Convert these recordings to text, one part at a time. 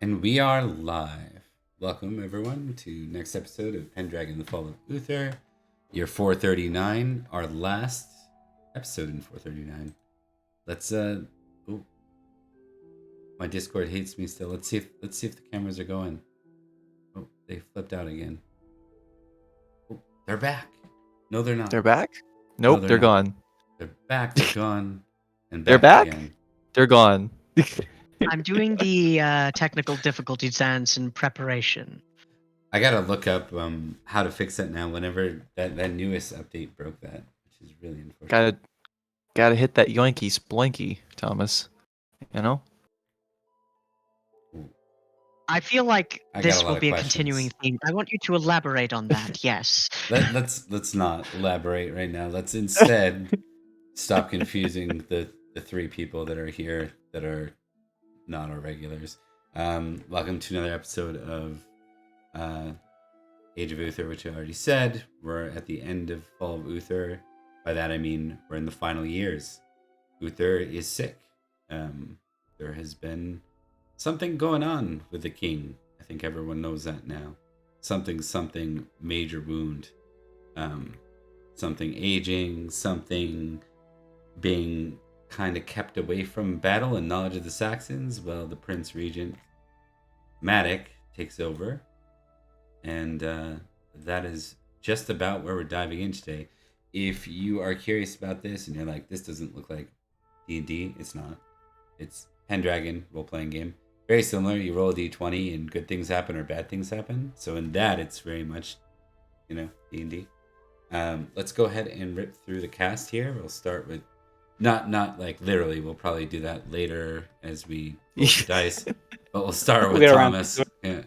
And we are live. Welcome, everyone, to next episode of Pendragon, the Fall of Uther. Your 439, our last episode in 439. Oh, my Discord hates me still. Let's see if the cameras are going. Oh, they flipped out again. Oh, they're back. No, they're not. They're back? No, Nope, they're not. gone. They're back, they're gone. And They're back back? again. They're gone. I'm doing the technical difficulties dance in preparation. I gotta look up how to fix that now. Whenever that newest update broke that, which is really unfortunate. Gotta hit that yoinky splanky, Thomas. You know? I feel like I got this a lot will of be a questions. continuing theme. I want you to elaborate on that. Yes. Let's not elaborate right now. Let's instead stop confusing the three people that are here that are not our regulars. Welcome to another episode of Age of Uther, which I already said. We're at the end of Fall of Uther. By that I mean we're in the final years. Uther is sick. There has been something going on with the king. I think everyone knows that now. Something major wound. Something aging, something being kind of kept away from battle and knowledge of the Saxons. Well, the Prince Regent Madoc takes over. And that is just about where we're diving in today. If you are curious about this and you're like, this doesn't look like D&D, it's not. It's Pendragon role-playing game. Very similar. You roll a d20 and good things happen or bad things happen. So in that, it's very much, D&D. Let's go ahead and rip through the cast here. We'll start with, not like literally, we'll probably do that later as we roll the dice. But we'll start with Thomas. Yeah.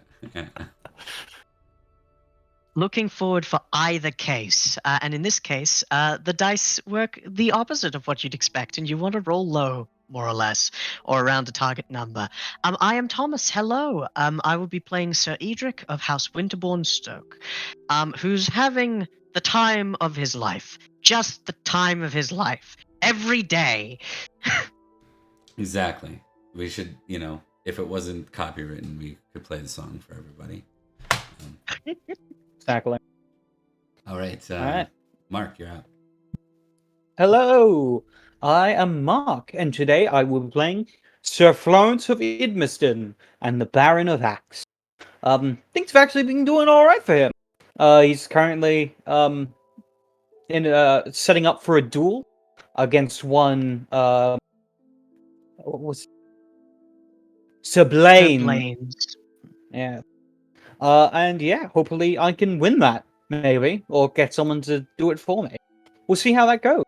Looking forward for either case. And in this case, the dice work the opposite of what you'd expect, and you want to roll low, more or less, or around a target number. I am Thomas. Hello. I will be playing Sir Edrich of House Winterbourne, Stoke, who's having the time of his life. Just the time of his life. Every day. Exactly. We should, if it wasn't copywritten, we could play the song for everybody. Exactly. All right. All right. Mark, you're out. Hello, I am Mark, and today I will be playing Sir Florence of Idmiston and the Baron of Axe. Things have actually been doing all right for him. He's currently in setting up for a duel against one what was Sir Blaine. Blaine's. Yeah. And yeah, hopefully I can win that, maybe, or get someone to do it for me. We'll see how that goes.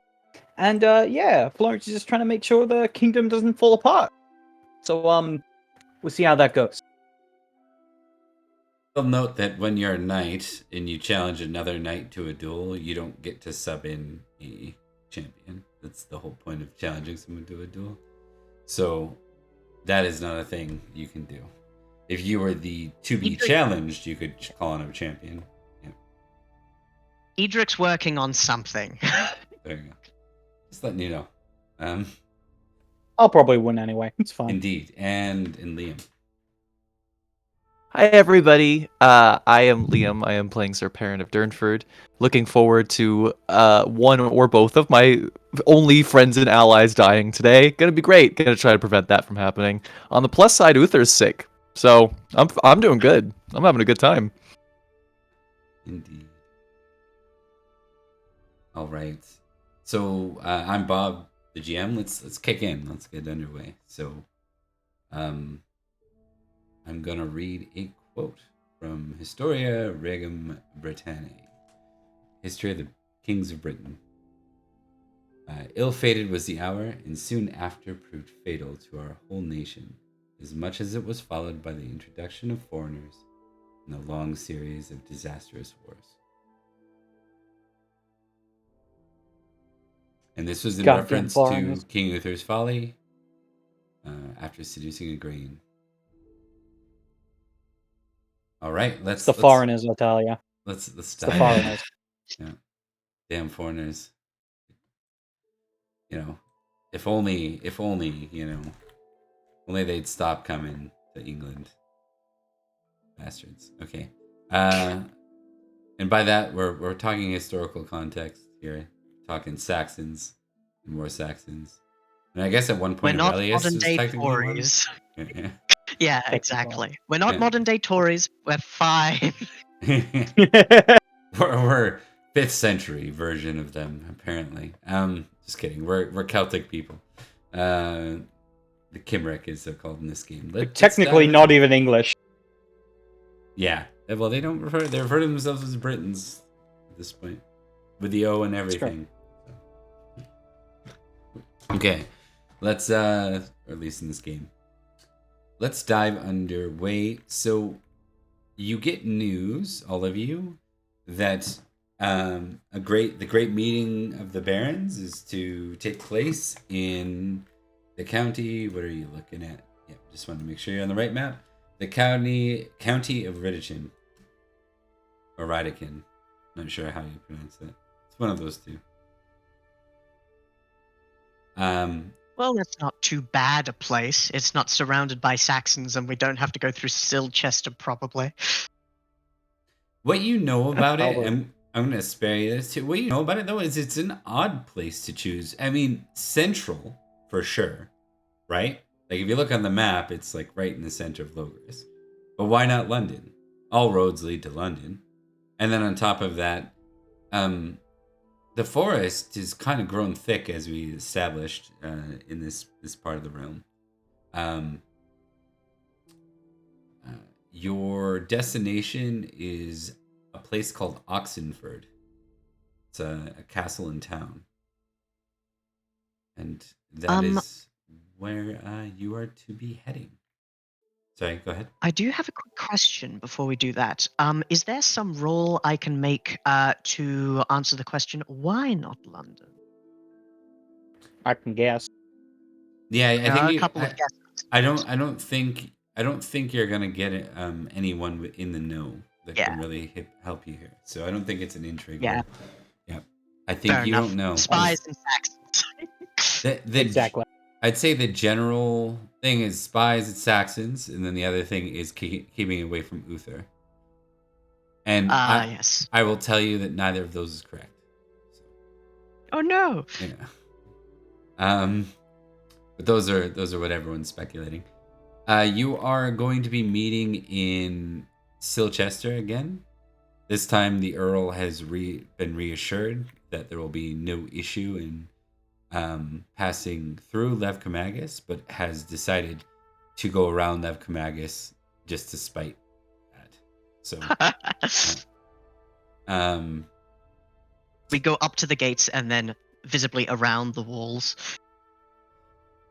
And yeah, Florence is just trying to make sure the kingdom doesn't fall apart. So we'll see how that goes. I'll note that when you're a knight and you challenge another knight to a duel, you don't get to sub in a champion. That's the whole point of challenging someone to a duel. So that is not a thing you can do. If you were the to be challenged, you could call on a champion. Yeah. Edric's working on something. There you go. Just letting you know. I'll probably win anyway. It's fine. Indeed. And Liam. Hi, everybody. I am Liam. I am playing Sir Perin of Durnford. Looking forward to one or both of my only friends and allies dying today. Gonna be great. Gonna try to prevent that from happening. On the plus side, Uther's sick. So I'm doing good. I'm having a good time. Indeed. All right. So I'm Bob, the GM. Let's kick in. Let's get underway. So, I'm gonna read a quote from Historia Regum Britanniae, History of the Kings of Britain. Ill-fated was the hour, and soon after proved fatal to our whole nation, as much as it was followed by the introduction of foreigners in a long series of disastrous wars. And this was in reference to King Uther's folly after seducing a grain. All right, let's the foreigners, I'll tell you. Let's it's the foreigners. Yeah, damn foreigners. If only, only they'd stop coming to England. Bastards. Okay. And by that, we're talking historical context here. Talking Saxons and more Saxons. And I guess at one We're point not Aurelius modern was day technically one. Tories. Yeah. Yeah, Technical. exactly. We're not Yeah. modern day Tories. We're fine. we're 5th century version of them, apparently. Just kidding. We're Celtic people. The Kimric is so called in this game. Technically not even English. Yeah. Well, they refer to themselves as Britons at this point, with the O and everything. Okay, let's or at least in this game, let's dive underway. So you get news, all of you, that the great meeting of the barons is to take place in the county. What are you looking at? Yeah, just want to make sure you're on the right map. The county of Rhodri, or Rhydikin. Not sure how you pronounce that. It's one of those two. Well, that's not too bad a place. It's not surrounded by Saxons, and we don't have to go through Silchester, probably. What you know about it, Probably. and I'm going to spare you this too. What you know about it, though, is it's an odd place to choose. I mean, central, for sure, right? Like, if you look on the map, it's, like, right in the center of Logres. But why not London? All roads lead to London. And then on top of that, the forest is kind of grown thick, as we established in this part of the realm. Your destination is a place called Oxenford. It's a castle in town, and that is where you are to be heading. Sorry, go ahead. I do have a quick question before we do that. Is there some roll I can make to answer the question, why not London? I can guess. Yeah, I think A couple of guesses. I don't think you're gonna get anyone in the know that can really help you here. So I don't think it's an intrigue. Yeah. Yeah. I think Fair you enough. don't know. Spies and Saxons. Exactly. I'd say the general thing is spies and Saxons, and then the other thing is keeping away from Uther. And yes. I will tell you that neither of those is correct. So, Oh no. yeah. But those are what everyone's speculating. You are going to be meeting in Silchester again. This time, the Earl has been reassured that there will be no issue in passing through Levcomagus, but has decided to go around Levcomagus just to spite that. So, we go up to the gates and then visibly around the walls.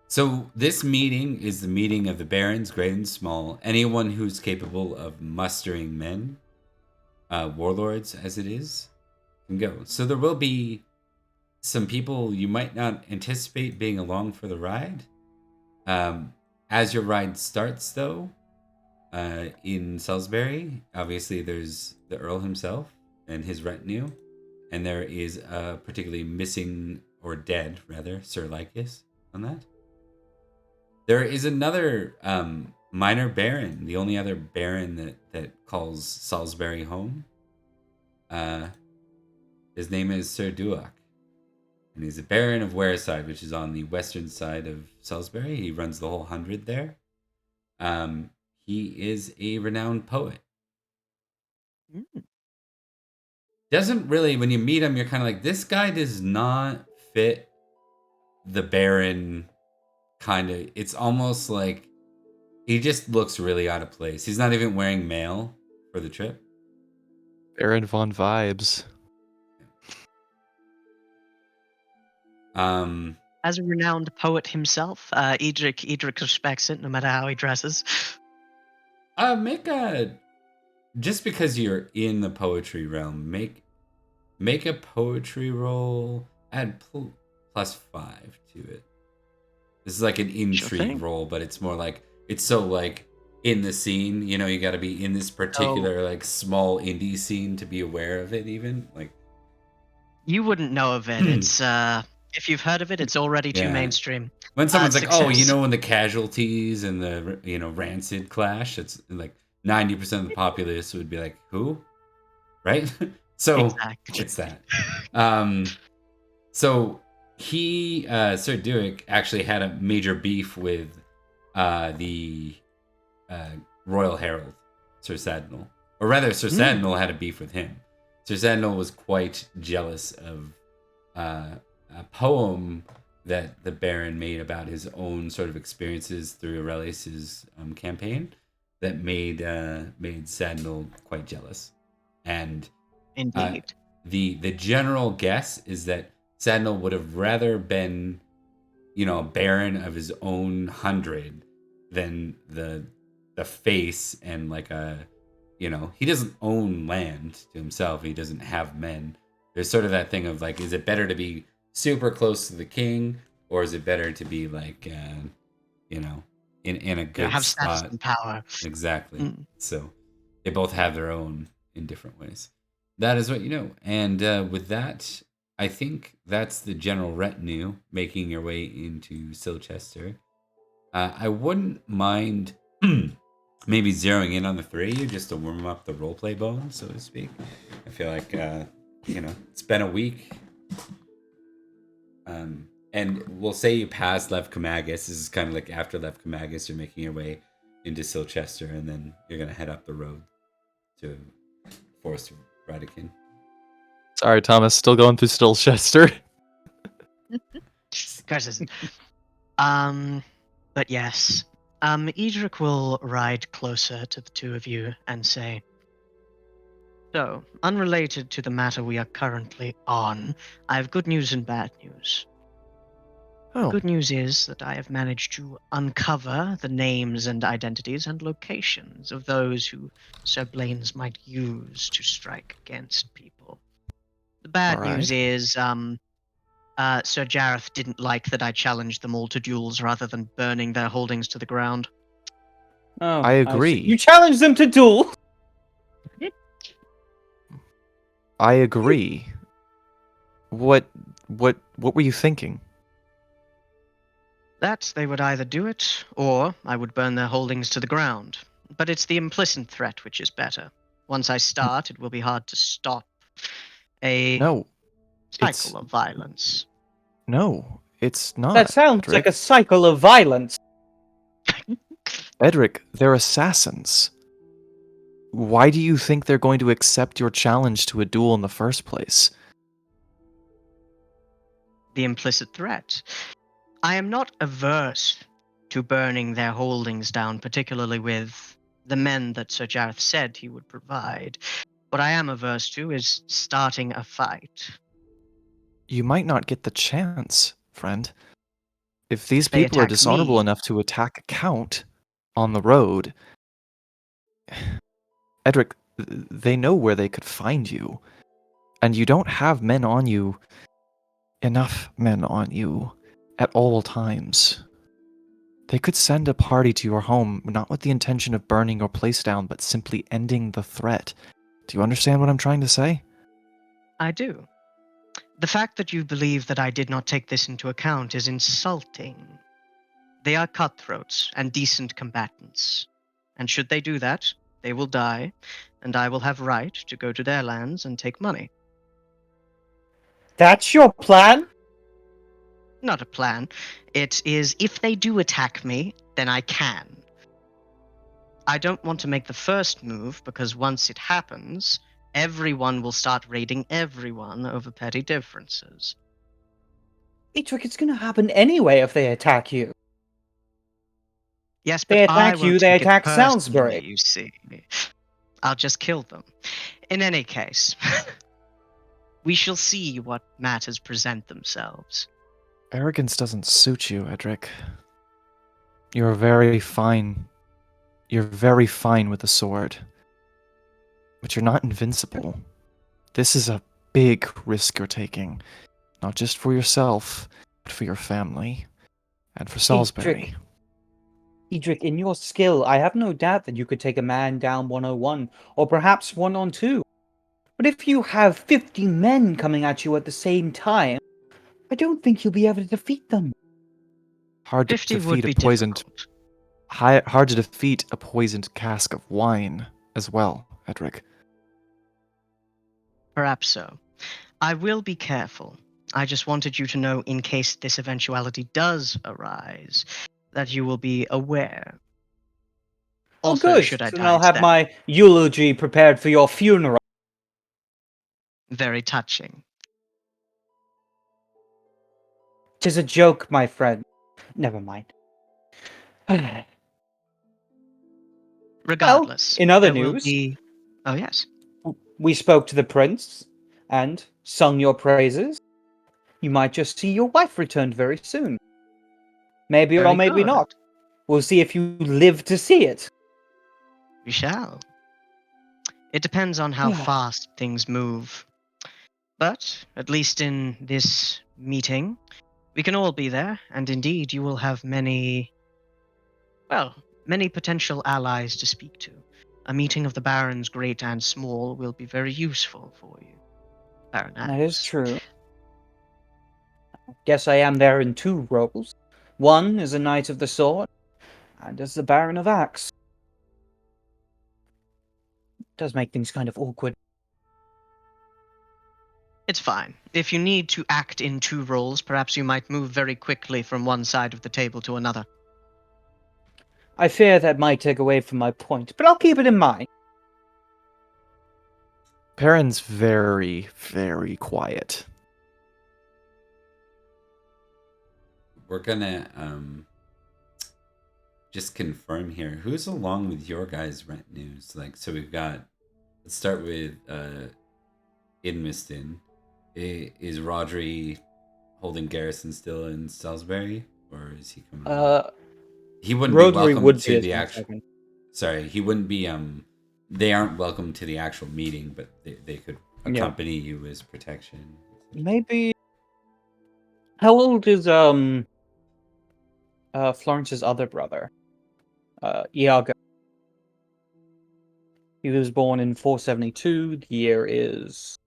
So this meeting is the meeting of the barons, great and small. Anyone who's capable of mustering men, warlords as it is, can go. So there will be some people you might not anticipate being along for the ride. As your ride starts, though, in Salisbury, obviously there's the Earl himself and his retinue, and there is a particularly missing, or dead, rather, Sir Lycus on that. There is another minor baron, the only other baron that calls Salisbury home. His name is Sir Duach, and he's a baron of Wareside, which is on the western side of Salisbury. He runs the whole 100 there. He is a renowned poet. Doesn't really, when you meet him, you're kind of like, this guy does not fit the baron. Kind of, it's almost like he just looks really out of place. He's not even wearing mail for the trip. Baron von vibes. As a renowned poet himself, Edrich respects it no matter how he dresses. Just because you're in the poetry realm, make a poetry roll, add +5 to it. This is like an intrigue roll, but it's more like, it's so like in the scene, you know, you got to be in this particular like small indie scene to be aware of it, even like. You wouldn't know of it. It's if you've heard of it, it's already too mainstream. When someone's like, oh, you know, when the casualties and the, you know, rancid clash, it's like, 90% of the populace would be like, who? Right? So Exactly. it's that. So he, Sir Duick, actually had a major beef with the Royal Herald, Sir Sadnal. Or rather, Sir Sadnal had a beef with him. Sir Sadnal was quite jealous of a poem that the Baron made about his own sort of experiences through Aurelius's campaign that made Sadnal quite jealous. And Indeed. the general guess is that Sadnal would have rather been, a baron of his own 100 than the face and like he doesn't own land to himself. He doesn't have men. There's sort of that thing of like, is it better to be super close to the king, or is it better to be like, in a good Have status spot? and power. Exactly. So they both have their own in different ways. That is what you know. And with that, I think that's the general retinue making your way into Silchester. I wouldn't mind maybe zeroing in on the three of you just to warm up the roleplay bone, so to speak. I feel like, it's been a week. And we'll say you pass Lev Kamagas. This is kind of like after Lev Kamagas, you're making your way into Silchester, and then you're going to head up the road to Forest of Radican. Sorry, Thomas. Still going through Stilchester. Of course isn't. But yes. Edrich will ride closer to the two of you and say, so, unrelated to the matter we are currently on, I have good news and bad news. Oh, Good news is that I have managed to uncover the names and identities and locations of those who Sir Blaine's might use to strike against people. The bad news is, Sir Jareth didn't like that I challenged them all to duels rather than burning their holdings to the ground. Oh, I agree. You challenged them to duel. I agree. What were you thinking? That they would either do it, or I would burn their holdings to the ground. But it's the implicit threat which is better. Once I start, it will be hard to stop. No, Cycle of violence. No, it's not. That sounds Edric. like a cycle of violence. Edric, they're assassins. Why do you think they're going to accept your challenge to a duel in the first place? The implicit threat. I am not averse to burning their holdings down, particularly with the men that Sir Jareth said he would provide. What I am averse to is starting a fight. You might not get the chance, friend. If these They people are attack dishonorable me. enough to attack a count on the road, Edric, they know where they could find you. And you don't have enough men on you, at all times. They could send a party to your home, not with the intention of burning your place down, but simply ending the threat. Do you understand what I'm trying to say? I do. The fact that you believe that I did not take this into account is insulting. They are cutthroats and decent combatants. And should they do that, they will die, and I will have right to go to their lands and take money. That's your plan? Not a plan. It is, if they do attack me, then I can. I don't want to make the first move, because once it happens, everyone will start raiding everyone over petty differences. Edrich, it's going to happen anyway if they attack you. Yes, They but I attack you, won't they take it attack personally, Salisbury. you see. I'll just kill them. In any case, we shall see what matters present themselves. Arrogance doesn't suit you, Edric. You're very fine. You're very fine with the sword. But you're not invincible. This is a big risk you're taking. Not just for yourself, but for your family. And for Salisbury. Edrich, in your skill, I have no doubt that you could take a man down 101, or perhaps 1-on-2. But if you have 50 men coming at you at the same time, I don't think you'll be able to defeat them. Hard to 50 would defeat a be poisoned... difficult. hard to defeat a poisoned cask of wine as well, Edrich. Perhaps so. I will be careful. I just wanted you to know, in case this eventuality does arise, that you will be aware. Oh, Also, good. should I Then die, I'll it's have them. my eulogy prepared for your funeral. Very touching. 'Tis a joke, my friend. Never mind. Regardless, in other there will news, be... Oh, yes. we spoke to the prince and sung your praises. You might just see your wife returned very soon. Maybe or Very maybe good. not. We'll see if you live to see it. We shall. It depends on how fast things move. But, at least in this meeting, we can all be there, and indeed you will have many potential allies to speak to. A meeting of the barons, great and small, will be very useful for you, Baronax. That is true. Guess I am there in two roles. One is a Knight of the Sword, and as the Baron of Axe. Does make things kind of awkward. It's fine. If you need to act in two roles, perhaps you might move very quickly from one side of the table to another. I fear that might take away from my point, but I'll keep it in mind. Perin's very, very quiet. We're gonna just confirm here. Who's along with your guys' retinues? Like, so we've got. Let's start with Idmiston. Is Rhodri holding garrison still in Salisbury, or is he coming? He wouldn't Rhodri be welcome would to be the as my actual. second. Sorry, he wouldn't be. They aren't welcome to the actual meeting, but they could accompany you as protection. Maybe. How old is Florence's other brother? Iago. He was born in 472. The year is.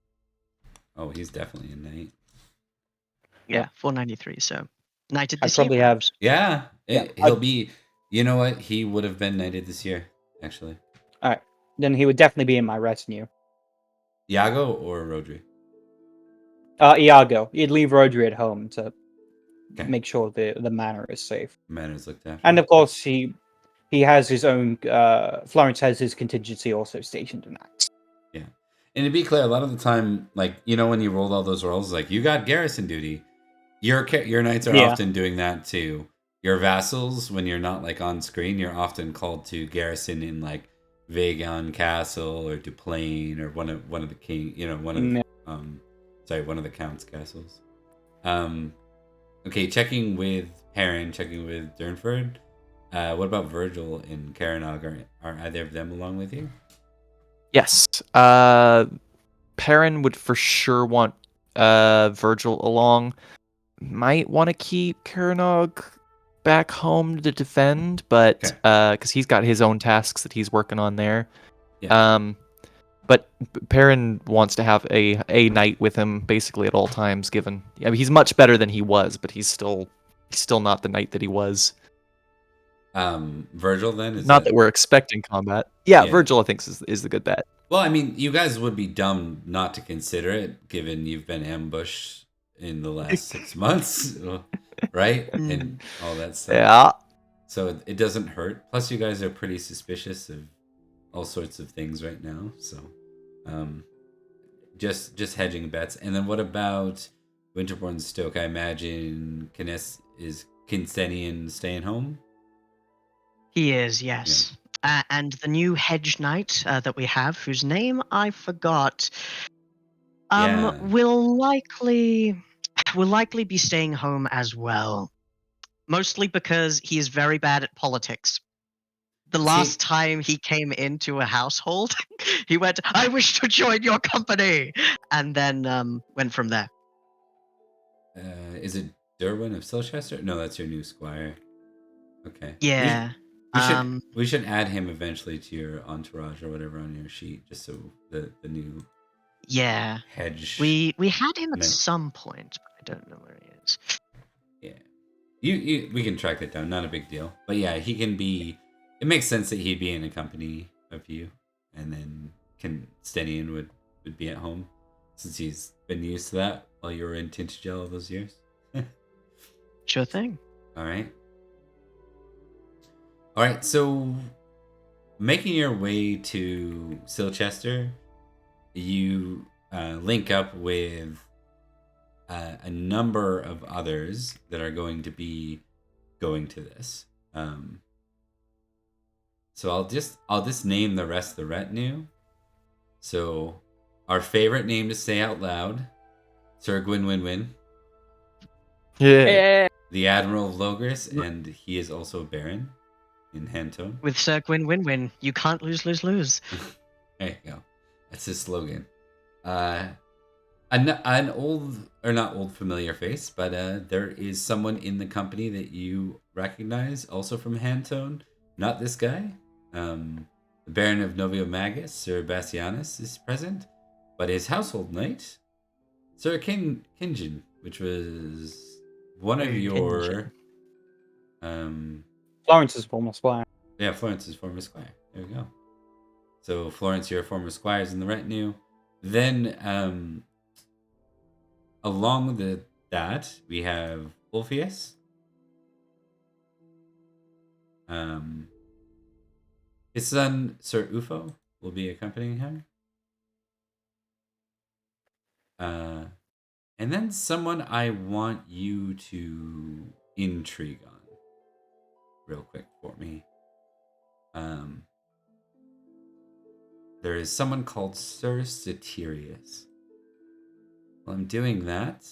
Oh, he's definitely a knight. Yeah, 493, so knighted I this year, probably have. perhaps. Yeah, Yeah, he'll be. You know what? He would have been knighted this year, actually. All right, then he would definitely be in my retinue. Iago or Rhodri? Iago. You'd leave Rhodri at home to Okay. make sure the manor is safe. Manors looked after. And of course, he has his own. Florence has his contingency also stationed in that. Yeah, and to be clear, a lot of the time, like, you know, when you rolled all those rolls, like, you got garrison duty. Your knights are often doing that too. Your vassals, when you're not like on screen, you're often called to garrison in like Vagon Castle or Duplain or one of the king, you know, one of the count's castles. Okay, checking with Perin, checking with Durnford. What about Virgil and Caranog? Are either of them along with you? Yes. Perin would for sure want Virgil along. Might want to keep Caranog back home to defend, but because he's got his own tasks that he's working on there. Yeah. But Perin wants to have a knight with him basically at all times. Given, I mean, he's much better than he was, but he's still not the knight that he was. Virgil then is not that we're expecting combat. Yeah, Virgil I think is the good bet. Well, I mean, you guys would be dumb not to consider it, given you've been ambushed in the last 6 months, right? And all that stuff. Yeah. So it doesn't hurt. Plus, you guys are pretty suspicious of all sorts of things right now. So, just hedging bets. And then what about Winterbourne Stoke? I imagine is Cynstenian staying home? He is, yes. Yeah. And the new hedge knight that we have, whose name I forgot, will likely be staying home as well. Mostly because he is very bad at politics. The last time he came into a household, he went, "I wish to join your company," and then went from there. Is it Derwin of Silchester? No, that's your new squire. Okay. Yeah. We should add him eventually to your entourage or whatever on your sheet, just so the new hedge. We had him at some point, but I don't know where he is. Yeah. We can track that down. Not a big deal. But yeah, he can be. It makes sense that he'd be in a company of you, and then Cynstenian would be at home, since he's been used to that while you were in Tintagel all those years. Sure thing. All right. All right. So, making your way to Silchester, you link up with a number of others that are going to be going to this. So I'll just name the rest of the retinue. So our favorite name to say out loud, Sir Gwyn. Yeah. The Admiral of Logres, and he is also a Baron in Hantone. With Sir Gwyn, you can't lose. There you go. That's his slogan. An old, or not old, familiar face, but there is someone in the company that you recognize, also from Hantone. Not this guy. The Baron of Novio Magus, Sir Bassianus, is present, but his household knight, Sir Kingen, which was one of your Florence's former squire. Yeah, Florence's former squire. There we go. So Florence, your former squires in the retinue. Then along with that, we have Ulfius. His son, Sir Ufo, will be accompanying him. And then someone I want you to intrigue on real quick for me. There is someone called Sir Satirius. While I'm doing that,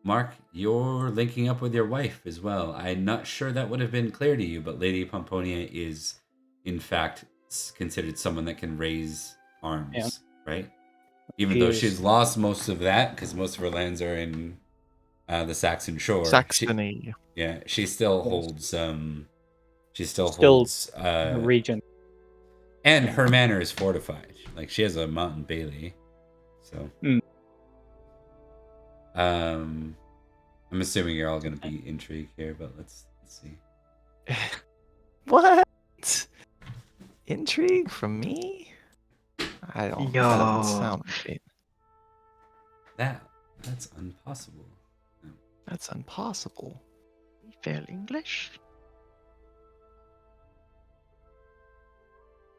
Mark, you're linking up with your wife as well. I'm not sure that would have been clear to you, but Lady Pomponia is, in fact, considered someone that can raise arms, right? Even though she's lost most of that, because most of her lands are in the Saxon shore. Saxony. She still holds. She still Still holds the region. and her manor is fortified. Like, she has a mountain bailey, so. I'm assuming you're all gonna be intrigued here, but let's see. What? Intrigue from me? I don't. That doesn't sound right. That's impossible. That's impossible. Fair English.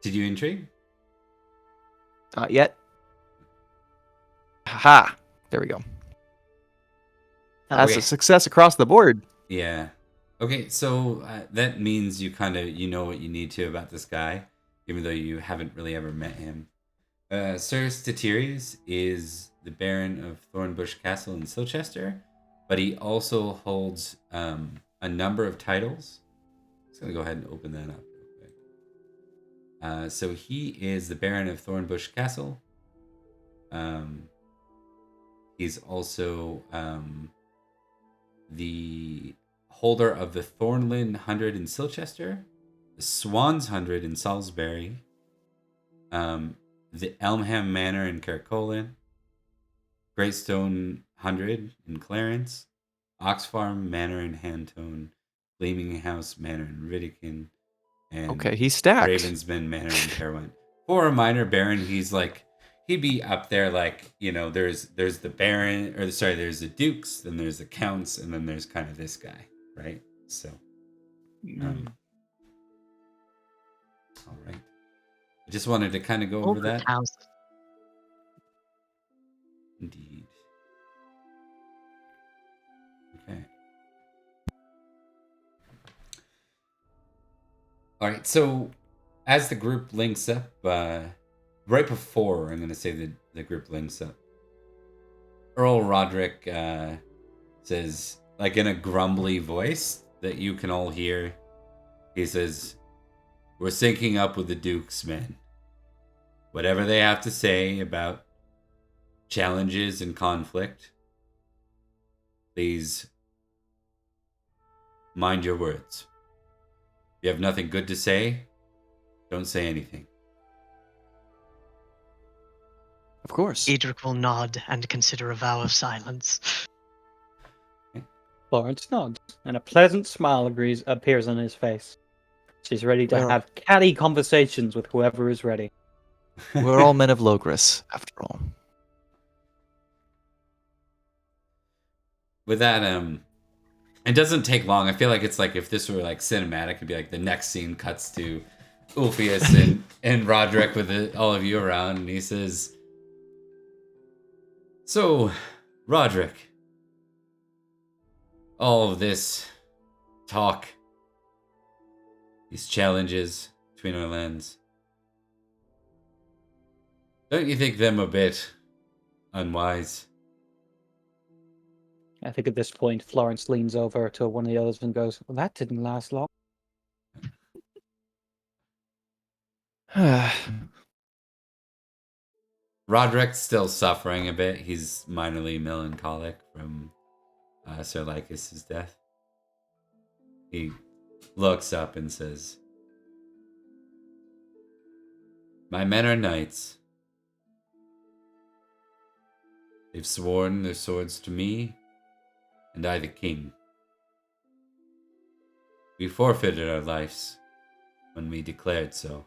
Did you intrigue? Not yet. Haha. There we go. That's a success across the board. Yeah. Okay, so that means you know what you need to about this guy, even though you haven't really ever met him. Sir Statirius is the Baron of Thornbush Castle in Silchester, but he also holds a number of titles. I'm just going to go ahead and open that up real quick. So he is the Baron of Thornbush Castle. He's also the holder of the Thornlin 100 in Silchester, the Swans 100 in Salisbury, the Elmham Manor in Caircolin, Greystone 100 in Clarence, Oxfarm Manor in Hantone, Gleaming House Manor in Riddican, and he's stacked. Ravensman Manor in Caerwent. For a minor baron, he'd be up there, like, you know, there's the baron, or sorry, there's the dukes, then there's the counts, and then there's kind of this guy, right? So, all right. I just wanted to kind of go over that. Indeed. Okay. All right. So, as the group links up, right before I'm going to say the group links up, Earl Roderick says, like in a grumbly voice that you can all hear, he says, "We're syncing up with the Duke's men. Whatever they have to say about challenges and conflict, please mind your words. If you have nothing good to say, don't say anything." Of course. Edrich will nod and consider a vow of silence. Okay. Florence nods, and a pleasant smile appears on his face. She's ready to have catty conversations with whoever is ready. We're all men of Logres, after all. With that, it doesn't take long. I feel like it's like if this were like cinematic, it'd be like the next scene cuts to Ulfius and Roderick with all of you around, and he says, "So, Roderick, all of this talk, these challenges between our lands, don't you think them a bit unwise?" I think at this point, Florence leans over to one of the others and goes, "Well, that didn't last long." Roderick's still suffering a bit. He's minorly melancholic from Sir Lycus's death. He looks up and says, "My men are knights. They've sworn their swords to me, and I the king. We forfeited our lives when we declared so.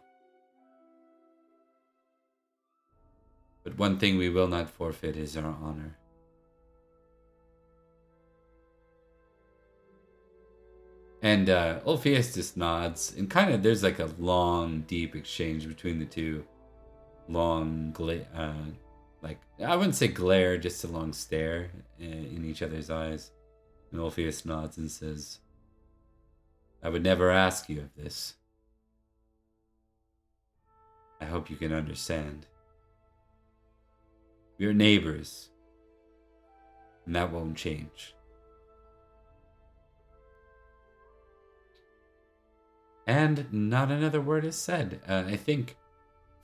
But one thing we will not forfeit is our honor." And Ulfius just nods, and kind of there's like a long, deep exchange between the two. Long, like, I wouldn't say glare, just a long stare in each other's eyes. And Ulfius nods and says, "I would never ask you of this. I hope you can understand. We're neighbors, and that won't change." And not another word is said. I think,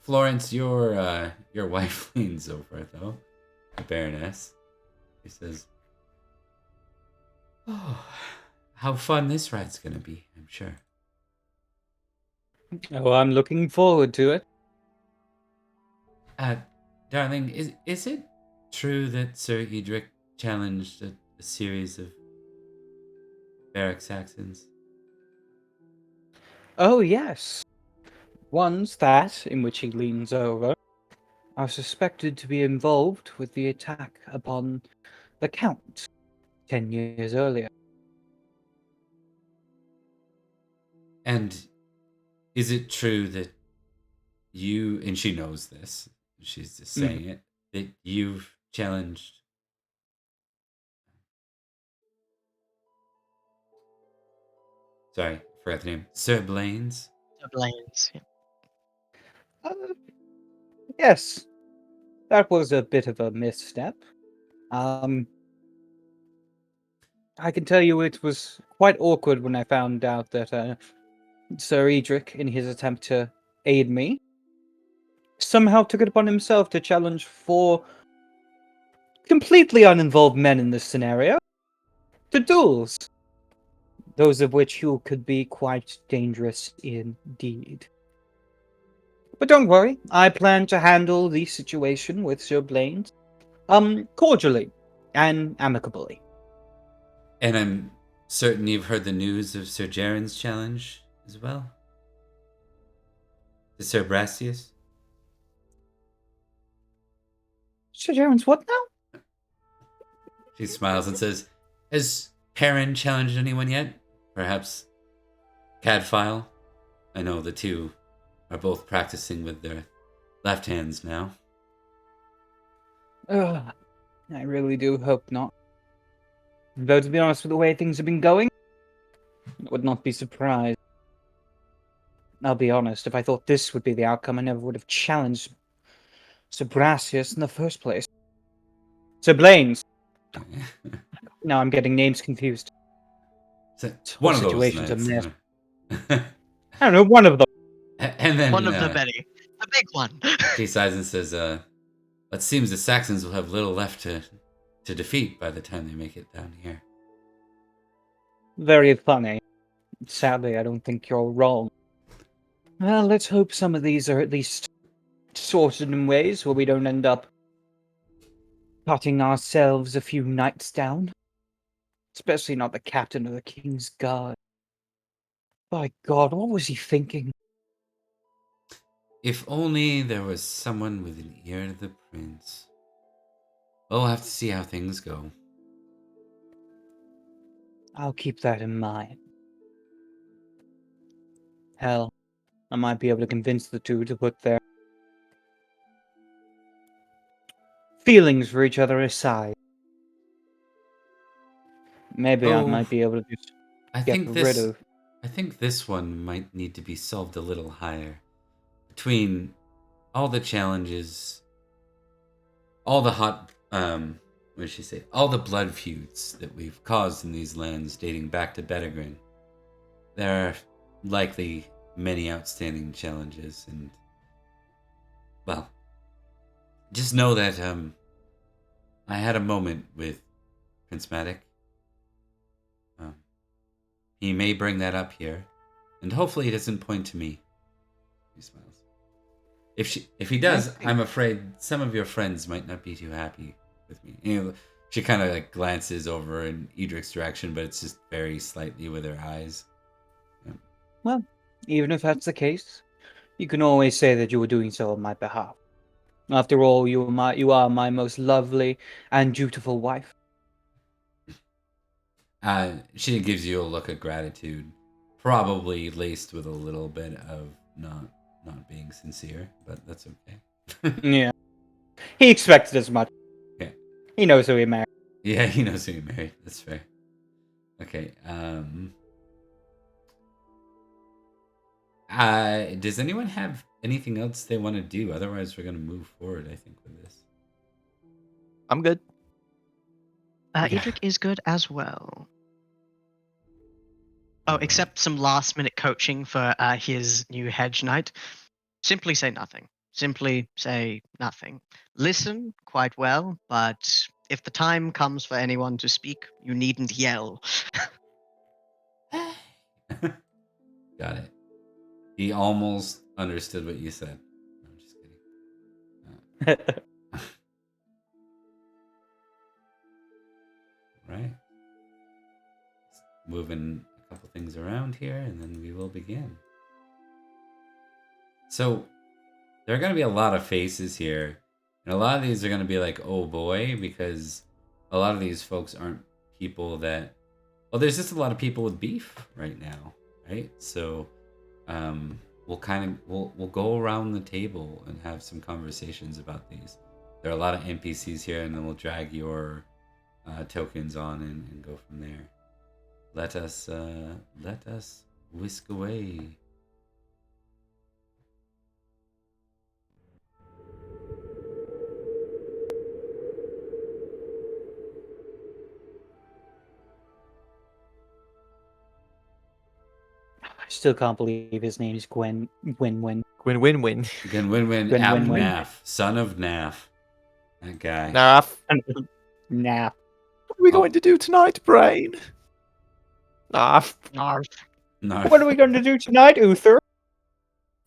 Florence, your wife leans over, though, the Baroness. He says, "Oh, how fun this ride's gonna be, I'm sure." Oh, I'm looking forward to it. Darling, is it true that Sir Edrich challenged a series of barrack Saxons? Oh, yes. Ones that, in which he leans over, are suspected to be involved with the attack upon the Count 10 years earlier. And is it true that you, and she knows this, she's just saying it, that you've challenged... Sorry, I forgot the name. Sir Blaine's? The Blades, yeah. Yes, that was a bit of a misstep. I can tell you it was quite awkward when I found out that Sir Edrich, in his attempt to aid me, somehow took it upon himself to challenge 4 completely uninvolved men in this scenario to duels, those of which you could be quite dangerous indeed. But don't worry, I plan to handle the situation with Sir Blaine, cordially and amicably. And I'm certain you've heard the news of Sir Jaren's challenge as well? To Sir Brastius? Sir Jaren's what now? She smiles and says, "Has Perin challenged anyone yet? Perhaps Cadfile? I know the two are both practicing with their left hands now." I really do hope not. Though, to be honest with the way things have been going, I would not be surprised. I'll be honest, if I thought this would be the outcome, I never would have challenged Sir Brastius in the first place. Sir Blaine's. Now I'm getting names confused. One of those situation's a nights. mess. I don't know, one of them. And then One of the many. The big one. she sighs and says, "It seems the Saxons will have little left to defeat by the time they make it down here." Very funny. Sadly, I don't think you're wrong. Well, let's hope some of these are at least sorted in ways where we don't end up cutting ourselves a few knights down. Especially not the captain of the King's Guard. By God, what was he thinking? If only there was someone with an ear to the prince. We'll have to see how things go. I'll keep that in mind. Hell, I might be able to convince the two to put their feelings for each other aside. Maybe I Oh, might be able to just I get think rid of. I think this one might need to be solved a little higher. Between all the challenges, all the what did she say? All the blood feuds that we've caused in these lands dating back to Pendragon. There are likely many outstanding challenges, and well, just know that I had a moment with Prince Madoc. He may bring that up here, and hopefully he doesn't point to me. He smiles. If he does, I'm afraid some of your friends might not be too happy with me. She kind of like glances over in Edrich's direction, but it's just very slightly with her eyes. Yeah. Well, even if that's the case, you can always say that you were doing so on my behalf. After all, you are my most lovely and dutiful wife. She gives you a look of gratitude, probably laced with a little bit of not being sincere, but that's okay. Yeah. He expected as much. Yeah. He knows who he married. Yeah, he knows who you married. That's fair. Okay. Does anyone have anything else they want to do? Otherwise, we're gonna move forward. I think with this. I'm good. Edrich is good as well. Oh, except some last minute coaching for his new hedge knight. Simply say nothing. Simply say nothing. Listen quite well, but if the time comes for anyone to speak, you needn't yell. Got it. He almost understood what you said. No, I'm just kidding. Right. Moving a couple things around here, and then we will begin. So, there are going to be a lot of faces here, and a lot of these are going to be like, oh boy, because a lot of these folks aren't people that. Well, there's just a lot of people with beef right now, right? So, we'll go around the table and have some conversations about these. There are a lot of NPCs here, and then we'll drag your tokens on and go from there. Let us whisk away. I still can't believe his name is Gwen Win-Win. Win-win-win. Again, win-win. Win, win, win. Naf, son of Naf. That guy. Narf. Nah. What are we going to do tonight, Brain? Narf. Narf. Narf. What are we going to do tonight, Uther?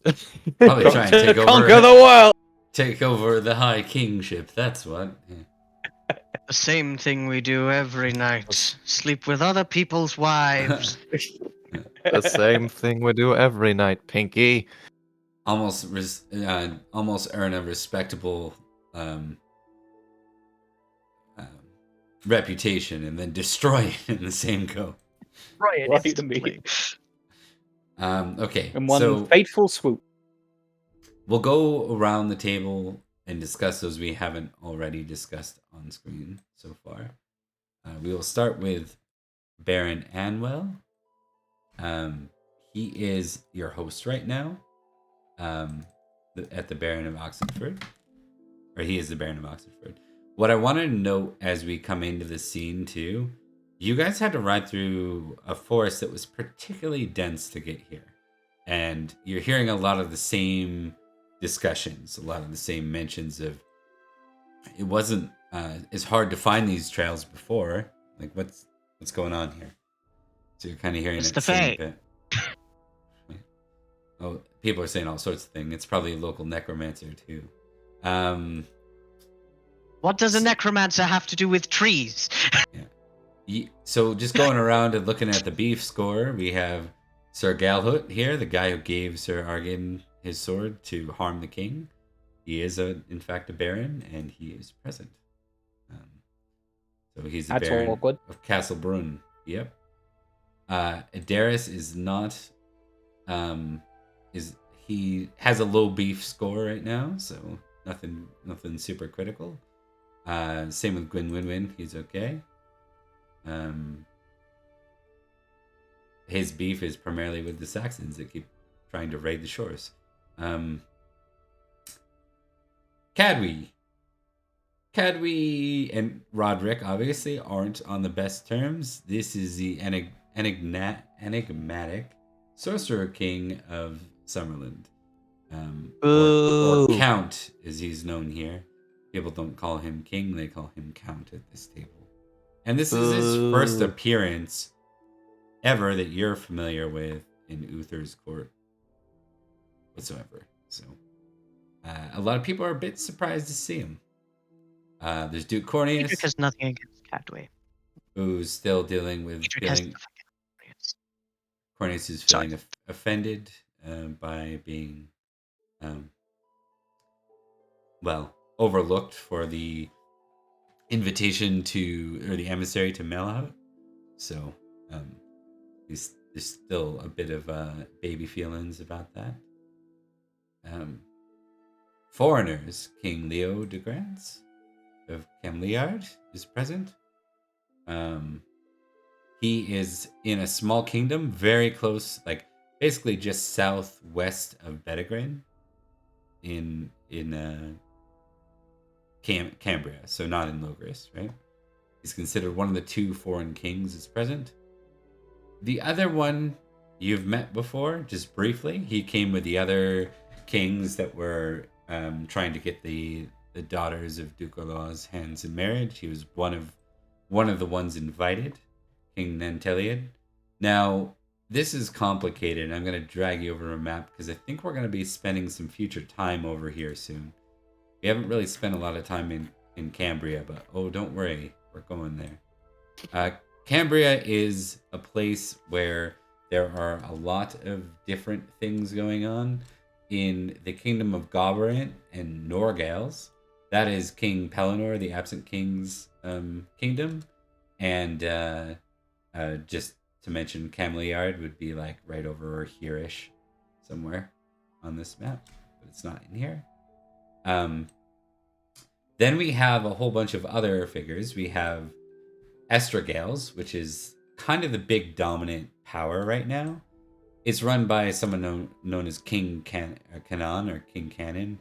Probably try and take over. Conquer the world. Take over the High Kingship. That's what. Yeah. The same thing we do every night. Sleep with other people's wives. The same thing we do every night, Pinky. Almost earn a respectable reputation and then destroy it in the same go. Right, Right, instantly. Okay, In one so fateful swoop. we'll go around the table and discuss those we haven't already discussed on screen so far. We will start with Baron Anwell. He is your host right now at the Baron of Oxenford. Or he is the Baron of Oxenford. What I want to note as we come into the scene too, you guys had to ride through a forest that was particularly dense to get here. And you're hearing a lot of the same discussions, a lot of the same mentions of it wasn't as hard to find these trails before. Like what's going on here? So you're kind of hearing It's that the same Fae. bit. Oh, people are saying all sorts of things. It's probably a local necromancer too. What does a necromancer have to do with trees? Yeah. So just going around and looking at the beef score, we have Sir Galhut here, the guy who gave Sir Argan his sword to harm the king. He is, in fact, a baron, and he is present. So he's the That's baron awkward. of Castle Brunn. Yep. Adaris is not. He has a low beef score right now, so nothing super critical. Same with Gwyn Winwin, he's okay. His beef is primarily with the Saxons that keep trying to raid the shores. Cadwy and Roderick obviously aren't on the best terms. This is the enigmatic sorcerer king of Summerland, or Count as he's known here. People don't call him king; they call him Count at this table. And this is his first appearance ever that you're familiar with in Uther's court whatsoever. So a lot of people are a bit surprised to see him. There's Duke Corneus. Edrich has nothing against Cadway. Who's still dealing with feeling... Corneus is feeling offended by being, overlooked for the invitation to, or the emissary to Melhout. So there's still a bit of baby feelings about that. Foreigners, King Leo de Grants of Camliard is present. He is in a small kingdom, very close, like basically just southwest of Bedegrin, in Cambria, so not in Logres, right? He's considered one of the 2 foreign kings that's present. The other one you've met before, just briefly. He came with the other kings that were trying to get the daughters of Duke Orlaw's hands in marriage. He was one of the ones invited, King Nanteliad. Now, this is complicated. I'm going to drag you over a map because I think we're going to be spending some future time over here soon. We haven't really spent a lot of time in Cambria, but don't worry, we're going there. Cambria is a place where there are a lot of different things going on. In the kingdom of Goberant and Norgales, that is King Pellinor, the absent king's kingdom. And just to mention, Camliard would be like right over here-ish, somewhere on this map, but it's not in here. Then we have a whole bunch of other figures. We have Estragales, which is kind of the big dominant power right now. It's run by someone known as King Canan or King Canon.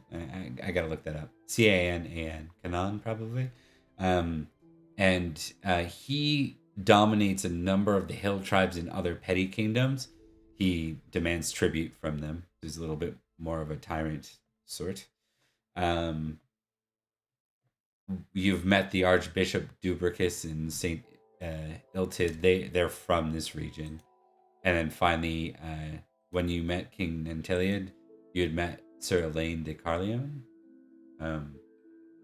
I gotta look that up. Canan, Canan probably. And he dominates a number of the hill tribes in other petty kingdoms. He demands tribute from them. He's a little bit more of a tyrant sort. You've met the Archbishop Dubricus and Saint Iltid. They're from this region. And then finally, when you met King Nanteliad, you had met Sir Elaine de Carleon.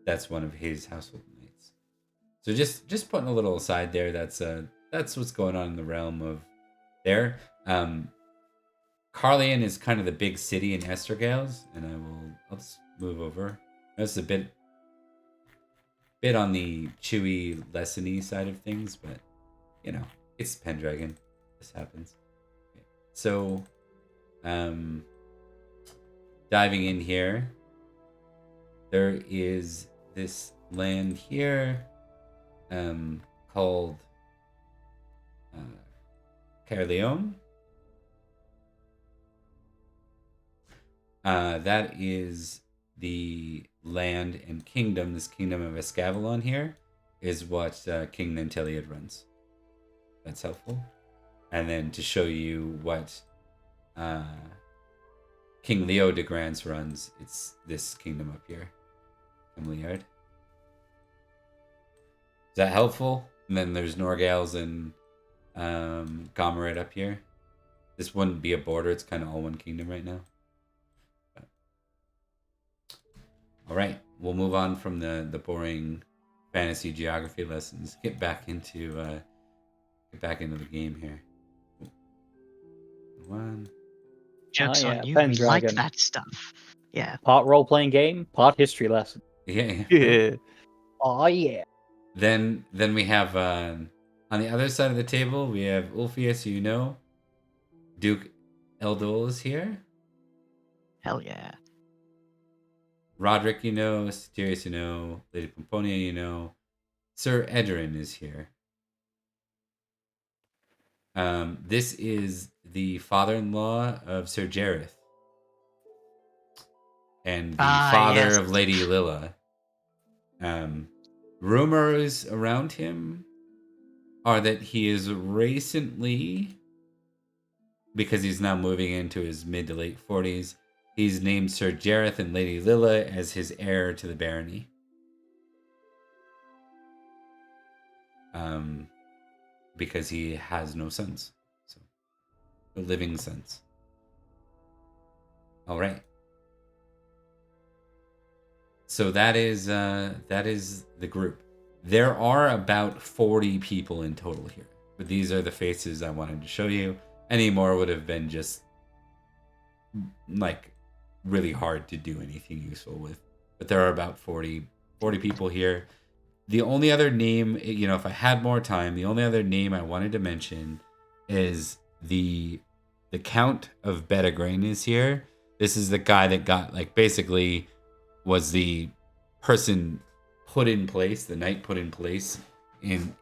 That's one of his household knights. So just putting a little aside there. That's what's going on in the realm of there. Carleon is kind of the big city in Estragales, and I'll just move over. That's a bit on the chewy, lessony side of things, but it's Pendragon. This happens. Okay. So, diving in here, there is this land here, called Caerleon. That is the land and kingdom. This kingdom of Escavalon here is what King Nanteliad runs. That's helpful. And then to show you what King Leo de Grants runs, it's this kingdom up here, Camliard. Is that helpful? And then there's Norgales and Gomerith up here. This wouldn't be a border. It's kind of all one kingdom right now. But... all right, we'll move on from the boring fantasy geography lessons. Get back into Get back into the game here. One. Joke's yeah, on you. We like Pendragon. that stuff. Yeah. Part role-playing game, part history lesson. Yeah. Yeah. Oh yeah. Then we have on the other side of the table we have Ulfius, Duke Eldol is here. Hell yeah. Roderick, Satirius, Lady Pomponia, Sir Edrich is here. This is the father-in-law of Sir Jareth and the father yes. of Lady Lilla. Rumors around him are that he is recently, because he's now moving into his mid to late 40s, he's named Sir Jareth and Lady Lilla as his heir to the barony. Because he has no sons, so no living sons. All right. So that is the group. There are about 40 people in total here, but these are the faces I wanted to show you. Any more would have been just like really hard to do anything useful with. But there are about 40 people here. The only other name, if I had more time, the only other name I wanted to mention is the Count of Pendragon is here. This is the guy that got basically was the person put in place, the knight put in place in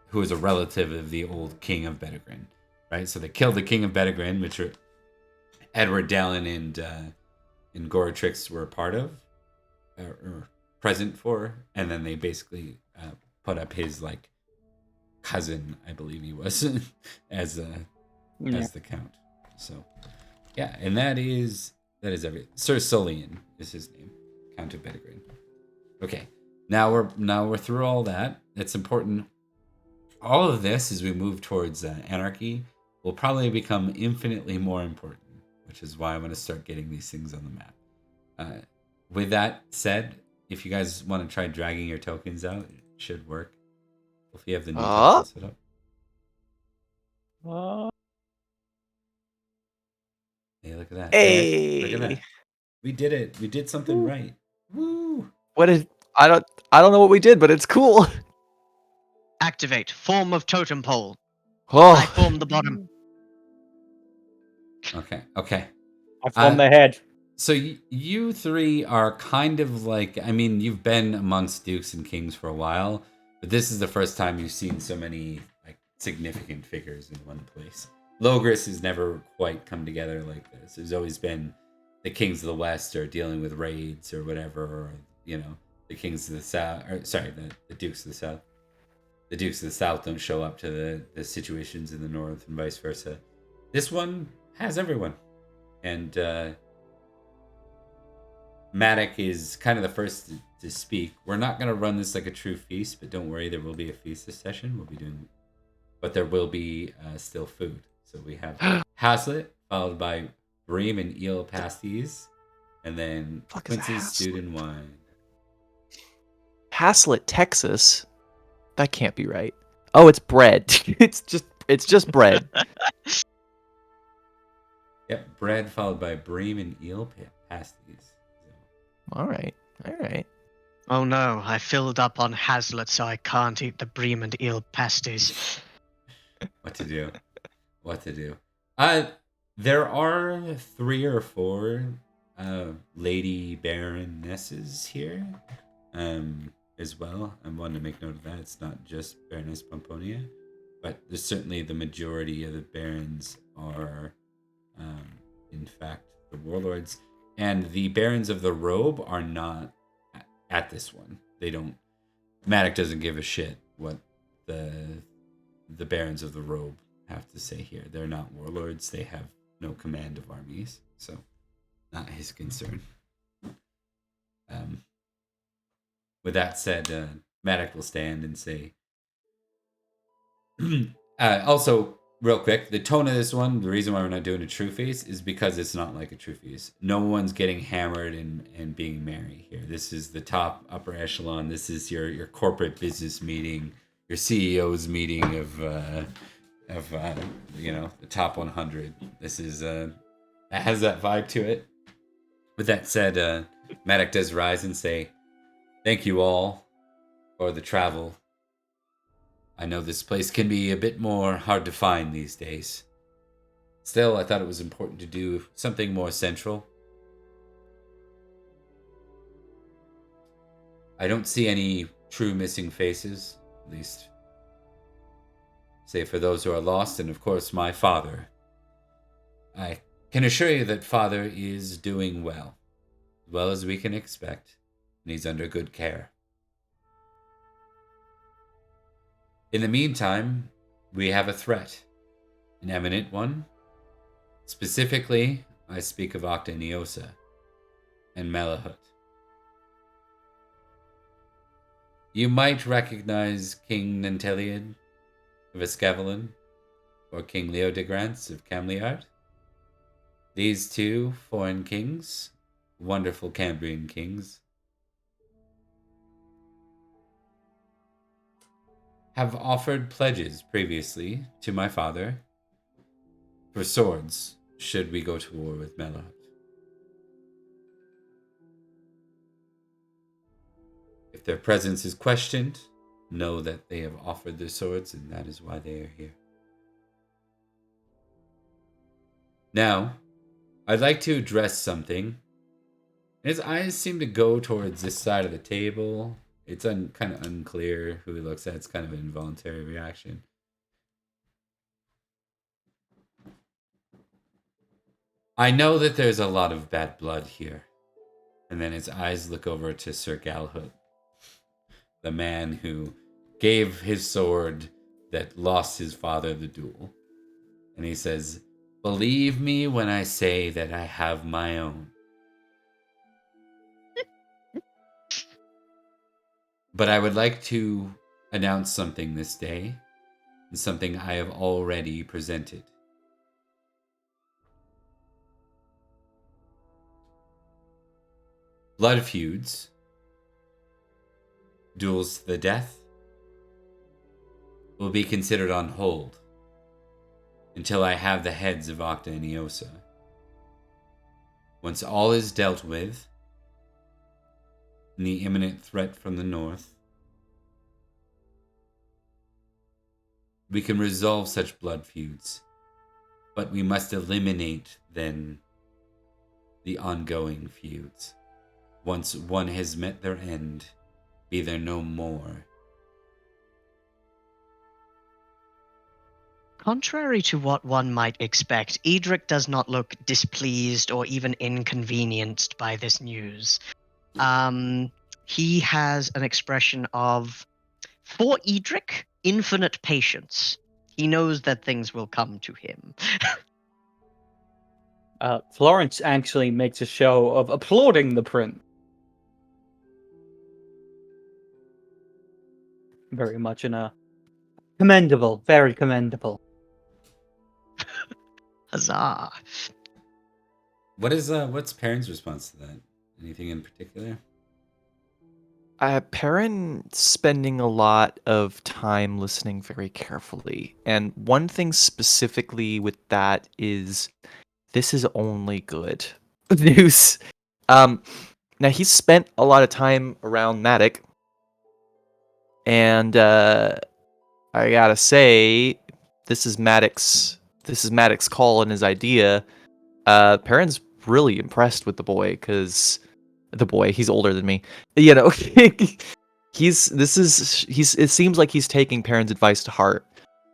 who was a relative of the old King of Pendragon, right? So they killed the King of Pendragon, which Edward Dallin and Goratrix were a part of, or present for, and then they basically put up his cousin, I believe he was, as the count. So yeah, and that is everything. Sir Solian is his name, Count of Pendragon. Okay, now we're through all that. That's important. All of this, as we move towards anarchy, will probably become infinitely more important, which is why I'm going to start getting these things on the map. With that said, if you guys want to try dragging your tokens out, it should work. If you have the new tokens set up. Hey, look at that. Hey. Look at that. We did it. We did something right. Woo! I don't know what we did, but it's cool. Activate. Form of totem pole. Oh, I form the bottom. Okay. I formed the head. So you three are kind of you've been amongst dukes and kings for a while, but this is the first time you've seen so many significant figures in one place. Logres has never quite come together like this. There's always been the kings of the west are dealing with raids or whatever, or the kings of the south, or sorry, the dukes of the south. The dukes of the south don't show up to the situations in the north and vice versa. This one has everyone, and Madoc is kind of the first to speak. We're not going to run this like a true feast, but don't worry, there will be a feast this session. We'll be doing, but there will be still food. So we have Hazlitt, followed by bream and eel pasties, and then Quince's stewed in wine. Hazlitt, Texas. That can't be right. Oh, it's bread. it's just bread. Yep, bread followed by bream and eel pasties. All right. Oh no, I filled up on Hazlitt, so I can't eat the bream and eel pasties. What to do? There are 3 or 4 lady baronesses here, as well. I wanted to make note of that. It's not just Baroness Pomponia, but there's certainly the majority of the barons are, in fact, the warlords. And the Barons of the Robe are not at this one. They don't. Madoc doesn't give a shit what the Barons of the Robe have to say here. They're not warlords. They have no command of armies, so not his concern. With that said, Madoc will stand and say. Also, real quick, the tone of this one, the reason why we're not doing a true feast is because it's not like a true feast. No one's getting hammered and being merry here. This is the upper echelon. This is your corporate business meeting. your CEO's meeting of the top 100. This is it has that vibe to it. With that said, Madoc does rise and say, "Thank you all for the travel. I know this place can be a bit more hard to find these days. Still, I thought it was important to do something more central. I don't see any true missing faces, at least save for those who are lost, and of course my father. I can assure you that father is doing well as we can expect, and he's under good care. In the meantime, we have a threat, an imminent one. Specifically, I speak of Octa Neosa and Malahut. You might recognize King Nanteliad of Escavalon, or King Leodegrance of Camliard. These two foreign kings, wonderful Cambrian kings, have offered pledges previously to my father for swords should we go to war with Malahut. If their presence is questioned, know that they have offered their swords, and that is why they are here. Now, I'd like to address something. His eyes seem to go towards this side of the table. It's kind of unclear who he looks at. It's kind of an involuntary reaction. I know that there's a lot of bad blood here. And then his eyes look over to Sir Galhood, the man who gave his sword that lost his father the duel. And he says, "Believe me when I say that I have my own. But I would like to announce something this day, and something I have already presented. Blood feuds, duels to the death, will be considered on hold until I have the heads of Octa and Eosa. Once all is dealt with, and the imminent threat from the north, we can resolve such blood feuds, but we must eliminate then the ongoing feuds. Once one has met their end, be there no more." Contrary to what one might expect, Edrich does not look displeased or even inconvenienced by this news. He has an expression of, for Edrich, infinite patience. He knows that things will come to him. Florence actually makes a show of applauding the prince. Very much in a commendable, very commendable. Huzzah. What's Perin's response to that? Anything in particular? Perin spending a lot of time listening very carefully. And one thing specifically with that is this is only good news. Now he's spent a lot of time around Madoc. And I gotta say, this is Madoc's call and his idea. Perrin's really impressed with the boy because he's older than me. You know, it seems like he's taking Perrin's advice to heart.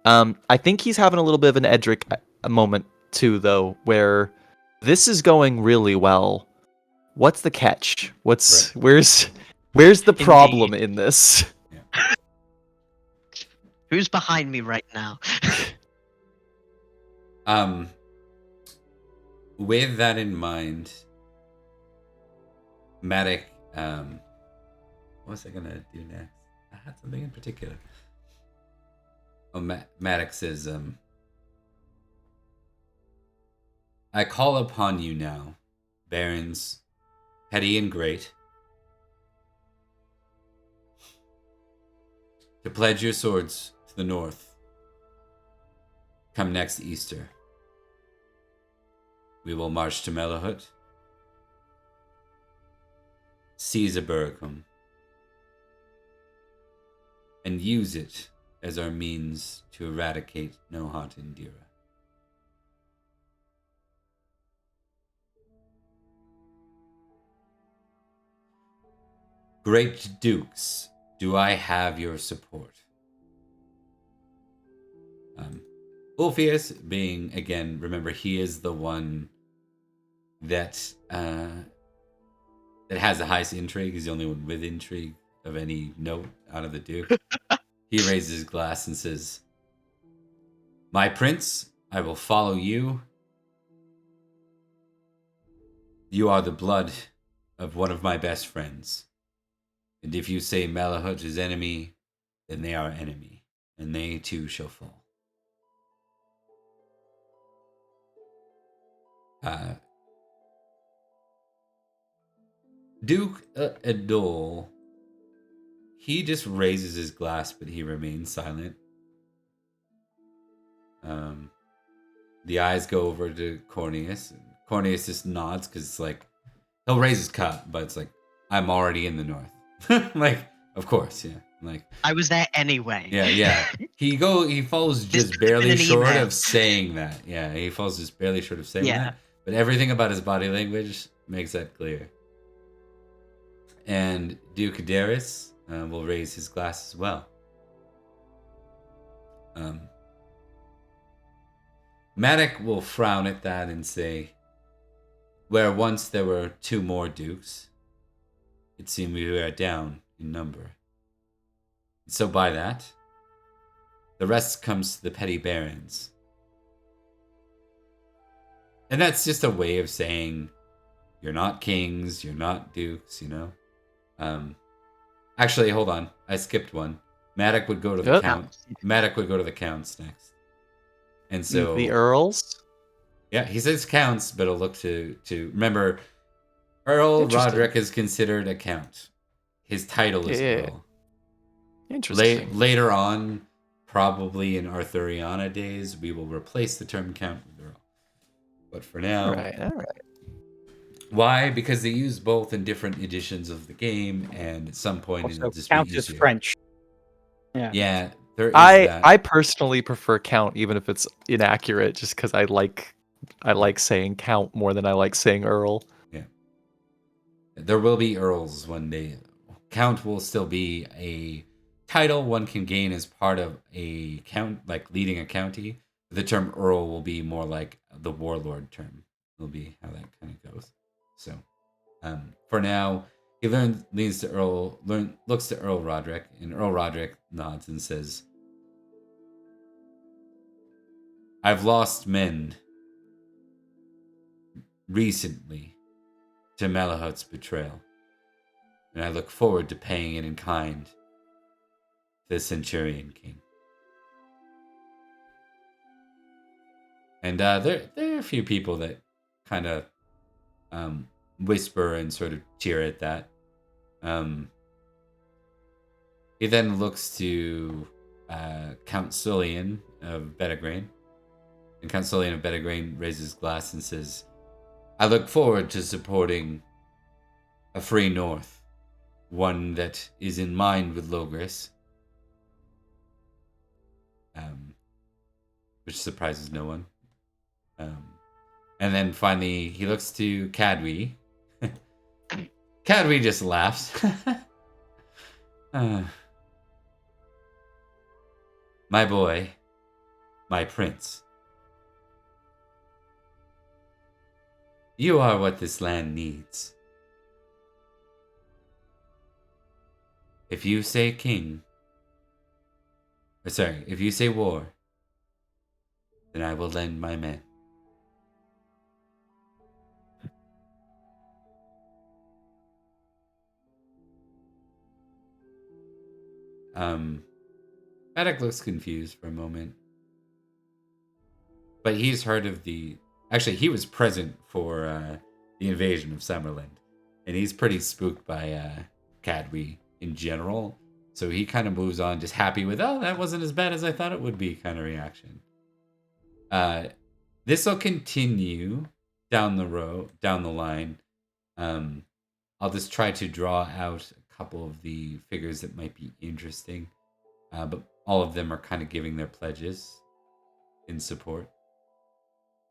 I think he's having a little bit of an Edrich moment too, though, where this is going really well. What's the catch? Where's the problem in this? Yeah. Who's behind me right now? With that in mind, Madoc, what was I gonna do next? I had something in particular. Oh, Madoc says, "I call upon you now, barons, petty and great, to pledge your swords to the north. Come next Easter. We will march to Melahut, seize Abericum, and use it as our means to eradicate Nohat Indira. Great Dukes, do I have your support? Ulfius being, again, remember, he is the one that that has the highest intrigue. He's the only one with intrigue of any note out of the Duke. He raises his glass and says, "My prince, I will follow you. You are the blood of one of my best friends. And if you say Malahut is enemy, then they are enemy, and they too shall fall." Duke Adol, he just raises his glass, but he remains silent. The eyes go over to Cornelius. And Cornelius just nods because it's like, he'll raise his cup, but it's like, I'm already in the north. Like, of course, yeah. Like, I was there anyway. Yeah. He falls just barely short of saying that. Yeah, he falls just barely short of saying that. But everything about his body language makes that clear. And Duke Darius will raise his glass as well. Madoc will frown at that and say, "Where once there were 2 more dukes, it seemed we are down in number. So by that, the rest comes to the petty barons." And that's just a way of saying, you're not kings, you're not dukes, you know? Actually, hold on. I skipped one. Madoc would go to the count. Madoc would go to the counts next. And so the earls? Yeah, he says counts, but he'll look to remember, Earl Roderick is considered a count. His title is Earl. Interesting. Later on, probably in Arthuriana days, we will replace the term count with Earl. But for now, all right. Why? Because they use both in different editions of the game, and at some point Also, just count is French. Yeah, there is that. I personally prefer count, even if it's inaccurate, just because I like saying count more than I like saying earl. Yeah, there will be earls one day. Count will still be a title one can gain as part of a count, like leading a county. The term earl will be more like the warlord term. Will be how that kind of goes. So, for now, he looks to Earl Roderick, and Earl Roderick nods and says, "I've lost men recently to Malahut's betrayal, and I look forward to paying it in kind to the Centurion King." And there are a few people that kind of whisper and sort of cheer at that. He then looks to Count Sulian of Bedegrain. And Count Sulian of Bedegrain raises his glass and says, "I look forward to supporting a free North, one that is in mind with Logres." Which surprises no one. And then finally, he looks to Cadwy. Cadwy just laughs. "My boy, my prince, you are what this land needs. If you say if you say war, then I will lend my men." Madoc looks confused for a moment. But he's heard of actually, he was present for the invasion of Summerland. And he's pretty spooked by Cadwy in general. So he kind of moves on, just happy with, oh, that wasn't as bad as I thought it would be kind of reaction. This will continue down the line. I'll just try to draw out a couple of the figures that might be interesting. But all of them are kind of giving their pledges in support.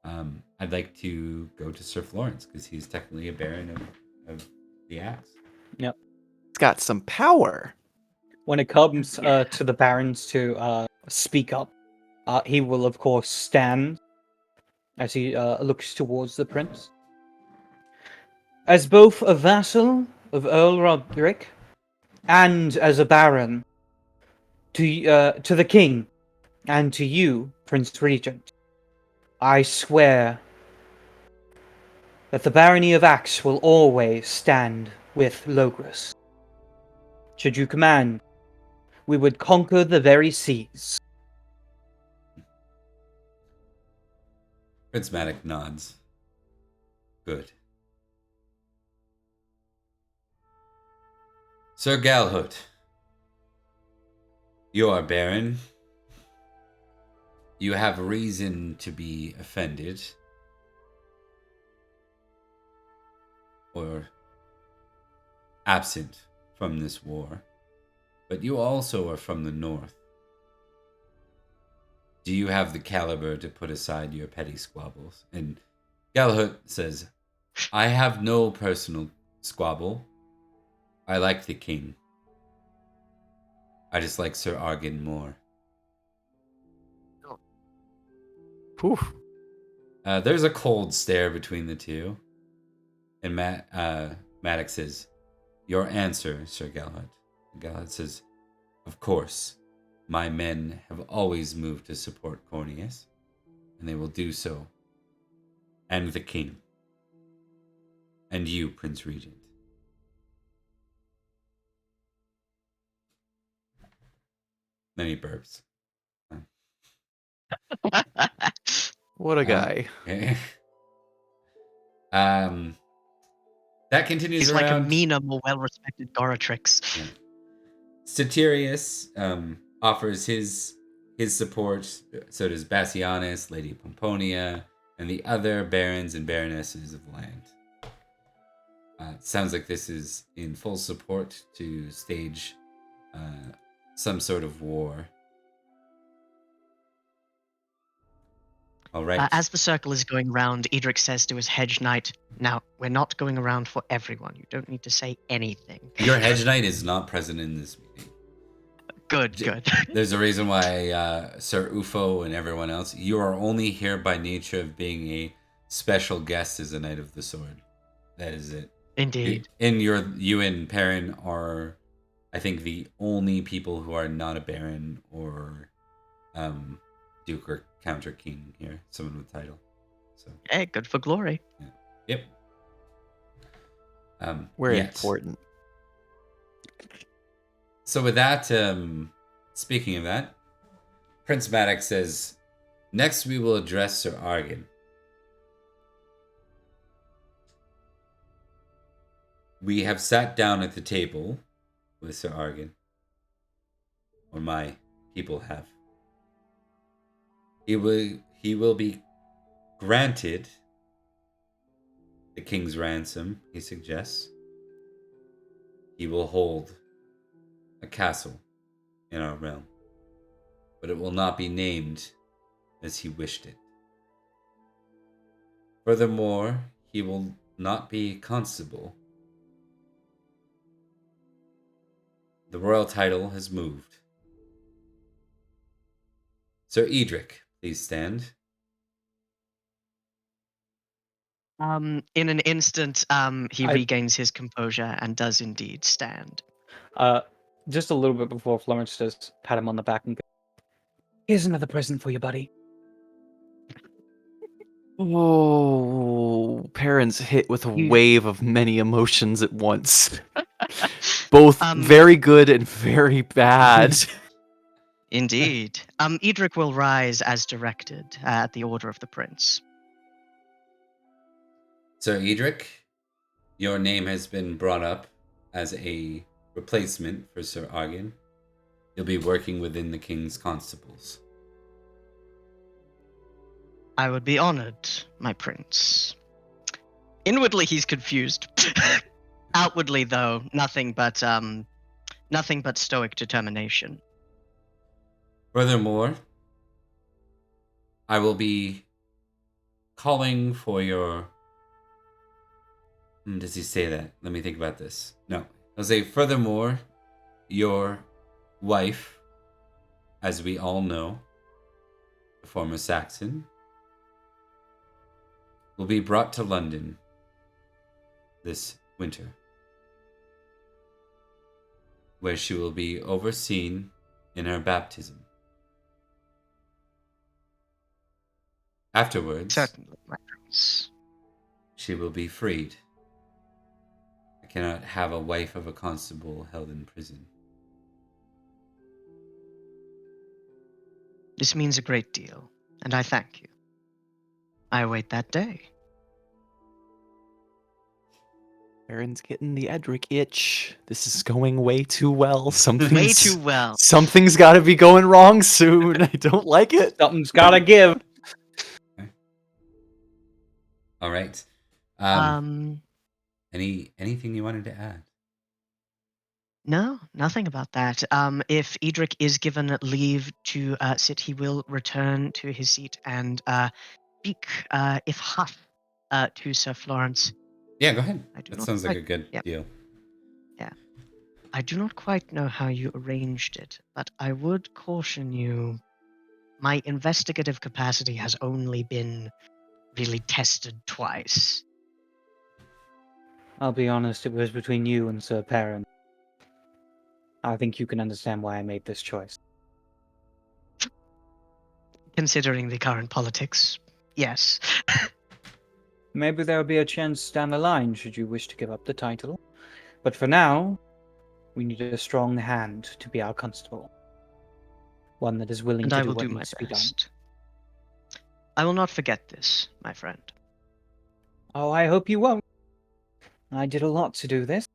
I'd like to go to Sir Florence because he's technically a Baron of the Axe. Yep. It's got some power. When it comes to the barons to speak up, he will, of course, stand as he looks towards the prince. As both a vassal of Earl Roderick and as a baron to the king and to you, Prince Regent, I swear that the barony of Axe will always stand with Logres. Should you command, we would conquer the very seas. Prince Madoc nods. Good. Sir Galhoot, you are Baron. You have reason to be offended. Or absent from this war. But you also are from the north. Do you have the caliber to put aside your petty squabbles? And Galhoot says, I have no personal squabble. I like the king. I just like Sir Argan more. Poof. There's a cold stare between the two. And Madoc says, your answer, Sir Galhoot. Galhoot says, of course, my men have always moved to support Corneas, and they will do so. And the king. And you, Prince Regent. Then he burps. What a guy. Okay. That continues He's around. like a meaner, more well-respected Goratrix. Yeah. Satirius offers his support. So does Bassianus, Lady Pomponia, and the other barons and baronesses of the land. Sounds like this is in full support to stage some sort of war. All right. As the circle is going round, Edrich says to his hedge knight, now, we're not going around for everyone. You don't need to say anything. Your hedge knight is not present in this meeting. Good, good. There's a reason why Sir Ufo and everyone else, you are only here by nature of being a special guest as a Knight of the Sword. That is it. Indeed. You and Perin are, I think, the only people who are not a Baron or Duke or Counter King here. Someone with title. So. Hey, good for glory. Yeah. Yep. We're yes. important. So with that, speaking of that, Prince Madoc says, next we will address Sir Argan. We have sat down at the table with Sir Argan, or my people have. He will be granted the king's ransom, he suggests. He will hold a castle in our realm, but it will not be named as he wished it. Furthermore, he will not be constable. The royal title has moved. Sir Edrich, please stand. In an instant, he regains his composure and does indeed stand. Just a little bit before Florence does pat him on the back and go, here's another present for you, buddy. Oh, Perin's hit with a wave of many emotions at once. Both very good and very bad. Indeed. Edrich will rise as directed at the order of the prince. Sir Edrich, your name has been brought up as a replacement for Sir Argan. You'll be working within the king's constables. I would be honored, my prince. Inwardly, he's confused. Outwardly, though, nothing but stoic determination. Furthermore, I will be calling for your... Does he say that? Let me think about this. No. I'll say, furthermore, your wife, as we all know, the former Saxon, will be brought to London this winter, where she will be overseen in her baptism. Afterwards, Certainly, my prince. she will be freed. I cannot have a wife of a constable held in prison. This means a great deal, and I thank you. I await that day. Perin's getting the Edrich itch. This is going way too well. Way too well. Something's got to be going wrong soon. I don't like it. Something's gotta give. All right. Anything you wanted to add? No, nothing about that. If Edrich is given leave to sit, he will return to his seat and speak, if huff, to Sir Florence. Yeah, go ahead. I do That not sounds like a quite- good yep. deal. I do not quite know how you arranged it, but I would caution you, my investigative capacity has only been really tested twice. I'll be honest, it was between you and Sir Perin. I think you can understand why I made this choice. Considering the current politics, yes. Maybe there'll be a chance down the line should you wish to give up the title. But for now, we need a strong hand to be our constable. One that is willing And to I do will what do my needs to be done. best. I will not forget this, my friend. Oh, I hope you won't. I did a lot to do this.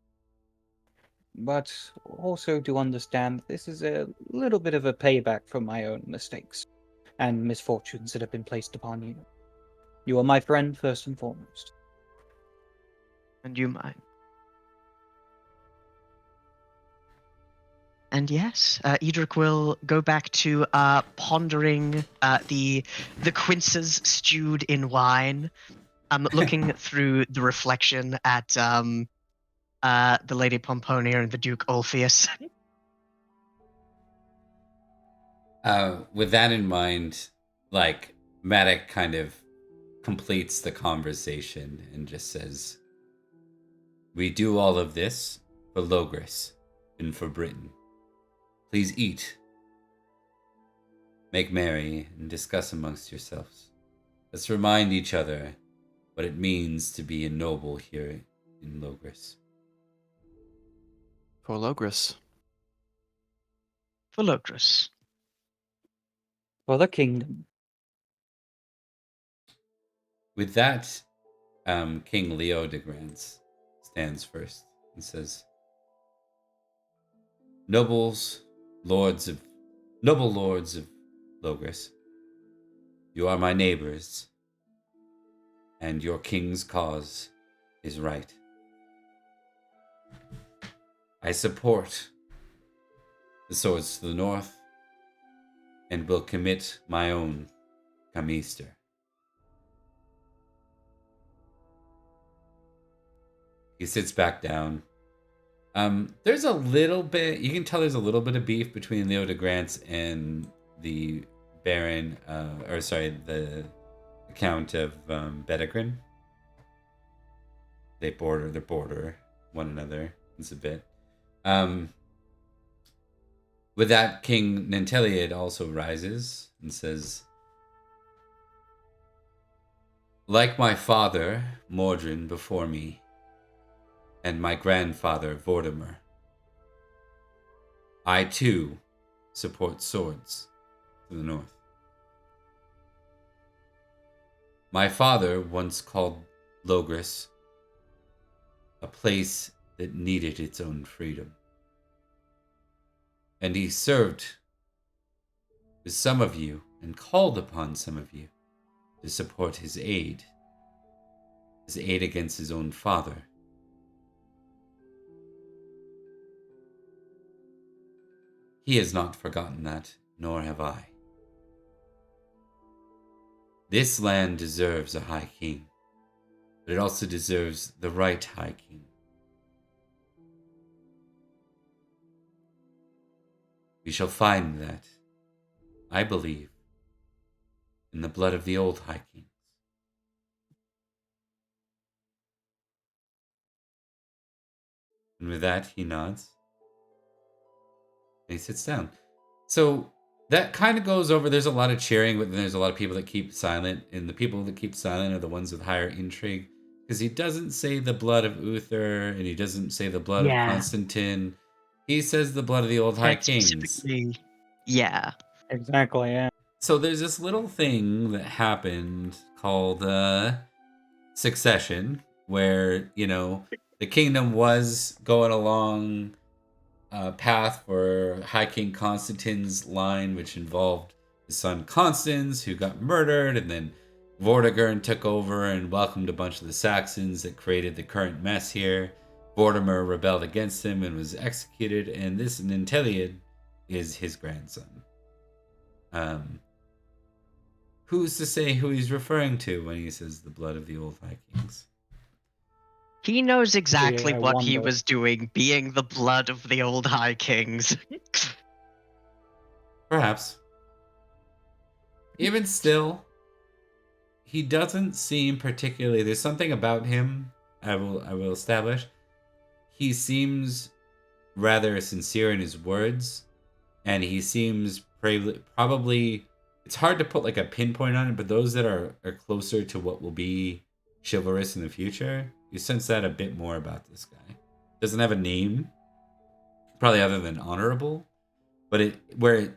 But also do understand this is a little bit of a payback for my own mistakes and misfortunes that have been placed upon you. You are my friend first and foremost. And you mine. And yes, Edrich will go back to pondering the quinces stewed in wine, looking through the reflection at the Lady Pomponia and the Duke Ulfius. With that in mind, like, Madoc kind of completes the conversation and just says, "We do all of this for Logres and for Britain. Please eat, make merry, and discuss amongst yourselves. Let's remind each other what it means to be a noble here in Logres." For Logres. For Logres. For the kingdom. With that, King Leo de Grance stands first and says, Noble lords of Logres, you are my neighbors, and your king's cause is right. I support the swords to the north, and will commit my own come Easter. He sits back down. There's a little bit, you can tell there's a little bit of beef between Leo de Grance and the Baron, the Count of Bedegrin. They border one another. It's a bit. With that, King Nanteliad also rises and says, like my father, Mordrin, before me, and my grandfather, Vortimer, I too support swords to the north. My father once called Logres a place that needed its own freedom. And he served with some of you and called upon some of you to support his aid against his own father. He has not forgotten that, nor have I. This land deserves a high king, but it also deserves the right high king. We shall find that, I believe, in the blood of the old high kings. And with that, he nods. And he sits down. So that kind of goes over. There's a lot of cheering, but then there's a lot of people that keep silent. And the people that keep silent are the ones with higher intrigue. Because he doesn't say the blood of Uther, and he doesn't say the blood of Constantine. He says the blood of the old high kings. Yeah. Exactly, yeah. So there's this little thing that happened called succession, where, the kingdom was going along a path for High King Constantine's line, which involved his son Constans, who got murdered, and then Vortigern took over and welcomed a bunch of the Saxons that created the current mess here. Vortimer rebelled against him and was executed, and this Ninteliad is his grandson. Who's to say who he's referring to when he says the blood of the old High Kings? He knows exactly I what he wonder. was doing, being the blood of the old High Kings. Perhaps. Even still, he doesn't seem particularly. There's something about him. I will establish. He seems rather sincere in his words, and he seems probably. It's hard to put like a pinpoint on it, but those that are closer to what will be chivalrous in the future, you sense that a bit more about this guy. Doesn't have a name, probably other than honorable, but where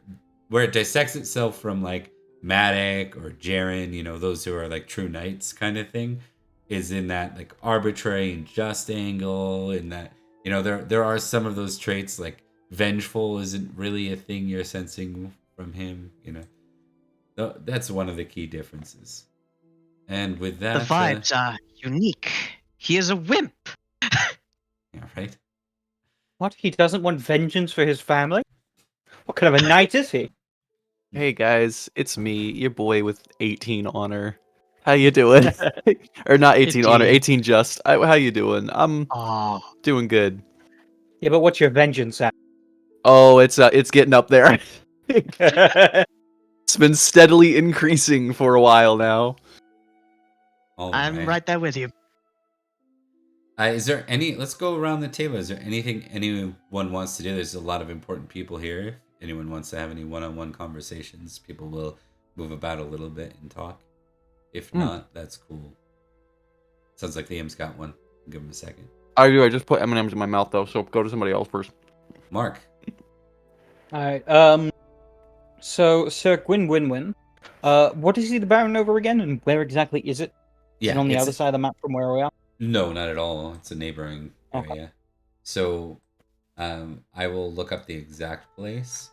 it dissects itself from like Madoc or Jaren, those who are like true knights kind of thing, is in that like arbitrary and just angle, in that there are some of those traits, like vengeful isn't really a thing you're sensing from him. That's one of the key differences. And with that, The vibes are unique. He is a wimp. yeah, right. What? He doesn't want vengeance for his family? What kind of a knight is he? Hey guys, it's me, your boy with 18 honor. How you doing? Or not 18 honor, 18 just. How you doing? I'm doing good. Yeah, but what's your vengeance at? Oh, it's getting up there. It's been steadily increasing for a while now. I'm right there with you. Is there any? Let's go around the table. Is there anything anyone wants to do? There's a lot of important people here. If anyone wants to have any one-on-one conversations, people will move about a little bit and talk. If not, that's cool. Sounds like Liam's got one. I'll give him a second. I do. I just put M&Ms in my mouth though, so go to somebody else first. Mark. Alright, so Sir Gwyn, what is he the Baron over again, and where exactly is it? Yeah, is it on the other side of the map from where we are? No, not at all. It's a neighboring area. So, I will look up the exact place.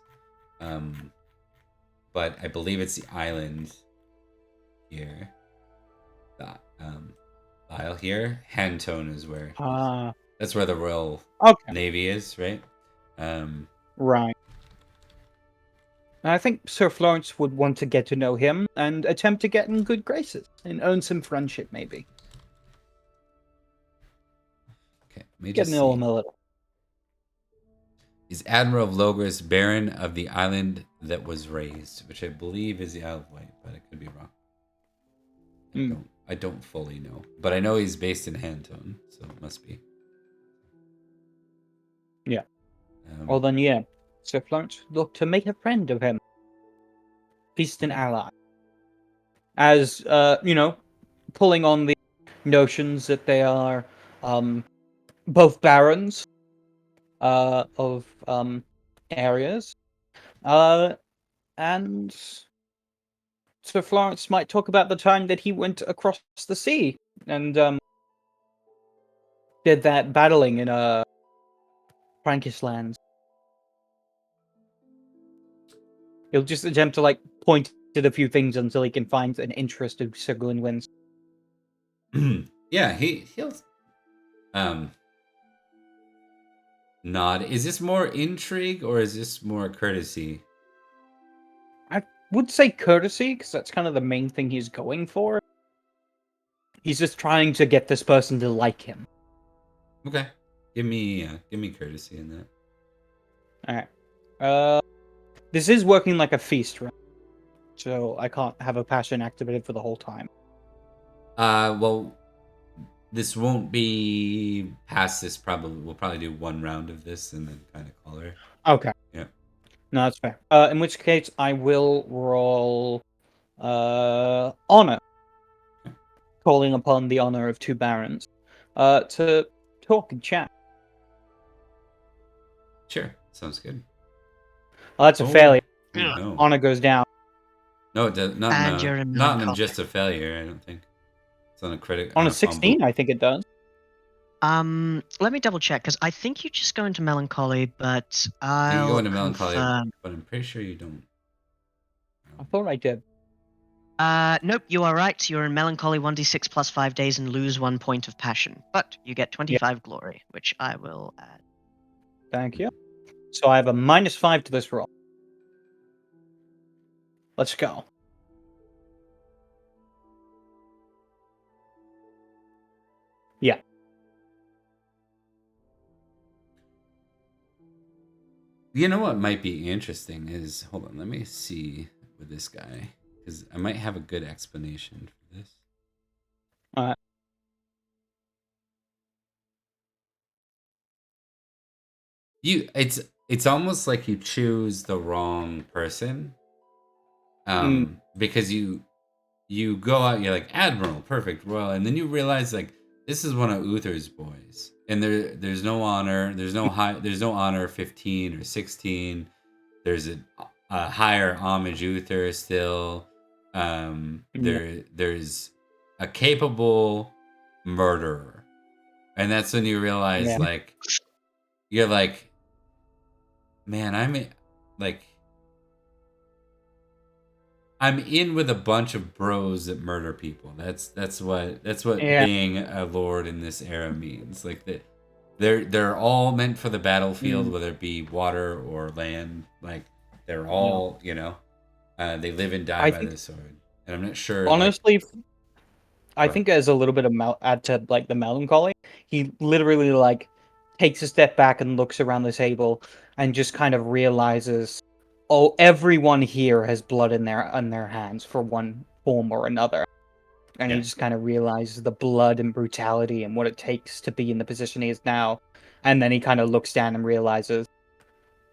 But I believe it's the island here. The isle here. Hantone is where. That's where the Royal Navy is, right? Right. I think Sir Florence would want to get to know him and attempt to get in good graces and earn some friendship, maybe. Okay, let me Get just to know see. him a little. Is Admiral of Logres Baron of the island that was raised, which I believe is the Isle of Wight, but I could be wrong. I don't fully know, but I know he's based in Hantone, so it must be. Yeah. Well then, yeah. Sir Florence would look to make a friend of him. Feast an ally. As, pulling on the notions that they are both barons of areas. And Sir Florence might talk about the time that he went across the sea and did that battling in Frankish lands. He'll just attempt to like point at a few things until he can find an interest of Sir Glynwyn's. Yeah, he'll um nod. Is this more intrigue or is this more courtesy? I would say courtesy, because that's kind of the main thing he's going for. He's just trying to get this person to like him. Okay, give me courtesy in that. Alright. This is working like a feast, right? So I can't have a passion activated for the whole time. Well, this won't be past this. We'll probably do one round of this and then kind of call her. Okay. Yeah. No, that's fair. In which case, I will roll honor, calling upon the honor of two barons, to talk and chat. Sure, sounds good. Oh, that's a failure. Oh, no. Honor goes down. No, it does not. And you're in melancholy. Just a failure. I don't think it's on a critic. On a 16, I think it does. Let me double check because I think you just go into melancholy, but I'll You go into melancholy, confirm. but I'm pretty sure you don't. I thought I did. Nope, you are right. You're in melancholy 1d6 plus 5 days and lose 1 point of passion, but you get 25 glory, which I will add. Thank you. So I have a -5 to this roll. Let's go. Yeah. You know what might be interesting is, hold on, let me see with this guy because I might have a good explanation for this. It's almost like you choose the wrong person, because you go out, you're like Admiral, perfect, royal, and then you realize like this is one of Uther's boys, and there's no honor, there's no honor 15 or 16. There's a higher homage Uther still. There's a capable murderer, and that's when you realize like you're like, man, I'm in with a bunch of bros that murder people. That's what being a lord in this era means. Like they're all meant for the battlefield, whether it be water or land. Like they're all, they live and die by the sword. And I'm not sure. Honestly, I think there's a little bit of add to like the melancholy. He literally like takes a step back and looks around the table and just kind of realizes, oh, everyone here has blood in their hands for one form or another. And he just kind of realizes the blood and brutality and what it takes to be in the position he is now. And then he kind of looks down and realizes,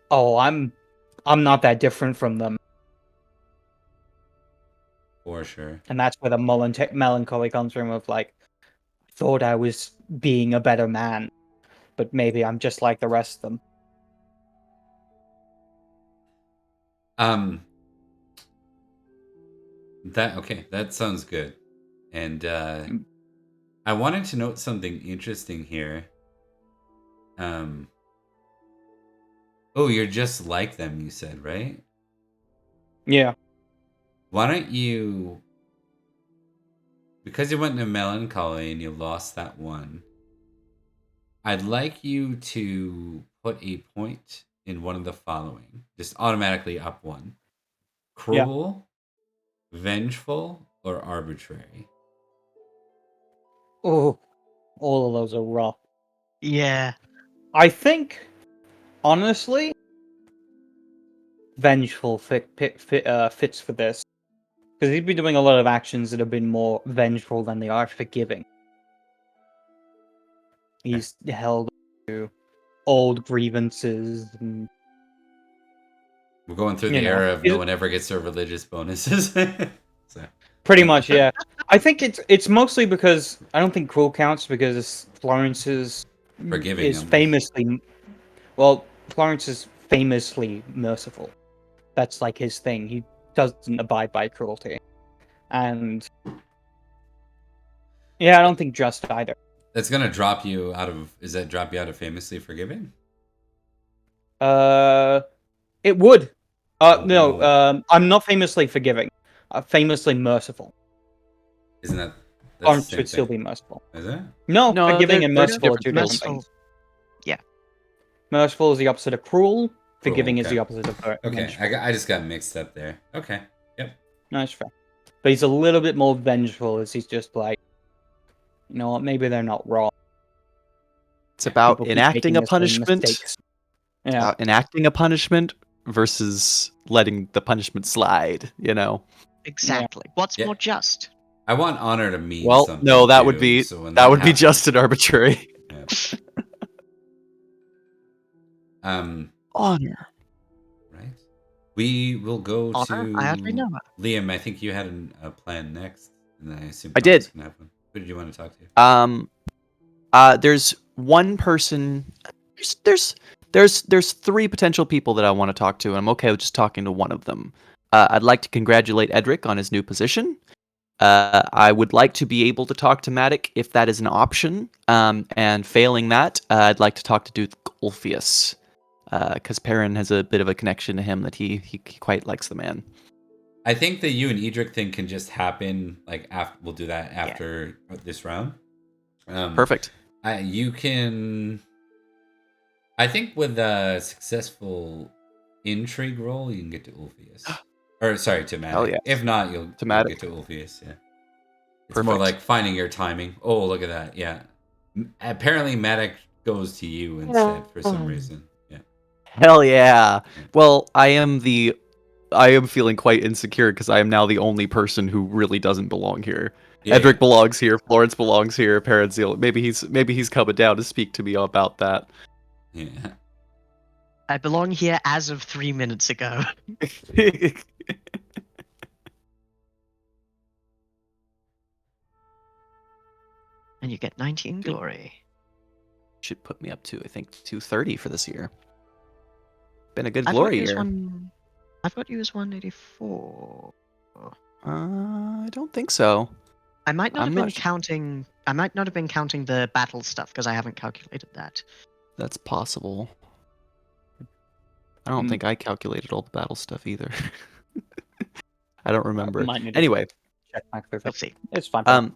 oh, I'm not that different from them. For sure. And that's where the melancholy comes from of like, I thought I was being a better man, but maybe I'm just like the rest of them. That sounds good. And I wanted to note something interesting here. Oh, you're just like them, you said, right? Yeah. Why don't you, because you went into melancholy and you lost that one, I'd like you to put a point in one of the following. Just automatically up one. Cruel, vengeful, or arbitrary? Oh, all of those are rough. Yeah. I think, honestly, vengeful fits for this. Because he's been doing a lot of actions that have been more vengeful than they are forgiving. He's held to old grievances. And, we're going through the era of no one ever gets their religious bonuses. So. Pretty much, yeah. I think it's mostly because I don't think cruel counts because Florence is forgiving famously... Well, Florence is famously merciful. That's like his thing. He doesn't abide by cruelty. And yeah, I don't think just either. That's gonna drop you out of... Does that drop you out of famously forgiving? It would. No, I'm not famously forgiving. Famously merciful. Isn't that that's the Florence same should still thing? be merciful. Is it? No, No, forgiving they're and two merciful are different two things. different things. Yeah. Merciful is the opposite of cruel. Forgiving is okay. the opposite of Okay, vengeful. I just got mixed up there. Okay. Yep. Nice, fair. But he's a little bit more vengeful, as he's just like, you know what? Maybe they're not wrong. It's about People keep enacting making a the same punishment. mistakes. It's Yeah, about enacting a punishment versus letting the punishment slide. Exactly. What's Yeah. more just? I want honor to mean Well, something. no, that too, would be so when that would be happens, just and arbitrary. yeah. Honor. Right. We will go Honor? I hardly to know her. Liam. I think you had a plan next, and then I assume I Thomas did. can have one. Who did you want to talk to? There's one person. There's three potential people that I want to talk to, and I'm okay with just talking to one of them. I'd like to congratulate Edrich on his new position. I would like to be able to talk to Madoc if that is an option. And failing that, I'd like to talk to Duke Ulfius. Because Perin has a bit of a connection to him that he quite likes the man. I think the you and Edrich thing can just happen. Like after we'll do that after this round. Perfect. You can. I think with a successful intrigue roll, you can get to Ulfius. Or sorry, to Madoc. Hell yeah. If not, you'll Madoc. get to Ulfius. Yeah. It's Perfect. more like finding your timing. Oh, look at that. Yeah. Apparently, Madoc goes to you instead for some reason. Yeah. Hell yeah. Well, I am feeling quite insecure because I am now the only person who really doesn't belong here. Yeah, Edrich belongs here. Florence belongs here. Perin's maybe he's coming down to speak to me about that. Yeah. I belong here as of 3 minutes ago. And you get 19 glory. Should put me up to, I think, 230 for this year. Been a good I've got glory you as year. I've got you as 184. I don't think so. I might not I'm have been not su- counting. I might not have been counting the battle stuff because I haven't calculated that. That's possible. I don't think I calculated all the battle stuff either. I don't remember. might need to Anyway, check my proof. Let's see. It's fine.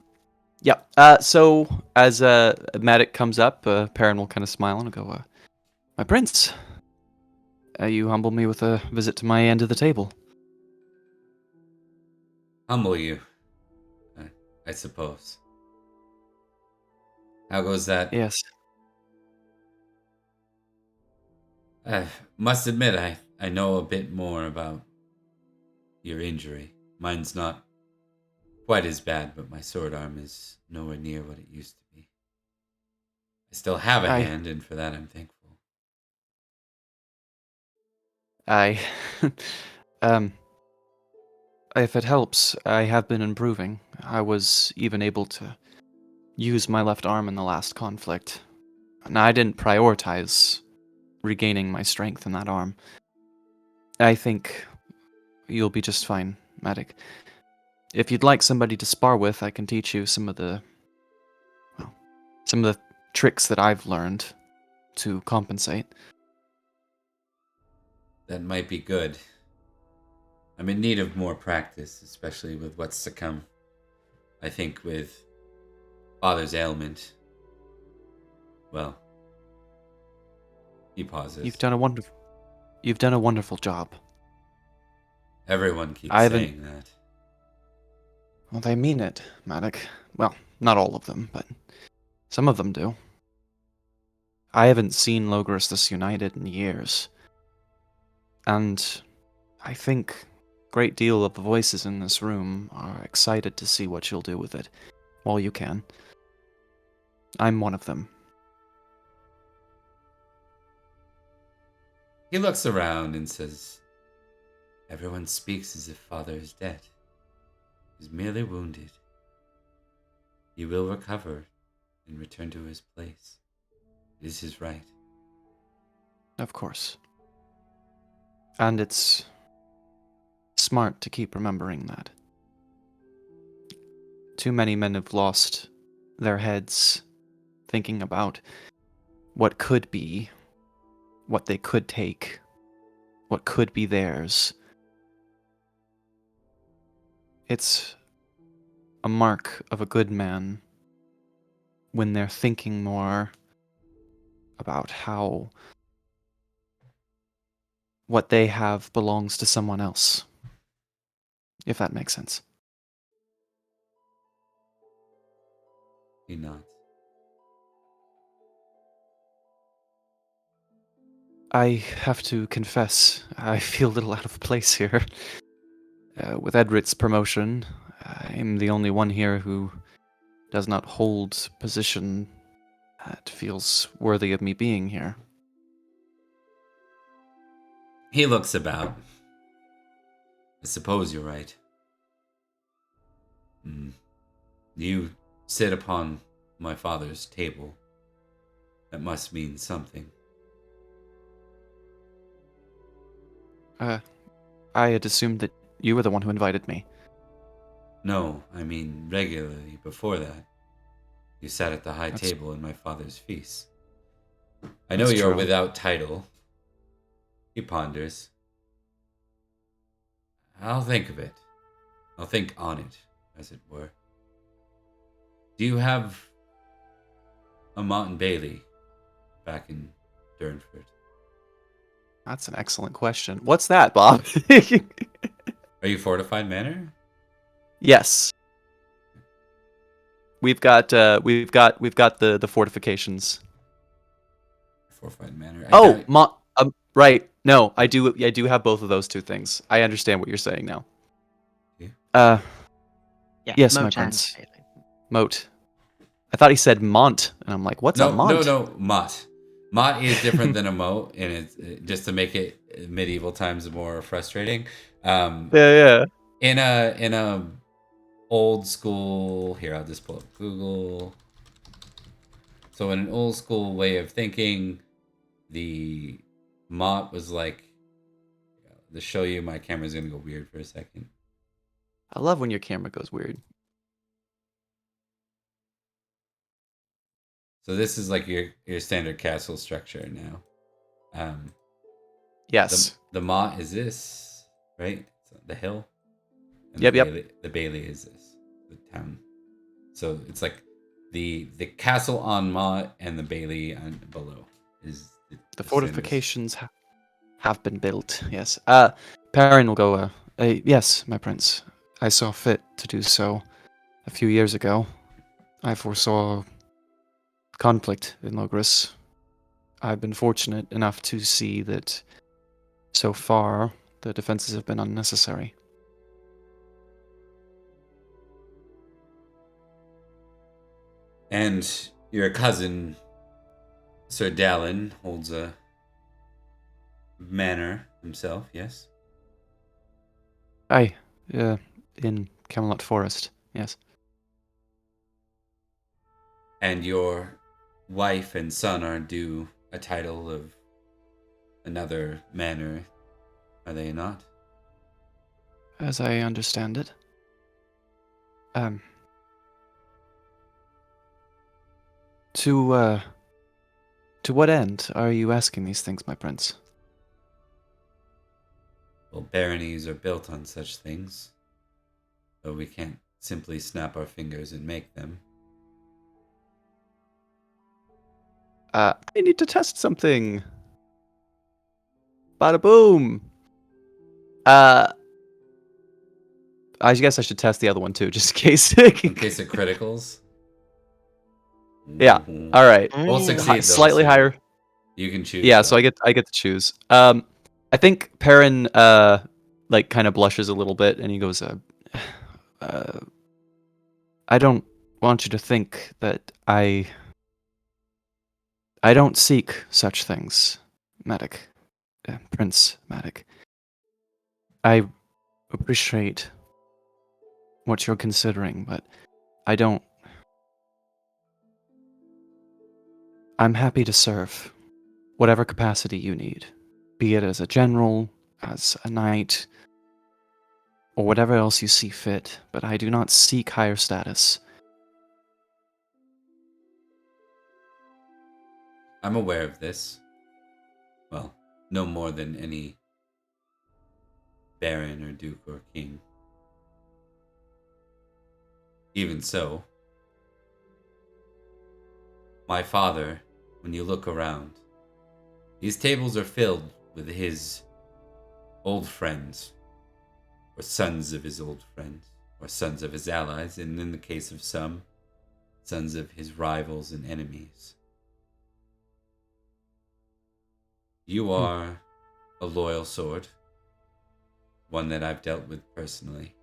yeah. So as Madoc comes up, Perin will kind of smile and go, "My prince, you humble me with a visit to my end of the table." Humble you, I suppose. How goes that? Yes. I must admit, I know a bit more about your injury. Mine's not quite as bad, but my sword arm is nowhere near what it used to be. I still have a hand, and for that I'm thankful. If it helps, I have been improving. I was even able to use my left arm in the last conflict. And I didn't prioritize regaining my strength in that arm. I think you'll be just fine, Madoc. If you'd like somebody to spar with, I can teach you some of the tricks that I've learned to compensate. That might be good. I'm in need of more practice, especially with what's to come. I think with Father's ailment. Well, he pauses. You've done a wonderful job. Everyone keeps saying that. Well, they mean it, Madoc. Well, not all of them, but some of them do. I haven't seen Logres this united in years. And I think a great deal of the voices in this room are excited to see what you'll do with it, while you can. I'm one of them. He looks around and says, "Everyone speaks as if Father is dead. He's merely wounded. He will recover and return to his place. It is his right." Of course. And it's smart to keep remembering that. Too many men have lost their heads thinking about what could be, what they could take, what could be theirs, It's a mark of a good man when they're thinking more about how what they have belongs to someone else. If that makes sense. He nods. I have to confess, I feel a little out of place here. With Edrich's promotion, I'm the only one here who does not hold position that feels worthy of me being here. He looks about. I suppose you're right. You sit upon my father's table. That must mean something. I had assumed that you were the one who invited me. No, I mean regularly before that. You sat at the high That's- table in my father's feast. I know That's you're true. without title. He ponders. I'll think of it. I'll think on it, as it were. Do you have a Motte and Bailey back in Durnford? That's an excellent question. What's that, Bob? Are you fortified manor? Yes. We've got the fortifications. Fortified manor. Right. No, I do have both of those two things. I understand what you're saying now. Yeah. Yeah, Yes, my Moat and prince. Bailey. Moat. I thought he said Mont, and I'm like, what's a Mont? No, Motte. Motte is different than a moat, and it's just to make it medieval times more frustrating. Yeah. In a old school, here I'll just pull up Google. So in an old school way of thinking, the Motte was like, to show you, my camera's gonna go weird for a second. I love when your camera goes weird. So this is like your standard castle structure now. Yes. The Motte is this, right? It's the hill. And Yep. The Bailey is this, the town. So it's like the castle on Motte and the Bailey on below is The standards. fortifications have been built. Yes. Perin will go. Yes, my prince. I saw fit to do so a few years ago. I foresaw conflict in Logres. I've been fortunate enough to see that so far the defenses have been unnecessary. And your cousin, Sir Dallin, holds a manor himself, yes? Aye, in Camelot Forest, yes. And your wife and son are due a title of another manor, are they not? As I understand it. To what end are you asking these things, my prince? Well, baronies are built on such things, but we can't simply snap our fingers and make them. I need to test something. Bada boom. I guess I should test the other one too, just in case. In case of criticals. Yeah. Mhm. All right. We'll succeed though, Slightly so higher. You can choose. Yeah, though. so I get to choose. I think Perin like kind of blushes a little bit, and he goes, I don't want you to think that I don't seek such things, Madoc, Prince Madoc. I appreciate what you're considering, but I don't. I'm happy to serve, whatever capacity you need, be it as a general, as a knight, or whatever else you see fit, but I do not seek higher status. I'm aware of this. Well, no more than any baron or duke or king. Even so, my father, when you look around, these tables are filled with his old friends, or sons of his old friends, or sons of his allies, and in the case of some, sons of his rivals and enemies. You are a loyal sword, one that I've dealt with personally.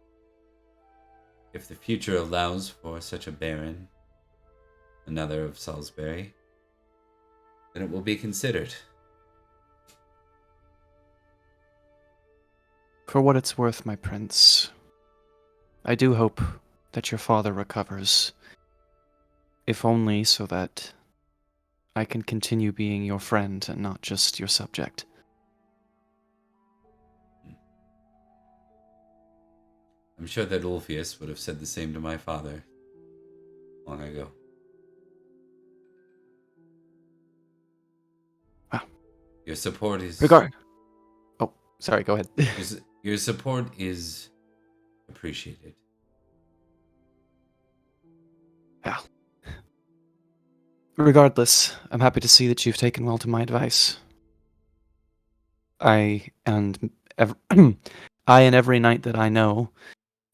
If the future allows for such a baron, another of Salisbury, then it will be considered. For what it's worth, my prince, I do hope that your father recovers, if only so that I can continue being your friend and not just your subject. I'm sure that Ulfius would have said the same to my father long ago. Wow. Your support is Oh, sorry, go ahead. your support is appreciated. Yeah. Regardless, I'm happy to see that you've taken well to my advice. I and every knight that I know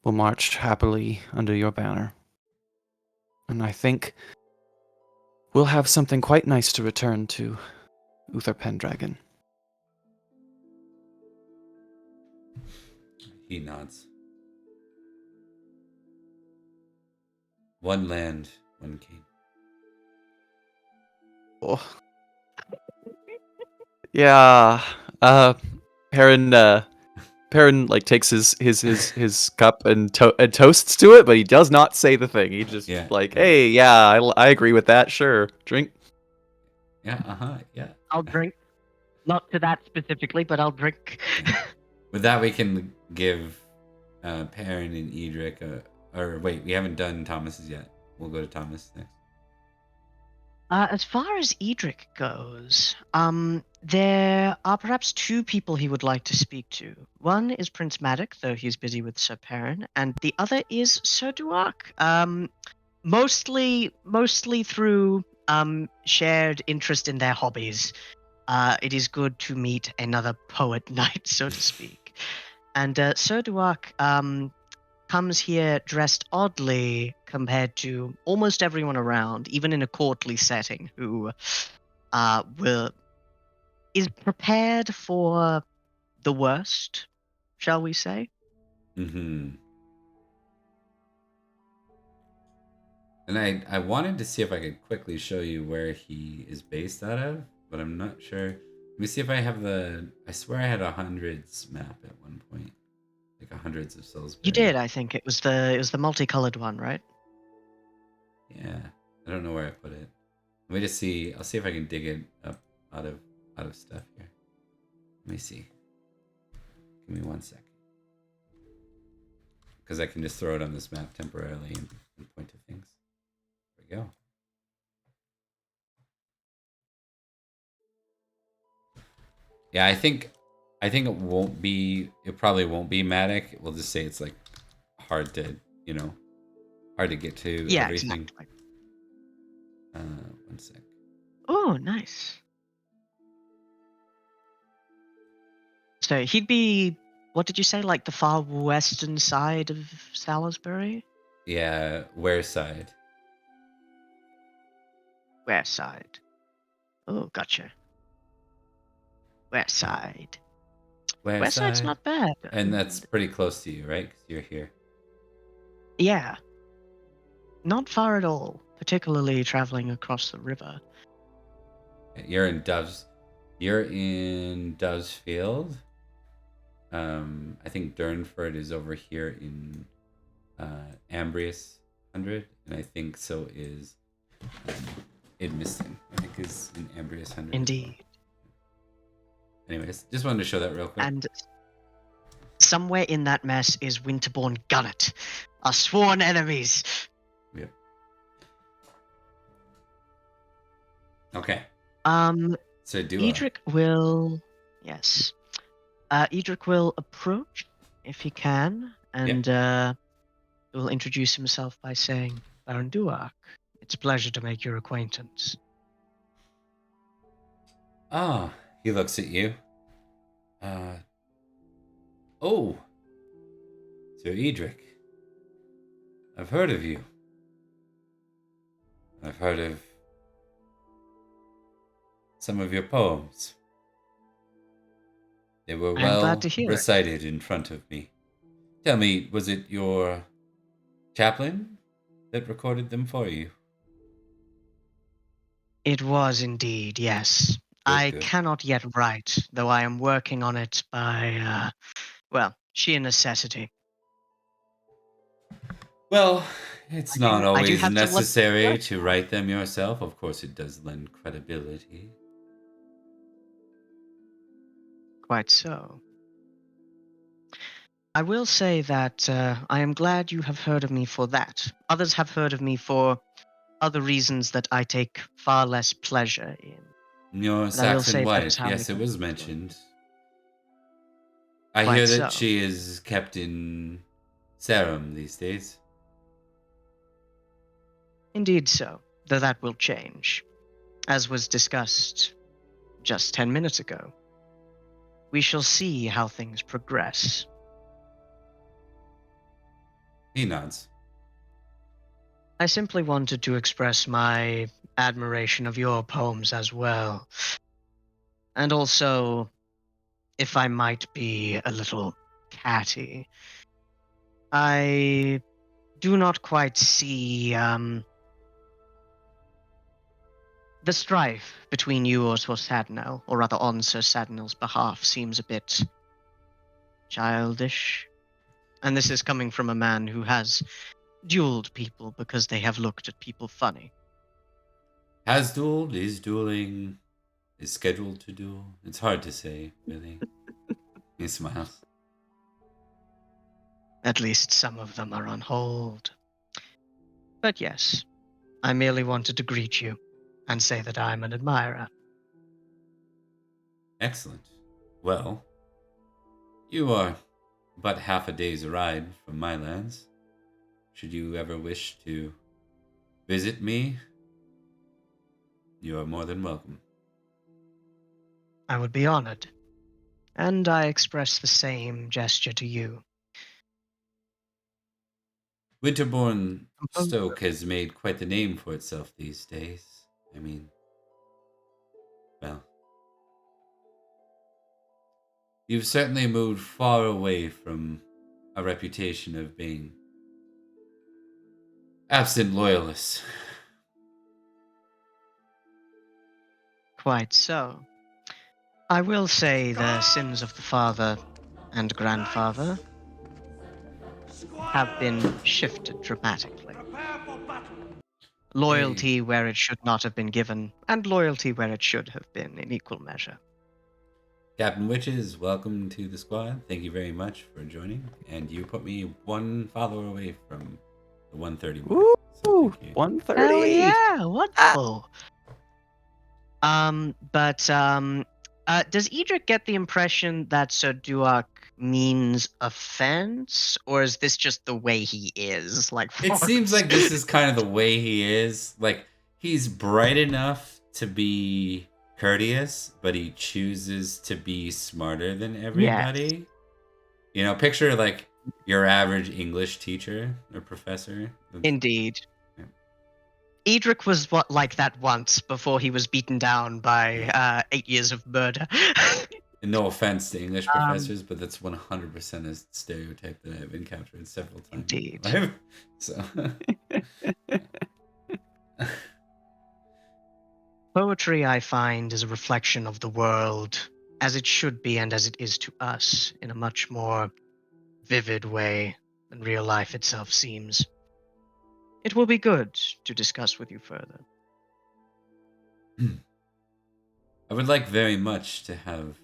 will march happily under your banner. And I think we'll have something quite nice to return to Uther Pendragon. He nods. One land, one king. Oh. Yeah. Perin like takes his cup and toasts to it, but he does not say the thing. He just hey, yeah, I agree with that. Sure, drink. Yeah, yeah. I'll drink. Not to that specifically, but I'll drink. With that, we can give Perin and Edrich or wait, we haven't done Thomas's yet. We'll go to Thomas next. As far as Edrich goes, there are perhaps two people he would like to speak to. One is Prince Madoc, though he's busy with Sir Perin, and the other is Sir Duarc. Mostly through shared interest in their hobbies. It is good to meet another poet knight, so to speak. And Sir Duarc comes here dressed oddly compared to almost everyone around, even in a courtly setting, who is prepared for the worst, shall we say? Mm-hmm. And I wanted to see if I could quickly show you where he is based out of, but I'm not sure. Let me see if I have I swear I had a hundreds map at one point. Like a hundreds of Salisbury. You did, I think. It was the multicolored one, right? Yeah. I don't know where I put it. Let me just see. I'll see if I can dig it up out of stuff here. Let me see. Give me 1 second. Because I can just throw it on this map temporarily and point to things. There we go. Yeah, I think it probably won't be Madoc. We'll just say it's like hard to get to everything. Exactly. 1 sec. Oh, nice. So he'd be, what did you say, like the far western side of Salisbury? Yeah, where side? West side. Oh, gotcha. West side. West side's not bad. And that's pretty close to you, right? Because you're here. Yeah. Not far at all, particularly traveling across the river. You're in Dove's Field. I think Durnford is over here in Ambrius 100, and I think so is Idmiston. I think is in Ambrius 100. Indeed. Anyways, just wanted to show that real quick. And somewhere in that mess is Winterbourne Gunnet, our sworn enemies. Yep. Okay. So Edrich will, Edrich will approach if he can, and will introduce himself by saying, Baron Duark, it's a pleasure to make your acquaintance. Ah, he looks at you. Oh, Sir Edrich. I've heard of you. I've heard of some of your poems. They were I am glad well to hear it. recited in front of me. Tell me, was it your chaplain that recorded them for you? It was indeed, yes. I Good. cannot yet write, though I am working on it by, sheer necessity. Well, it's not I do always have some necessary to write them yourself. Of course, it does lend credibility. Quite so. I will say that I am glad you have heard of me for that. Others have heard of me for other reasons that I take far less pleasure in. Your And I will Saxon say that is wife, how yes, I it was come. mentioned. I Quite hear that so. she is kept in Sarum these days. Indeed so, though that will change. As was discussed just 10 minutes ago. We shall see how things progress. He nods. I simply wanted to express my admiration of your poems as well. And also, if I might be a little catty, I do not quite see the strife between you or Sir Sadnell, or rather on Sir Sadnell's behalf, seems a bit childish. And this is coming from a man who has dueled people because they have looked at people funny. Has dueled, is dueling, is scheduled to duel. It's hard to say, really. He smiles. At least some of them are on hold. But yes, I merely wanted to greet you and say that I'm an admirer. Excellent. Well, you are but half a day's ride from my lands. Should you ever wish to visit me, you are more than welcome. I would be honored. And I express the same gesture to you. Winterbourne Stoke has made quite the name for itself these days. I mean, well, you've certainly moved far away from a reputation of being absent loyalists. Quite so. I will say the sins of the father and grandfather have been shifted dramatically. Loyalty where it should not have been given, and loyalty where it should have been in equal measure. Captain Witches, welcome to the squad. Thank you very much for joining. And you put me one follower away from the 130 mark. Woo! So thank you. 130. Hell yeah, wonderful. Does Edrich get the impression that Sir Duark means offense, or is this just the way he is? Like, It seems like this is kind of the way he is. Like, he's bright enough to be courteous, but he chooses to be smarter than everybody. You know, picture like your average English teacher or professor. Indeed. Yeah. Edrich was like that once before he was beaten down by 8 years of murder. And no offense to English professors, but that's 100% a stereotype that I've encountered several times. Indeed. In my life. So. Poetry, I find, is a reflection of the world as it should be and as it is to us in a much more vivid way than real life itself seems. It will be good to discuss with you further. I would like very much to have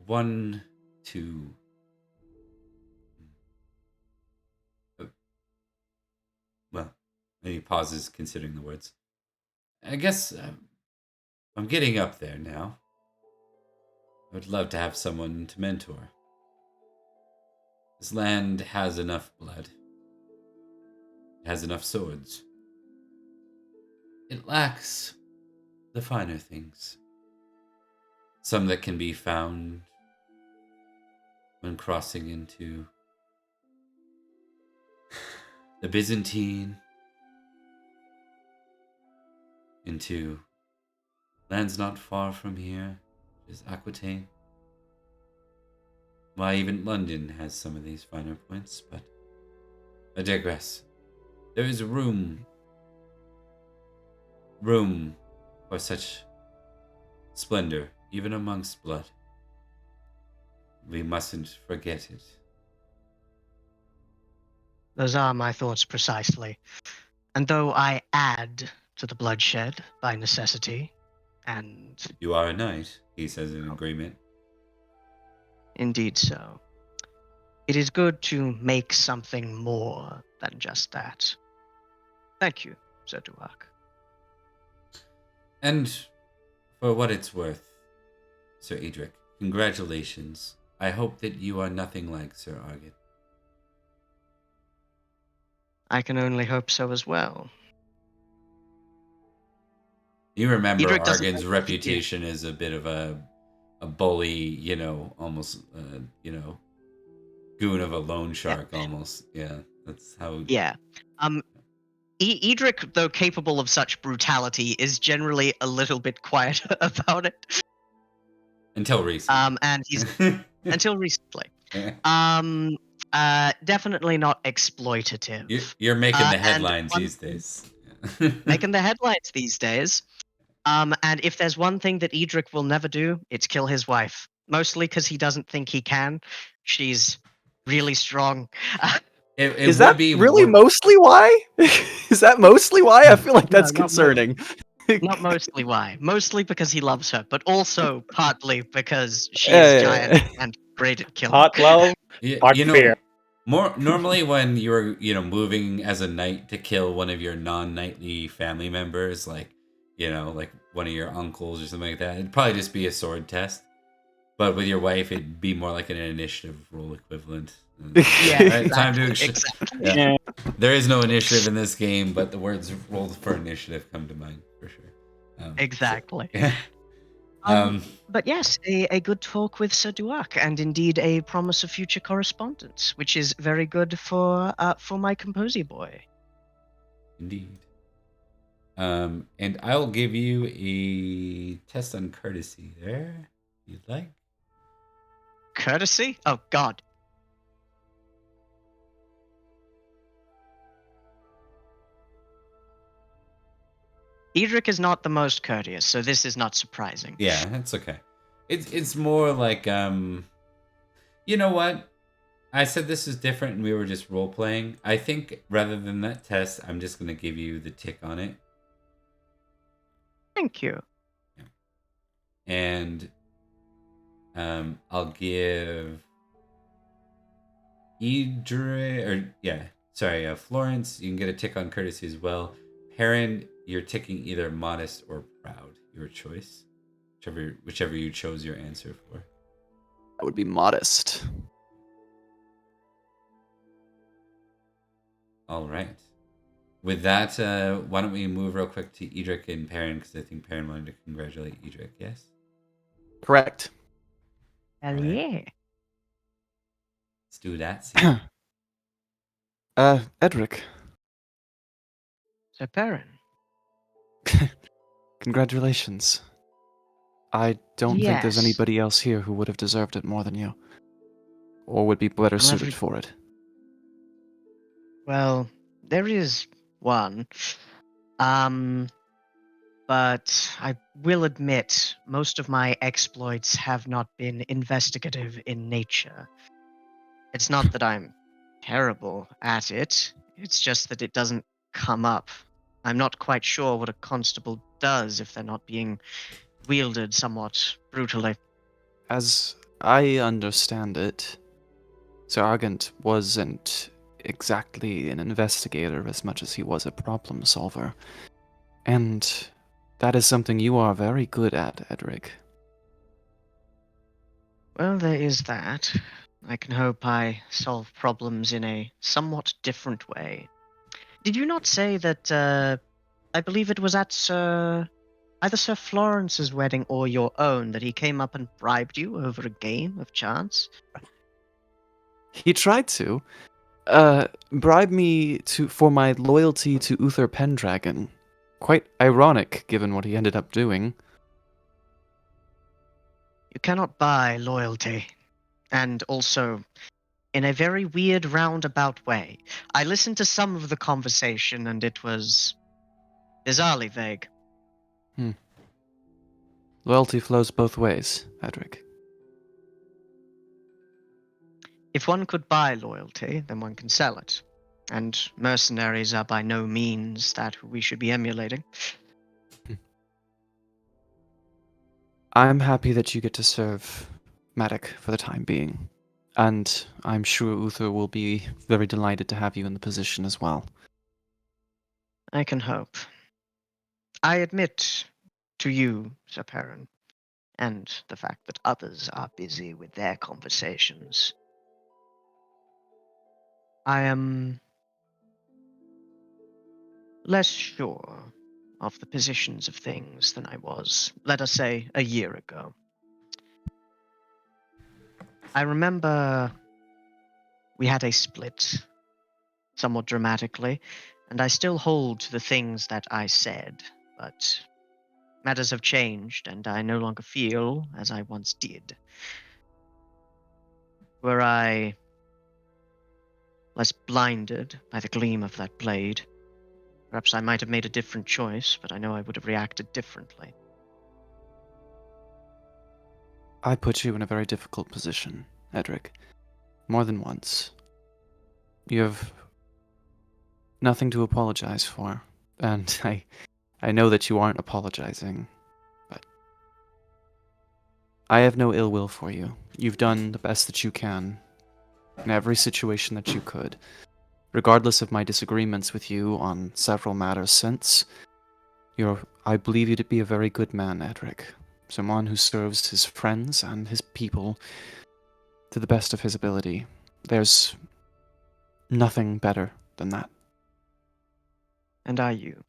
one, two. Well, and he pauses, considering the words. I guess I'm getting up there now. I would love to have someone to mentor. This land has enough blood. It has enough swords. It lacks the finer things. Some that can be found when crossing into the Byzantine, into lands not far from here, which is Aquitaine. Why, even London has some of these finer points, but I digress. There is room for such splendor, even amongst blood. We mustn't forget it. Those are my thoughts precisely. And though I add to the bloodshed by necessity, and You are a knight, he says in agreement. indeed so, it is good to make something more than just that. Thank you, Sir Duak. And for what it's worth, Sir Edrich, congratulations. I hope that you are nothing like Sir Argent. I can only hope so as well. You remember Edrich doesn't Argan's like reputation as a bit of a bully, almost, goon of a loan shark, almost. Yeah, that's how. Yeah. Edrich, though capable of such brutality, is generally a little bit quiet about it. Until recently. And he's until recently. Definitely not exploitative. You're making the and headlines one- these days. Making the headlines these days. And if there's one thing that Edrich will never do, it's kill his wife. Mostly because he doesn't think he can. She's really strong. Is that really mostly why? Is that mostly why? I feel like No, that's not concerning. Not mostly why. Mostly because he loves her, but also partly because she is giant and great at killing. Part love, part fear. More normally when you're moving as a knight to kill one of your non-knightly family members, like like one of your uncles or something like that, it'd probably just be a sword test. But with your wife, it'd be more like an initiative roll equivalent. Yeah, right? Time to exactly. Yeah. There is no initiative in this game, but the words "rolled for initiative" come to mind for sure. Exactly. So, but yes, a good talk with Sir Duak, and indeed a promise of future correspondence, which is very good for my composer boy. Indeed. And I'll give you a test on courtesy there, if you'd like. Courtesy? Oh God. Edrich is not the most courteous, so this is not surprising. Yeah, that's okay. It's more like you know what? I said this is different and we were just role playing. I think rather than that test, I'm just gonna give you the tick on it. Thank you. Yeah. And I'll give Florence, you can get a tick on courtesy as well. Perin, you're ticking either modest or proud, your choice. Whichever you chose your answer for. That would be modest. All right. With that, why don't we move real quick to Edrich and Perin, because I think Perin wanted to congratulate Edrich, yes? Correct. Hell Right. yeah. Let's do that. Edrich. Sir Perin. Congratulations. I don't think there's Yes. anybody else here who would have deserved it more than you. Or would be better suited for it. Well, there is one. But I will admit, most of my exploits have not been investigative in nature. It's not that I'm terrible at it, it's just that it doesn't come up. I'm not quite sure what a constable does if they're not being wielded somewhat brutally. As I understand it, Sir Argent wasn't exactly an investigator as much as he was a problem solver. And that is something you are very good at, Edrich. Well, there is that. I can hope I solve problems in a somewhat different way. Did you not say that, I believe it was at either Sir Florence's wedding or your own that he came up and bribed you over a game of chance? He tried to bribe me for my loyalty to Uther Pendragon. Quite ironic, given what he ended up doing. You cannot buy loyalty. And also, in a very weird roundabout way. I listened to some of the conversation and it was bizarrely vague. Loyalty flows both ways, Edrich. If one could buy loyalty, then one can sell it. And mercenaries are by no means that we should be emulating. I'm happy that you get to serve Madoc for the time being. And I'm sure Uther will be very delighted to have you in the position as well. I can hope. I admit to you, Sir Perin, and the fact that others are busy with their conversations. I am less sure of the positions of things than I was, let us say, a year ago. I remember we had a split, somewhat dramatically, and I still hold to the things that I said, but matters have changed, and I no longer feel as I once did. Were I less blinded by the gleam of that blade, perhaps I might have made a different choice, but I know I would have reacted differently. I put you in a very difficult position, Edrich. More than once. You have nothing to apologize for, and I know that you aren't apologizing, but I have no ill will for you. You've done the best that you can in every situation that you could. Regardless of my disagreements with you on several matters since, I believe you to be a very good man, Edrich. Someone who serves his friends and his people to the best of his ability. There's nothing better than that. And are you?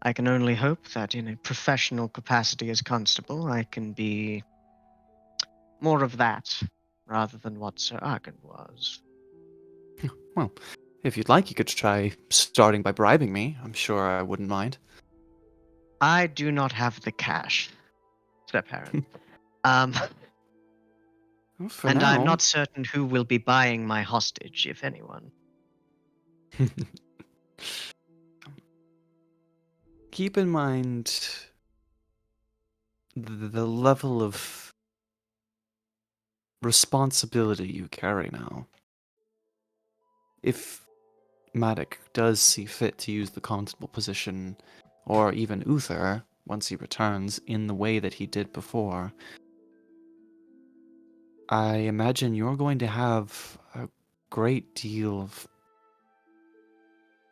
I can only hope that in a professional capacity as constable, I can be more of that rather than what Sir Argan was. Well, if you'd like, you could try starting by bribing me. I'm sure I wouldn't mind. I do not have the cash, Sir Perin. Um, Well, for and I'm now. not certain who will be buying my hostage, if anyone. Keep in mind the level of responsibility you carry now. If Madoc does see fit to use the constable position, or even Uther, once he returns, in the way that he did before, I imagine you're going to have a great deal of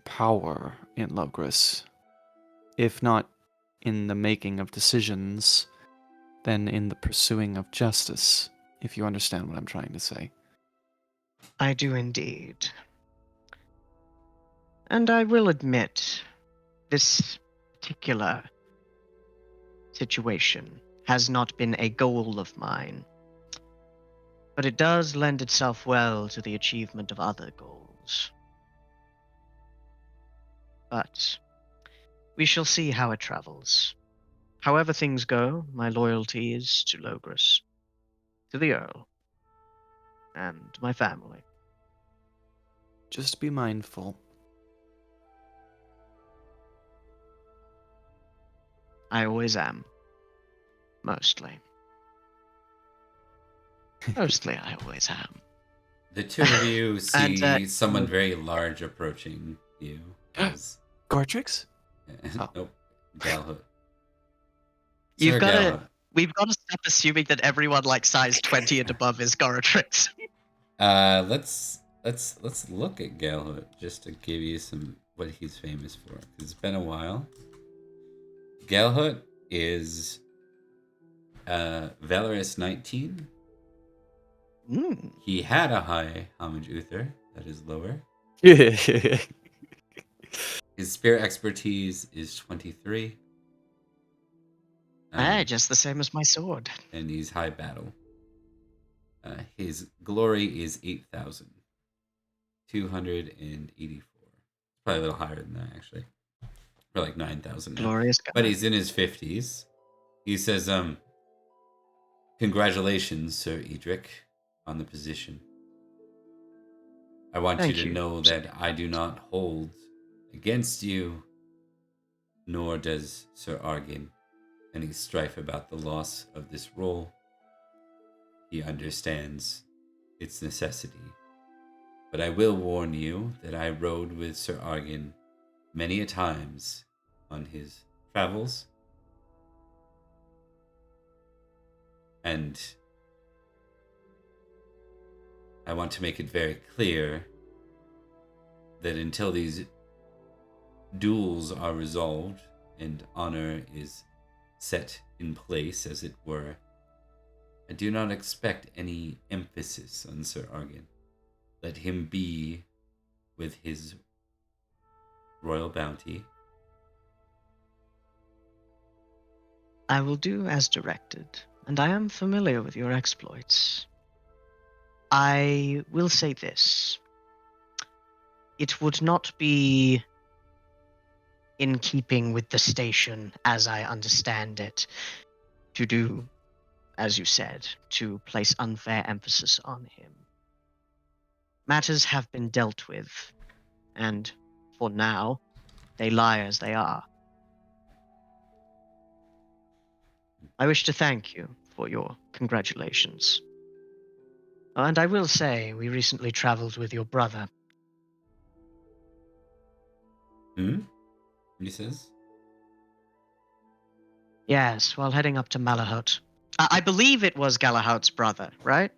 power in Logres. If not in the making of decisions, then in the pursuing of justice, if you understand what I'm trying to say. I do indeed. And I will admit, this particular situation has not been a goal of mine, but it does lend itself well to the achievement of other goals. But we shall see how it travels. However things go, my loyalty is to Logres, to the Earl, and my family. Just be mindful. I always am. Mostly. Mostly, I always am. The two of you see And, someone very large approaching you. Gartrix? Oh. Nope. Galhood. You've Sir got to. Galhood. We've got to stop assuming that everyone like size 20 and above is Goratrix. Let's look at Galhood just to give you some what he's famous for. It's been a while. Galhood is valorous 19, Mm. He had a high homage Uther. That is lower. His spear expertise is 23. Just the same as my sword. And he's high battle. His glory is 8,284. Probably a little higher than that, actually. For like 9,000 now. Glorious guy. But he's in his 50s. He says, congratulations, Sir Edrich, on the position. I want Thank you to you. know that I do not hold against you, nor does Sir Argyn any strife about the loss of this role. He understands its necessity. But I will warn you that I rode with Sir Argyn many a times on his travels. And I want to make it very clear that until these duels are resolved and honor is set in place, as it were, I do not expect any emphasis on Sir Argyn. Let him be with his royal bounty. I will do as directed, and I am familiar with your exploits. I will say this. It would not be in keeping with the station, as I understand it, to do, as you said, to place unfair emphasis on him. Matters have been dealt with, and for now, they lie as they are. I wish to thank you for your congratulations. And I will say, we recently traveled with your brother. He says. Yes, while heading up to Malahut. I believe it was Galahad's brother, right?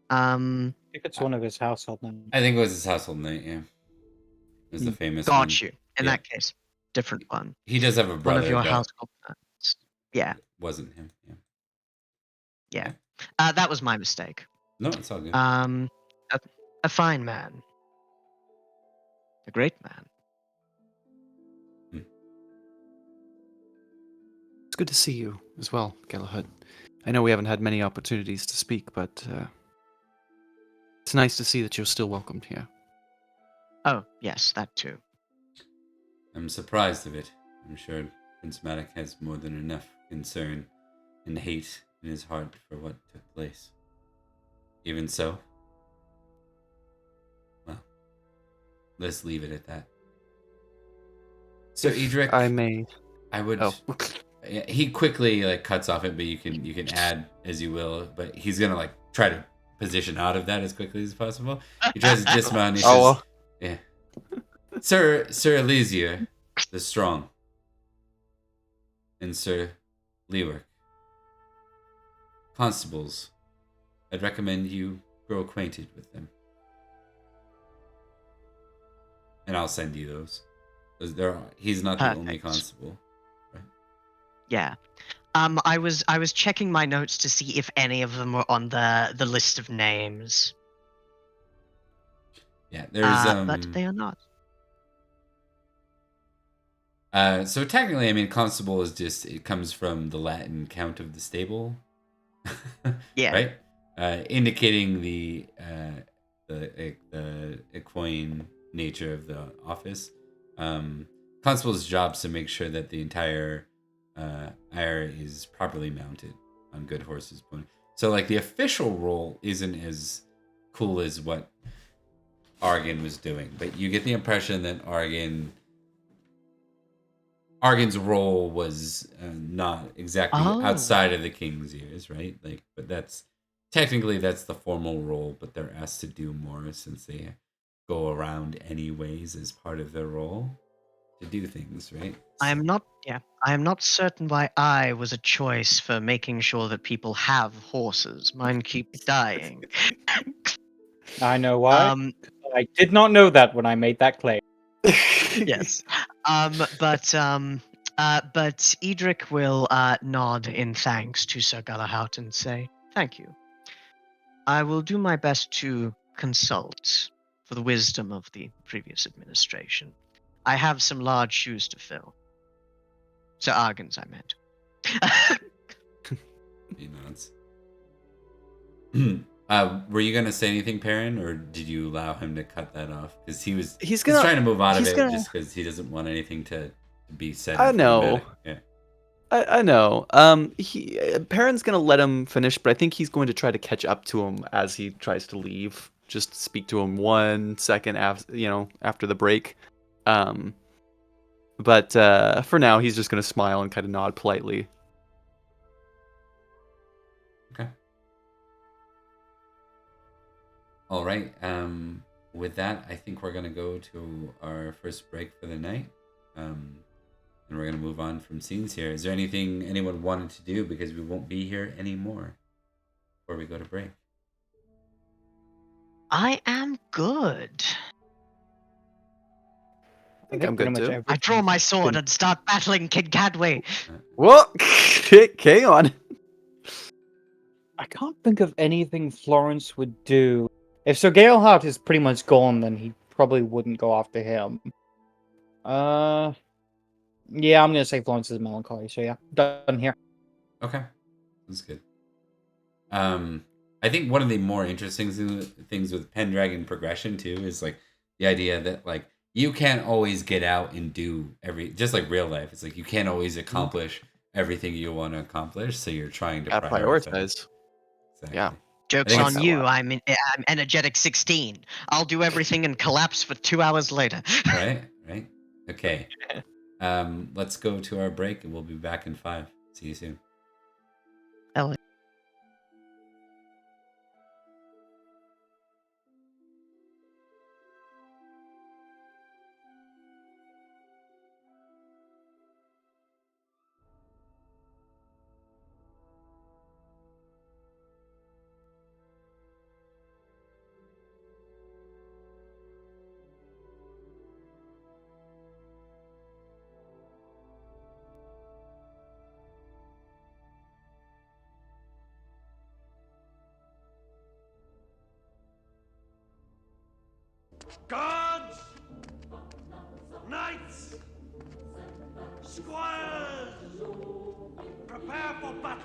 I think it's one of his household names. I think it was his household knight, yeah. It was the famous one. Got you. In that case, different one. He does have a brother, One of your but household knights. Yeah. it wasn't him. Yeah. That was my mistake. No, it's all good. A fine man. A great man. It's good to see you as well, Galahad. I know we haven't had many opportunities to speak, but it's nice to see that you're still welcomed here. Oh, yes, that too. I'm surprised of it. I'm sure Prince Madoc has more than enough concern and hate in his heart for what took place. Even so, well, let's leave it at that. So, Edrich, I would. Oh. He quickly cuts off it, but you can add as you will. But he's gonna try to position out of that as quickly as possible. He tries to dismount. And he says, "Yeah, Sir Elysier, the Strong, and Sir Lewick, constables. I'd recommend you grow acquainted with them, and I'll send you those. He's not the only constable." Yeah. I was checking my notes to see if any of them were on the list of names. Yeah, there's but they are not. So technically, I mean, constable is it comes from the Latin count of the stable. Yeah. Right? Indicating the equine nature of the office. Constable's job is to make sure that the entire ire is properly mounted on good horses. So the official role isn't as cool as what Argyn was doing, but you get the impression that Argyn's role was not exactly outside of the king's ears, right? But that's technically the formal role, but they're asked to do more since they go around anyways as part of their role to do things, right? I am not certain why I was a choice for making sure that people have horses. Mine keep dying. I know why. I did not know that when I made that claim. Yes. But Edrich will nod in thanks to Sir Galahad and say, "Thank you." I will do my best to consult for the wisdom of the previous administration. I have some large shoes to fill. Sir Argans, I meant. He nods. Were you gonna say anything, Perrin, or did you allow him to cut that off? Because he's trying to move out of it just because he doesn't want anything to be said. I know. Yeah. I know. Perrin's gonna let him finish, but I think he's going to try to catch up to him as he tries to leave. Just speak to him 1 second after the break. But for now, he's just gonna smile and kind of nod politely. Okay. All right. With that, I think we're gonna go to our first break for the night. And we're going to move on from scenes here. Is there anything anyone wanted to do? Because we won't be here anymore before we go to break. I am good. I think I'm good too. I draw my sword and start battling King Cadway. Well, hang on. I can't think of anything Florence would do. If Sir Galehart is pretty much gone, then he probably wouldn't go after him. Yeah, I'm gonna say Florence is melancholy. So yeah, done here. Okay, that's good. I think one of the more interesting things with Pendragon progression too is like the idea that like you can't always get out and do just like real life. It's like you can't always accomplish everything you want to accomplish, so you're trying to prioritize. Exactly. Yeah. Joke's on you. I'm energetic 16. I'll do everything and collapse for 2 hours later. Right. Okay. Let's go to our break and we'll be back in 5. See you soon. Guards! Knights! Squires! Prepare for battle!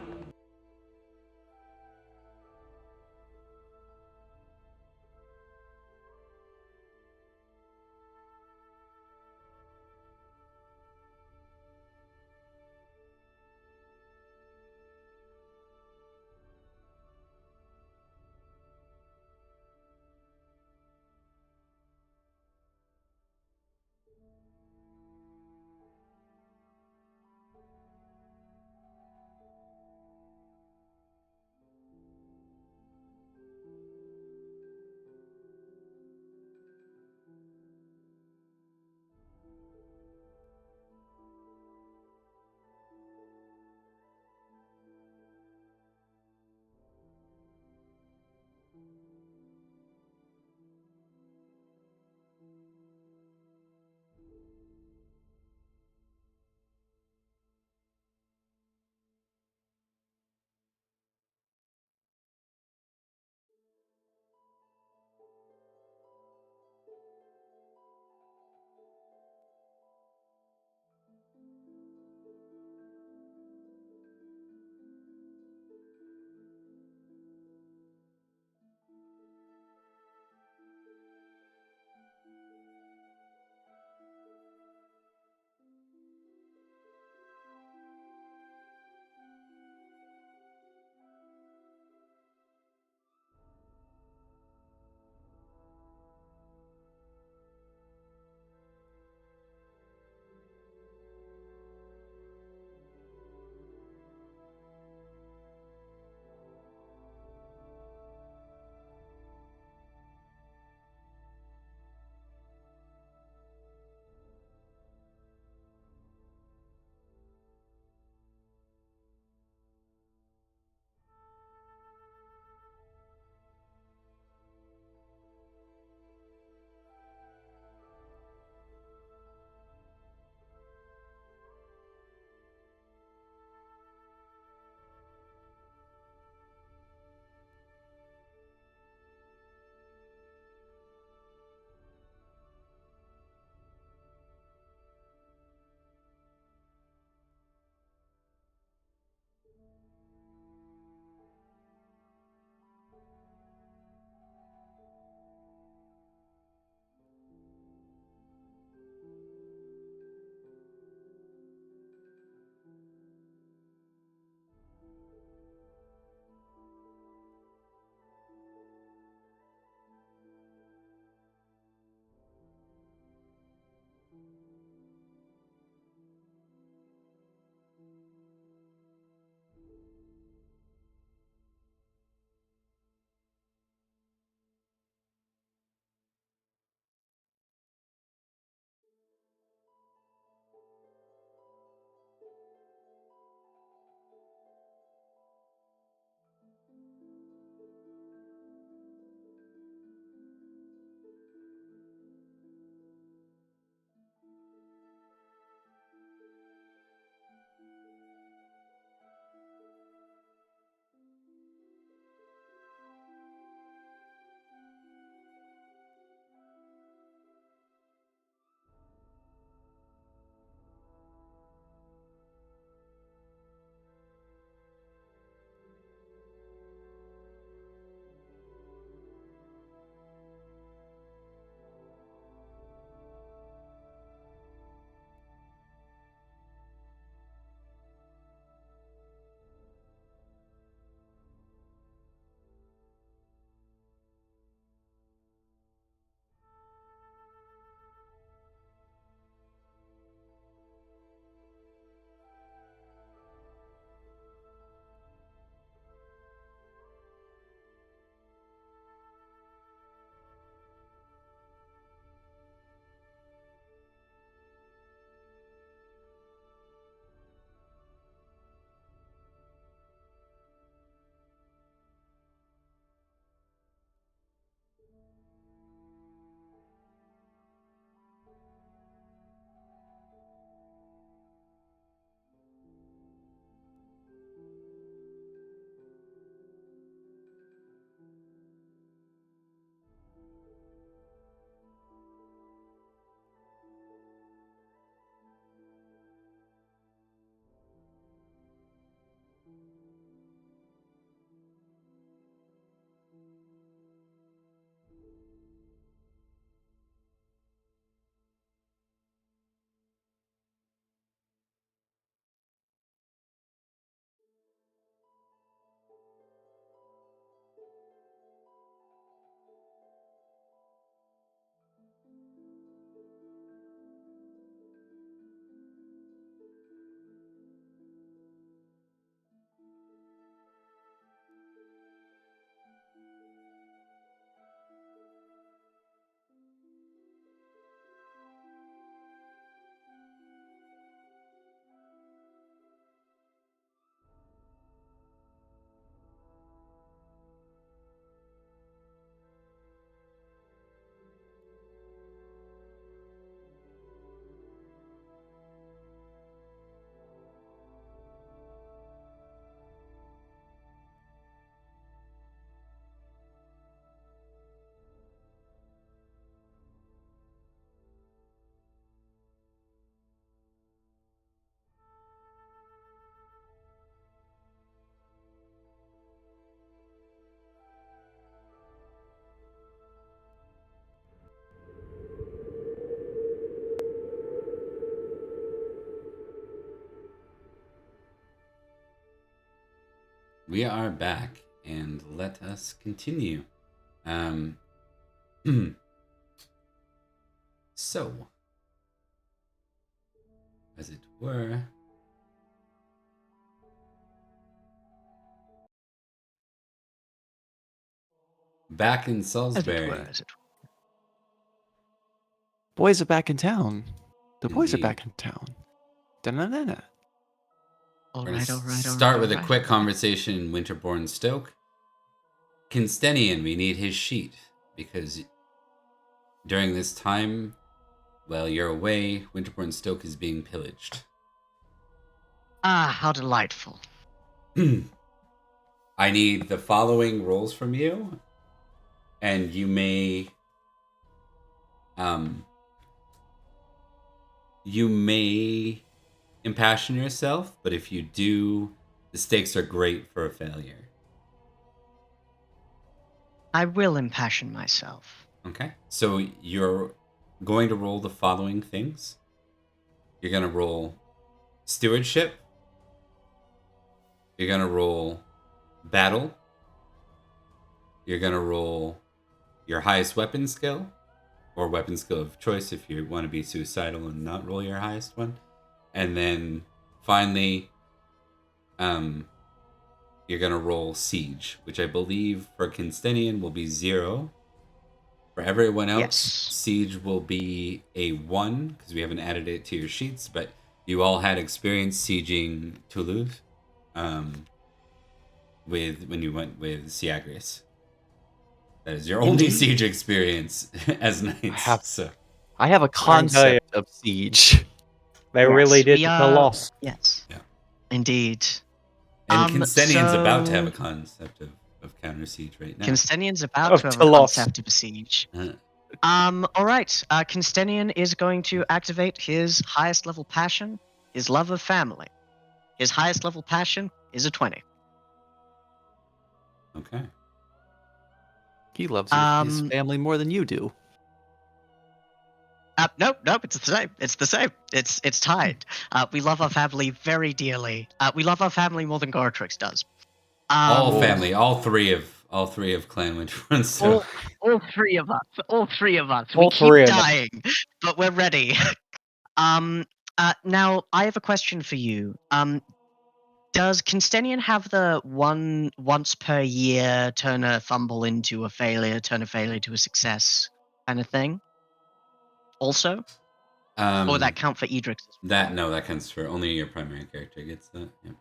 we are back, and let us continue. So, as it were, back in As it Salisbury. were, as it Boys are back in town. The boys are Indeed. back in town. Da-na-na-na. All We're right, gonna all right, all start right, with all a right, quick all right. conversation in Winterbourne, Stoke. Cynstenian, we need his sheet, because during this time, while you're away, Winterbourne Stoke is being pillaged. Ah, how delightful. I need the following rolls from you, and you may impassion yourself, but if you do, the stakes are great for a failure. I will impassion myself. Okay, so you're going to roll the following things. You're going to roll stewardship. You're going to roll battle. You're going to roll your highest weapon skill, or weapon skill of choice if you want to be suicidal and not roll your highest one. And then finally, you're going to roll siege, which I believe for Cynstenian will be 0. For everyone else, Yes. siege will be a 1, because we haven't added it to your sheets, but you all had experience sieging Toulouse when you went with Siagris. That is your only Indeed. siege experience as knights. I have a concept of siege. They Yes, really did we the are- loss. Yes. Yeah. Indeed. And Cynstenian's about to so- have a concept of counter siege right now. Cynstenian's about Of to have a Telos. concept of a siege. Uh, All right. Cynstenian is going to activate his highest level passion, his love of family. His highest level passion is a 20. okay. He loves his Um, family more than you do. Nope, it's the same. It's the same. It's tied. We love our family very dearly. We love our family more than Goratrix does. All Um, family, all three of Clan Winterbourne. So all three of us. All three of us. All We keep three of us. dying, but we're ready. Now I have a question for you. Does Cynstenian have the once per year turn a fumble into a failure, turn a failure to a success kind of thing? Also, or that count for Edrich? that counts for only your primary character gets that. Yeah.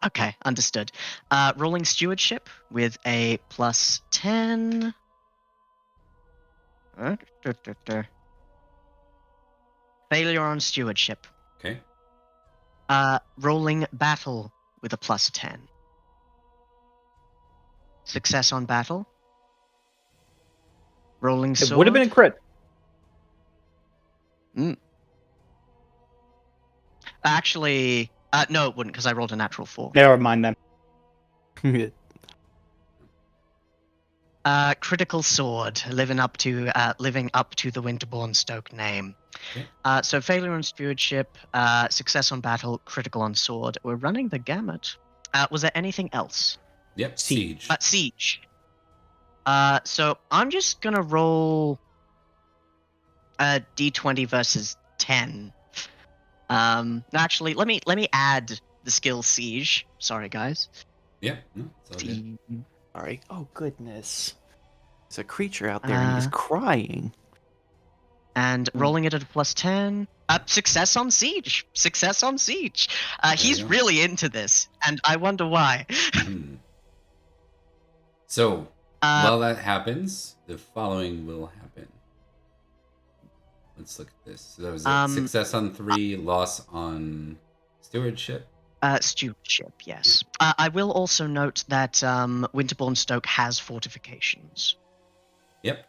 Okay, understood. Rolling stewardship with a plus 10. Failure on stewardship. Okay. Rolling battle with a plus 10. Success on battle. Rolling It sword. would have been a crit. Actually, no, it wouldn't because I rolled a natural 4. Never mind then. Critical sword, living up to the Winterbourne Stoke name. Okay. So failure on stewardship, success on battle, critical on sword. We're running the gamut. Was there anything else? Yep. Siege. Siege. Siege. So I'm just gonna roll a d20 versus 10. Actually, let me add the skill siege. Sorry, guys. Yep. No, it's all good. Siege. Sorry. Oh, goodness. There's a creature out there and he's crying. And rolling it at a plus 10. Success on siege. Success on siege. He's you go. really into this, and I wonder why. Mhm. So while that happens, the following will happen. Let's look at this. So that was it. Success on 3, loss on stewardship. Stewardship, yes. I will also note that Winterbourne Stoke has fortifications. Yep.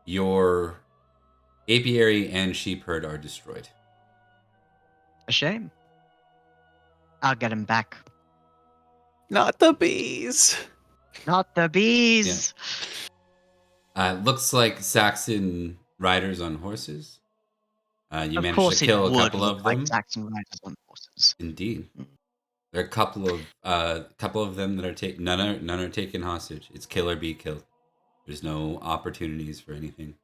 Your apiary and sheep herd are destroyed. A shame. I'll get him back. Not the bees. Not the bees. Looks like Saxon riders on horses. You Of managed course, to it kill a would couple look of like them. Saxon riders on horses. Indeed, Mm. there are a couple of them that are taken. None are taken hostage. It's kill or be killed. There's no opportunities for anything.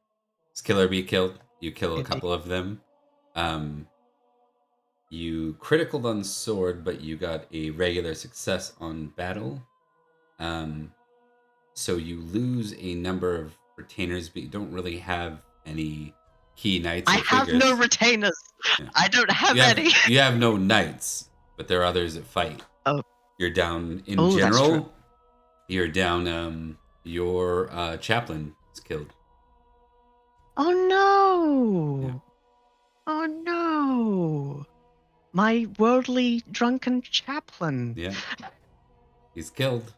It's kill or be killed. You kill a Indeed. couple of them. You criticaled on sword, but you got a regular success on battle. So you lose a number of retainers, but you don't really have any key knights I or have figures. no retainers. Yeah. I don't have any. You have no knights, but there are others that fight. Oh. You're down in Oh, that's general. true. You're down. Your chaplain is killed. Oh no! Yeah. Oh no! My worldly drunken chaplain. Yeah, he's killed.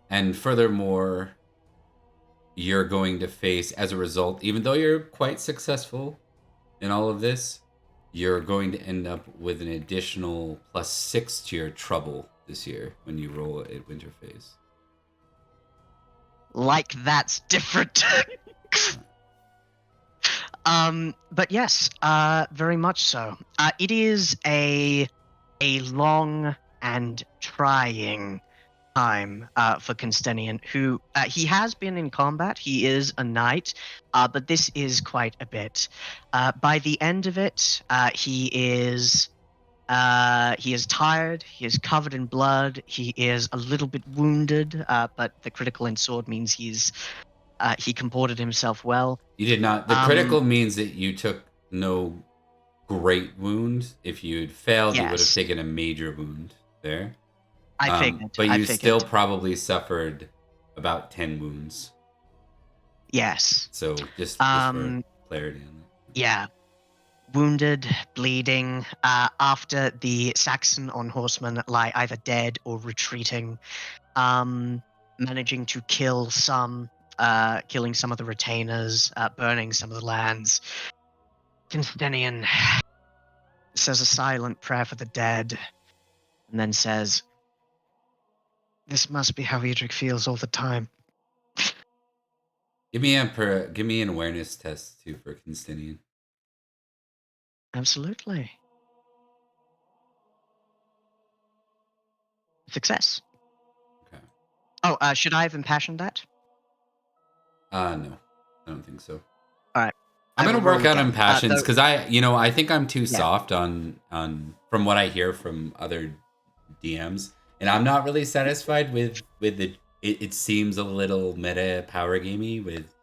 And furthermore, you're going to face, as a result, even though you're quite successful in all of this, you're going to end up with an additional +6 to your trouble this year when you roll at winter phase. Like that's different. But yes, very much so. It is a long and trying time for Cynstenian, who he has been in combat. He is a knight, but this is quite a bit. By the end of it, he is tired. He is covered in blood. He is a little bit wounded, but the critical in sword means he comported himself well. You did not. The critical means that you took no great wound. If you had failed, you would have Yes. taken a major wound there. I figured. But I you figured. still probably suffered about 10 wounds. Yes. So just for clarity on that. Yeah. Wounded, bleeding, after the Saxon on horsemen lie either dead or retreating, managing to kill some, killing some of the retainers, burning some of the lands. Cynstenian says a silent prayer for the dead, and then says, "This must be how Edrich feels all the time." Give me an awareness test too for Cynstenian. Absolutely. Success. Okay. Oh, should I have impassioned that? No, I don't think so. All right. I'm gonna will roll work out again. impassions because I think I'm too Yeah. soft on from what I hear from other DMs, and I'm not really satisfied with the. It seems a little meta power gamey with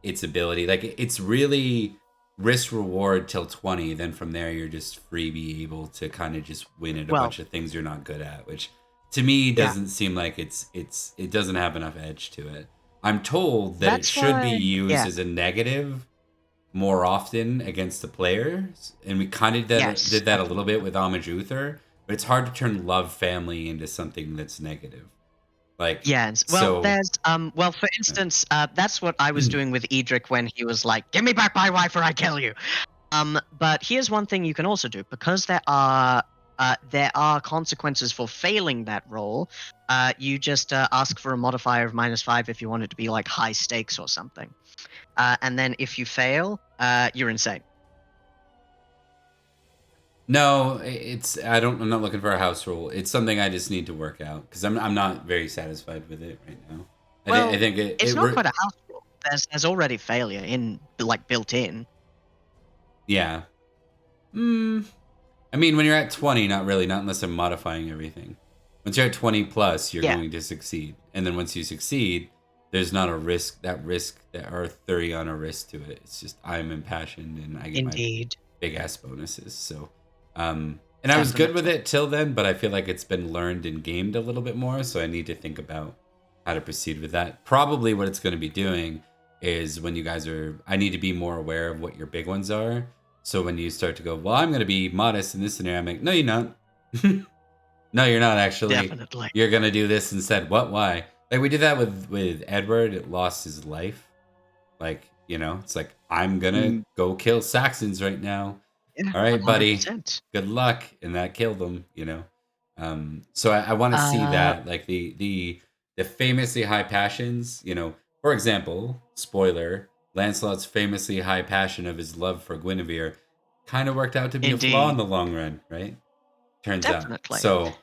its ability. Like it's really risk reward till 20. Then from there you're just free be able to kind of just win at a Well- bunch of things you're not good at, which to me doesn't seem like it doesn't have enough edge to it. I'm told that That's it should why- be used yeah. as a negative more often against the players, and we kind of did that a little bit with Homage Uther, but it's hard to turn love family into something that's negative. Like Yes. Well, so, there's for instance, that's what I was doing with Edrich when he was like, "Give me back my wife or I kill you." But here's one thing you can also do, because there are consequences for failing that roll. You just ask for a modifier of -5 if you want it to be like high stakes or something. And then if you fail, you're insane. no, I'm not looking for a house rule. It's something I just need to work out because I'm not very satisfied with it right now. Well, I think it's not quite a house rule. There's already failure built in. Yeah. I mean, when you're at 20, not really, not unless I'm modifying everything. Once you're at 20 plus, you're going to succeed. And then once you succeed, there's not a risk, or 30 on a risk to it. It's just I'm impassioned and I get my big ass bonuses. So, and I was good with it till then, but I feel like it's been learned and gamed a little bit more. So I need to think about how to proceed with that. Probably what it's going to be doing is when you guys I need to be more aware of what your big ones are. So when you start to go, well, I'm going to be modest in this scenario, I'm like, no, you're not. No, you're not actually. Definitely. You're going to do this instead. What? Why? Like we did that with Edward. It lost his life. Like, it's like, I'm going to go kill Saxons right now. Yeah, all right, 100%. buddy. Good luck. And that killed him, So I want to see that, like the famously high passions, for example, spoiler, Lancelot's famously high passion of his love for Guinevere kind of worked out to be a flaw in Indeed. the long run, right? Turns out. Definitely. So,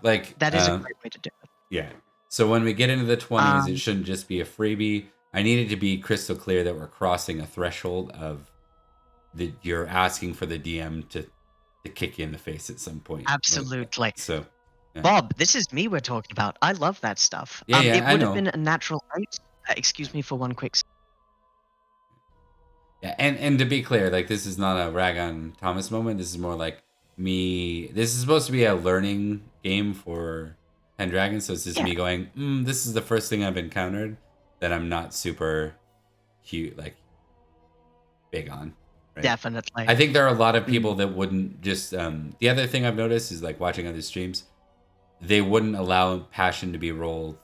like That is a great way to do it. yeah. So when we get into the 20s, it Um, shouldn't just be a freebie. I need it to be crystal clear that we're crossing a threshold of that you're asking for the DM to kick you in the face at some point. Absolutely. So, yeah. Bob, this is me we're talking about. I love that stuff. Yeah, It I would have know. been a natural rate. Excuse me for one quick. Yeah, and to be clear, like this is not a rag on Thomas moment. This is more like me. This is supposed to be a learning game for Pendragon, so it's just me going, this is the first thing I've encountered that I'm not super cute, like big on. Right? Definitely. I think there are a lot of people that wouldn't just. The other thing I've noticed is like watching other streams, they wouldn't allow passion to be rolled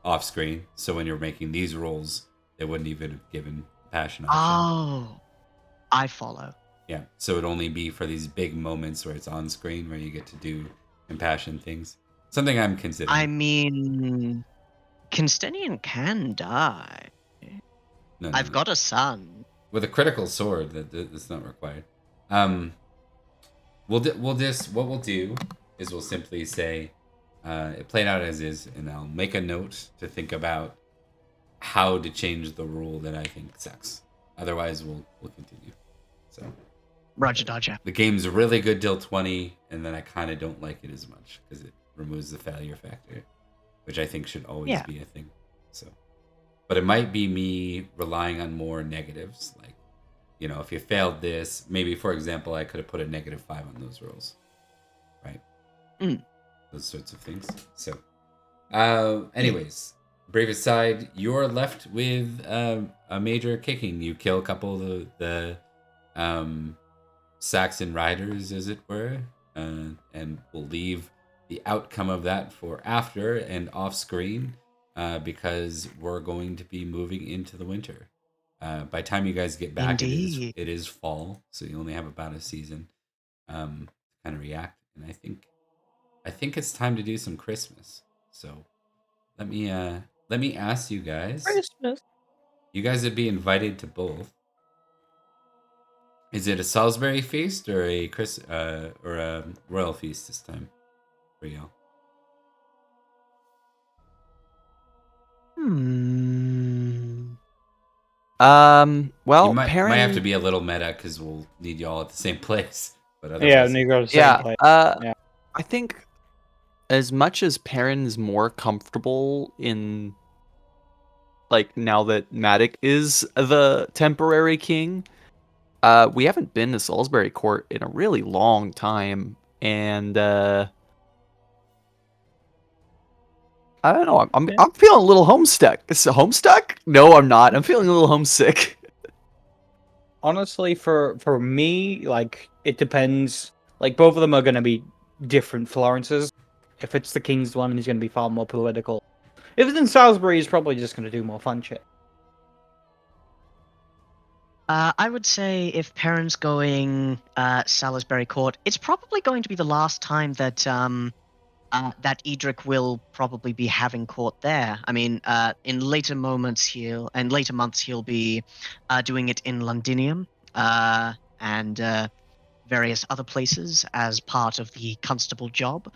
off screen. So when you're making these rolls, they wouldn't even have given passion option. Oh, I follow. Yeah, so it'd only be for these big moments where it's on screen where you get to do impassioned things. Something I'm considering. I mean, Cynstenian can die. No, I've got a son. with a critical sword. That's not required. What we'll do is we'll simply say it played out as is, and I'll make a note to think about how to change the rule that I think sucks. Otherwise, we'll continue. So. Roger Dodger. The game's really good till 20, and then I kind of don't like it as much because it removes the failure factor, which I think should always be a thing. So, but it might be me relying on more negatives, like if you failed this, maybe for example, I could have put a -5 on those rolls, right? Those sorts of things. So, anyways, bravest side, you're left with a major kicking. You kill a couple of the Saxon riders, as it were, and we'll leave the outcome of that for after and off screen because we're going to be moving into the winter. By the time you guys get back, Indeed. it is fall, so you only have about a season to kind of react. And I think it's time to do some Christmas. So let me ask you guys. Christmas. You guys would be invited to both. Is it a Salisbury feast or a royal feast this time for y'all? Well, might Perin. have to be a little meta because we'll need y'all at the same place. But otherwise, Yeah, you go to the same place. I think as much as Perin's more comfortable in, like, now that Madoc is the temporary king, we haven't been to Salisbury Court in a really long time, and I don't know. I'm feeling a little homestuck. Is it homestuck? No, I'm not. I'm feeling a little homesick. Honestly, for me, like, it depends. Like, both of them are going to be different Florences. If it's the King's one, he's going to be far more political. If it's in Salisbury, he's probably just going to do more fun shit. I would say if Perin's going Salisbury Court, it's probably going to be the last time that that Edrich will probably be having court there. I mean, in later months he'll be doing it in Londinium and various other places as part of the constable job.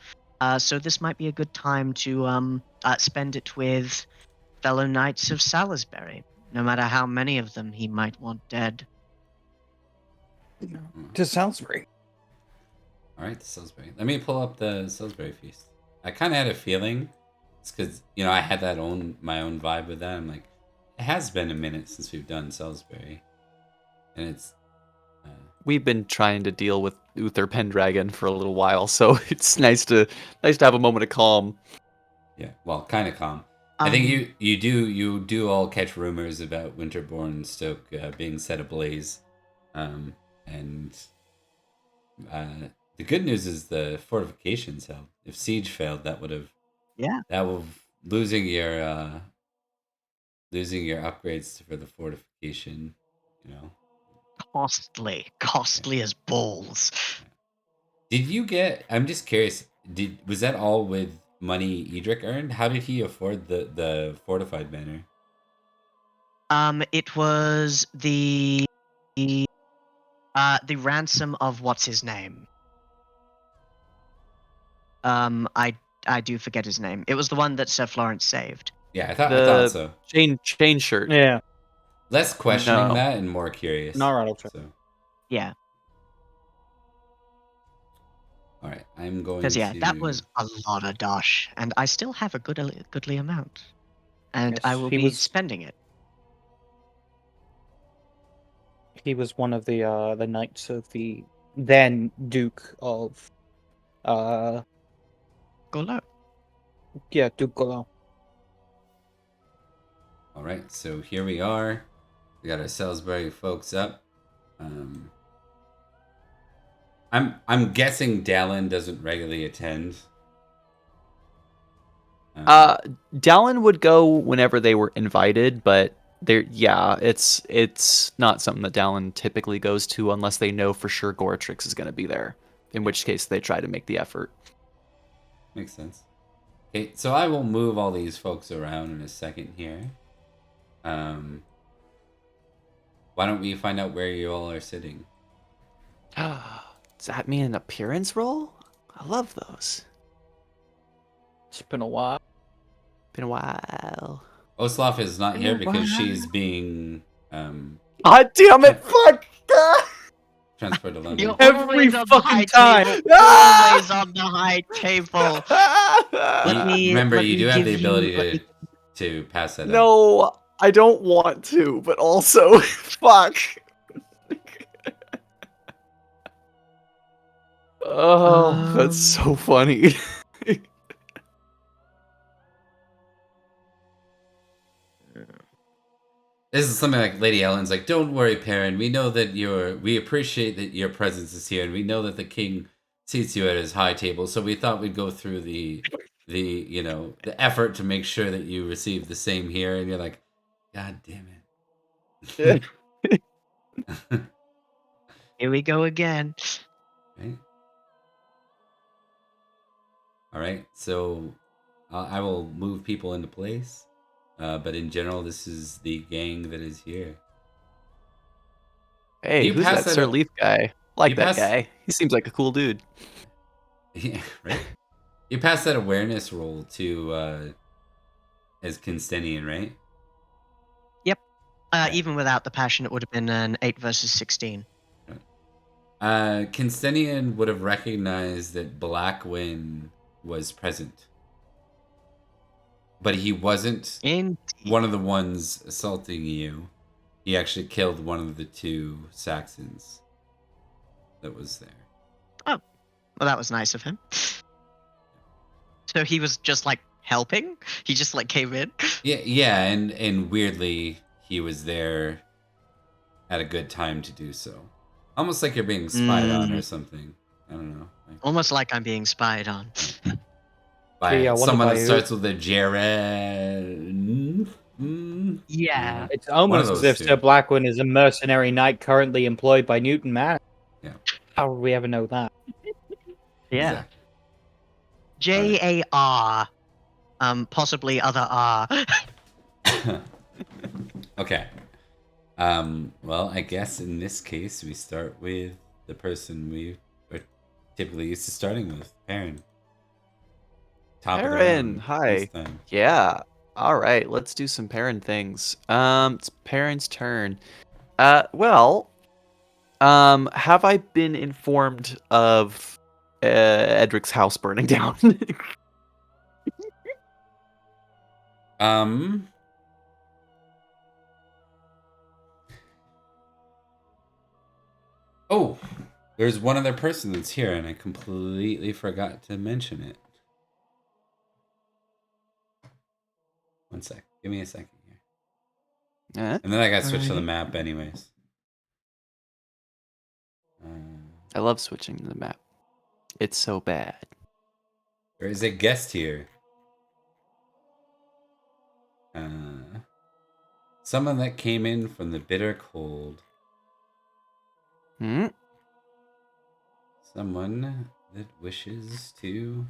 So this might be a good time to spend it with fellow Knights of Salisbury, no matter how many of them he might want dead. To Salisbury. All right, the Salisbury. Let me pull up the Salisbury feast. I kind of had a feeling. It's because I had my own vibe with that. I'm like, it has been a minute since we've done Salisbury, and it's. We've been trying to deal with Uther Pendragon for a little while, so it's nice to have a moment of calm. Yeah, well, kind of calm. I think you do all catch rumors about Winterbourne Stoke being set ablaze, and the good news is the fortifications held. If siege failed, that would have losing your upgrades for the fortification, Costly as balls. Did you get? I'm just curious. Was that all with money Edrich earned? How did he afford the fortified manor? It was the ransom of what's his name. I do forget his name. It was the one that Sir Florence saved. Yeah, I thought The so. chain shirt. Yeah. Less questioning No. that and more curious. No, right, okay. So, Yeah, all right, I'm going because to. that was a lot of dosh, and I still have a goodly amount, and I Yes, will he be was- spending it. He was one of the knights of the then Duke of Go low. Duke Golon. All right, so here we are. We got our Salisbury folks up. I'm guessing Dallin doesn't regularly attend. Dallin would go whenever they were invited, but it's not something that Dallin typically goes to unless they know for sure Goratrix is going to be there. In which case, they try to make the effort. Makes sense. Okay, so I will move all these folks around in a second here. Why don't we find out where you all are sitting? Does that mean an appearance roll? I love those. It's been a while. Been a while. Oslaf is not Been here a because while. she's being God damn it! Fuck! transferred to London. You're Every always on the fucking high time. table. Always on the high table. Remember, let you me do have the give you- ability let me- to pass that up. No, I don't want to, but also, fuck. Oh, that's so funny. This is something like Lady Ellen's like, don't worry, Perin. We know that we appreciate that your presence is here, and we know that the king seats you at his high table. So we thought we'd go through the effort to make sure that you receive the same here. And you're like, God damn it. Here we go again. Right. All right. So I will move people into place. But in general, this is the gang that is here. Hey, You who's pass that that Sir up- Leaf guy? Like you that pass- guy. He seems like a cool dude. Yeah, right. You pass that awareness roll to as Cynstenian, right? Even without the passion, it would have been an 8 versus 16. Cynstenian would have recognized that Blackwin was present, but he wasn't Indeed. one of the ones assaulting you. He actually killed one of the two Saxons that was there. Well, that was nice of him. So he was just like helping. He just like came in. Yeah, and weirdly, he was there at a good time to do so. Almost like you're being spied on or something. I don't know. Almost like I'm being spied on. By Yeah, I wonder someone by that who. starts with a Jared. Yeah. It's almost those as if two. Sir Blackwin is a mercenary knight currently employed by Newton Manor. Yeah. How would we ever know that? Yeah. Exactly. JAR. Possibly other R. Okay. Well, I guess in this case we start with the person we are typically used to starting with, Perin. Top of the Perin, round hi. this time. Yeah. All right, let's do some Perin things. It's Perin's turn. Well, have I been informed of Edric's house burning down? Oh, there's one other person that's here, and I completely forgot to mention it. One sec. Give me a second here. And then I got to switch to the map anyways. I love switching to the map. It's so bad. There is a guest here. Someone that came in from the bitter cold. Hmm? Someone that wishes to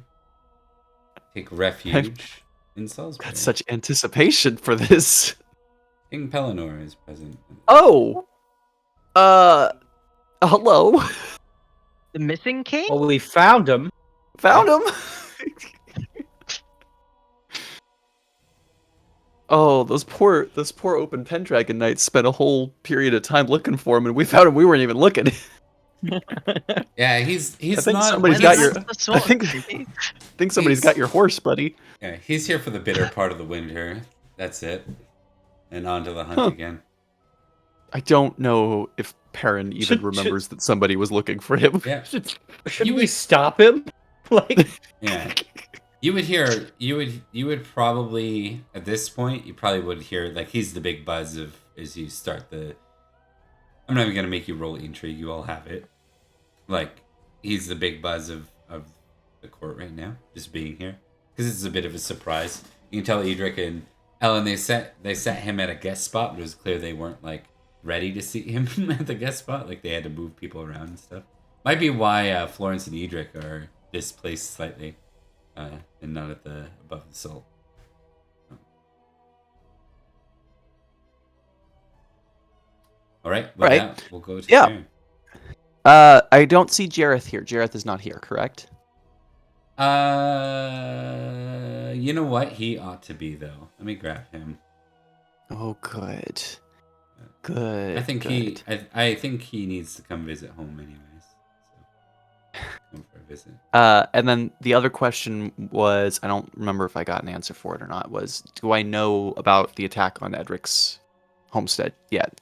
take refuge in Salisbury. Got such anticipation for this. King Pellinor is present. Oh! Hello? The missing king? Well, we found him. Found him! Oh, those poor open Pendragon Knights spent a whole period of time looking for him, and we found him. We weren't even looking. Yeah, he's I think not. somebody's Whether got your. that's the sword, maybe. think somebody's got your horse, buddy. Yeah, he's here for the bitter part of the winter. That's it. And on to the hunt Huh. again. I don't know if Perin even Should- remembers that somebody was looking for him. Yeah. Should You we would- stop him? Like, Yeah. You would probably at this point you probably would hear like he's the big buzz of as you start the. I'm not even gonna make you roll intrigue. You all have it. Like he's the big buzz of the court right now, just being here because it's a bit of a surprise. You can tell Edrich and Ellen they set him at a guest spot, but it was clear they weren't like ready to see him at the guest spot. Like they had to move people around and stuff. Might be why Florence and Edrich are displaced slightly. And not at the above the salt. All right, with Right. that, we'll go to Yeah. Perin. I don't see Jareth here. Jareth is not here, correct? You know what? He ought to be though. Let me grab him. Oh, good. Good. I think good. I think he needs to come visit home anyways. So come for a visit. And then the other question was, I don't remember if I got an answer for it or not, was do I know about the attack on Edric's homestead yet?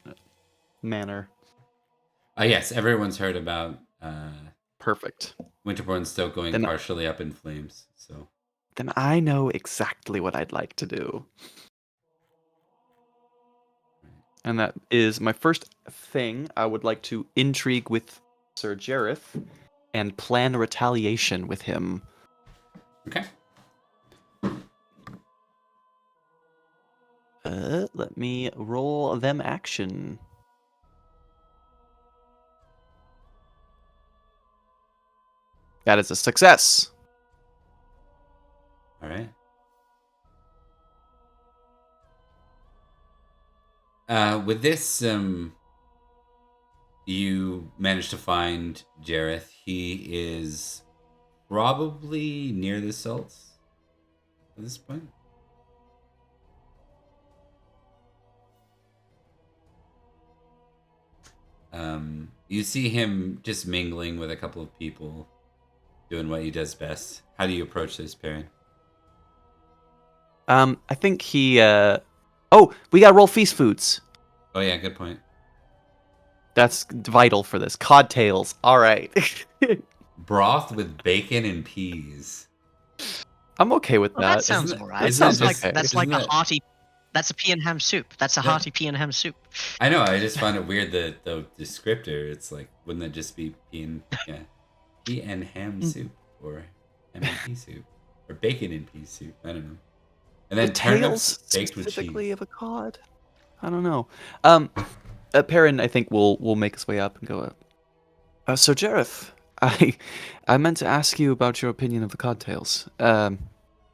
Manor. Yes, everyone's heard about Perfect. Winterbourne Stoke going Then- partially up in flames. So Then I know exactly what I'd like to do. And that is my first thing. I would like to intrigue with Sir Jareth and plan a retaliation with him. okay. Let me roll them action. That is a success. All right. With this, you managed to find Jareth. He is probably near the salts at this point. You see him just mingling with a couple of people, doing what he does best. How do you approach this, Perin? I think he. Oh, we gotta roll feast foods. Oh yeah, good point. That's vital for this. Codtails. All right. Broth with bacon and peas. I'm okay with Well, that. that sounds Isn't it- alright. that isn't it Sounds like just- okay. that's like isn't a it- hearty. That's a pea and ham soup. That's a Yeah. hearty pea and ham soup. I know. I just found it weird the descriptor. It's like, wouldn't that just be pea and ham soup or ham and pea soup or bacon and pea soup? I don't know. And then The tails turnips baked with specifically cheese. of a cod. I don't know. Perrin, I think will make his way up and go. So Jareth, I meant to ask you about your opinion of the codtails.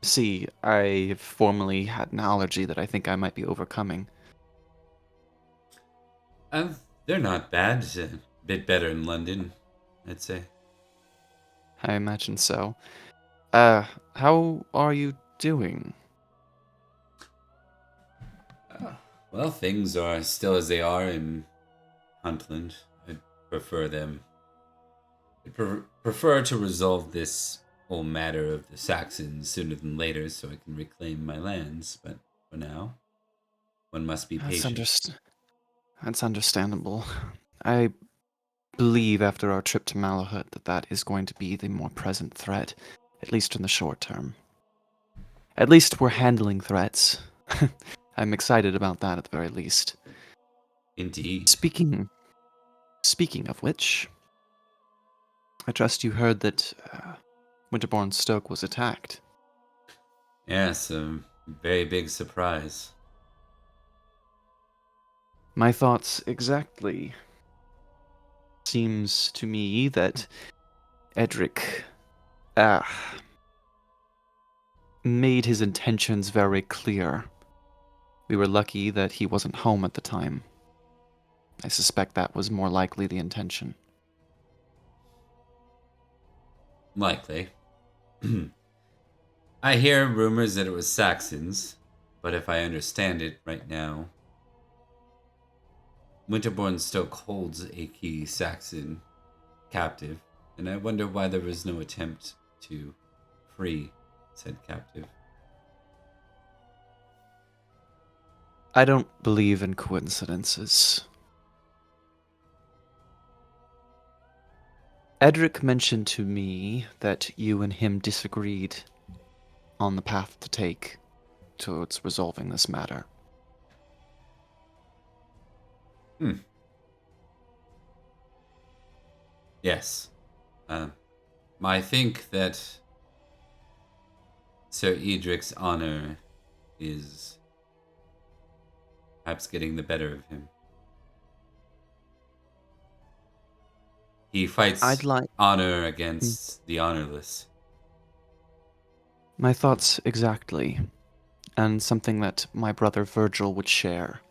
See, I formerly had an allergy that I think I might be overcoming. They're not bad. A bit better in London, I'd say. I imagine so. How are you doing? Well, things are still as they are in Huntland. I'd prefer them. I'd prefer to resolve this whole matter of the Saxons sooner than later so I can reclaim my lands, but for now, one must be patient. That's understandable. I believe after our trip to Malahut that is going to be the more present threat, at least in the short term. At least we're handling threats. I'm excited about that at the very least. Indeed. Speaking of which, I trust you heard that Winterbourne Stoke was attacked. Yes, a very big surprise. My thoughts exactly. Seems to me that Edrich made his intentions very clear. We were lucky that he wasn't home at the time. I suspect that was more likely the intention. Likely. I hear rumors that it was Saxons, but if I understand it right now, Winterbourne Stoke holds a key Saxon captive, and I wonder why there was no attempt to free said captive. I don't believe in coincidences. Edrich mentioned to me that you and him disagreed on the path to take towards resolving this matter. Yes. I think that Sir Edric's honor is perhaps getting the better of him. He fights I'd like... honor against the honorless. My thoughts exactly, and something that my brother Virgil would share.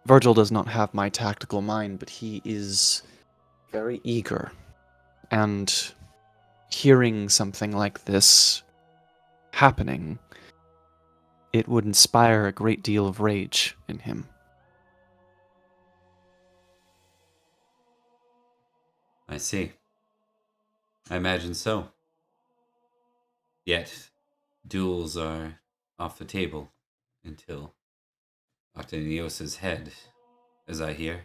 Virgil does not have my tactical mind, but he is very eager, and hearing something like this happening, it would inspire a great deal of rage in him. I see. I imagine so. Yet, duels are off the table until Octaniosa's head, as I hear.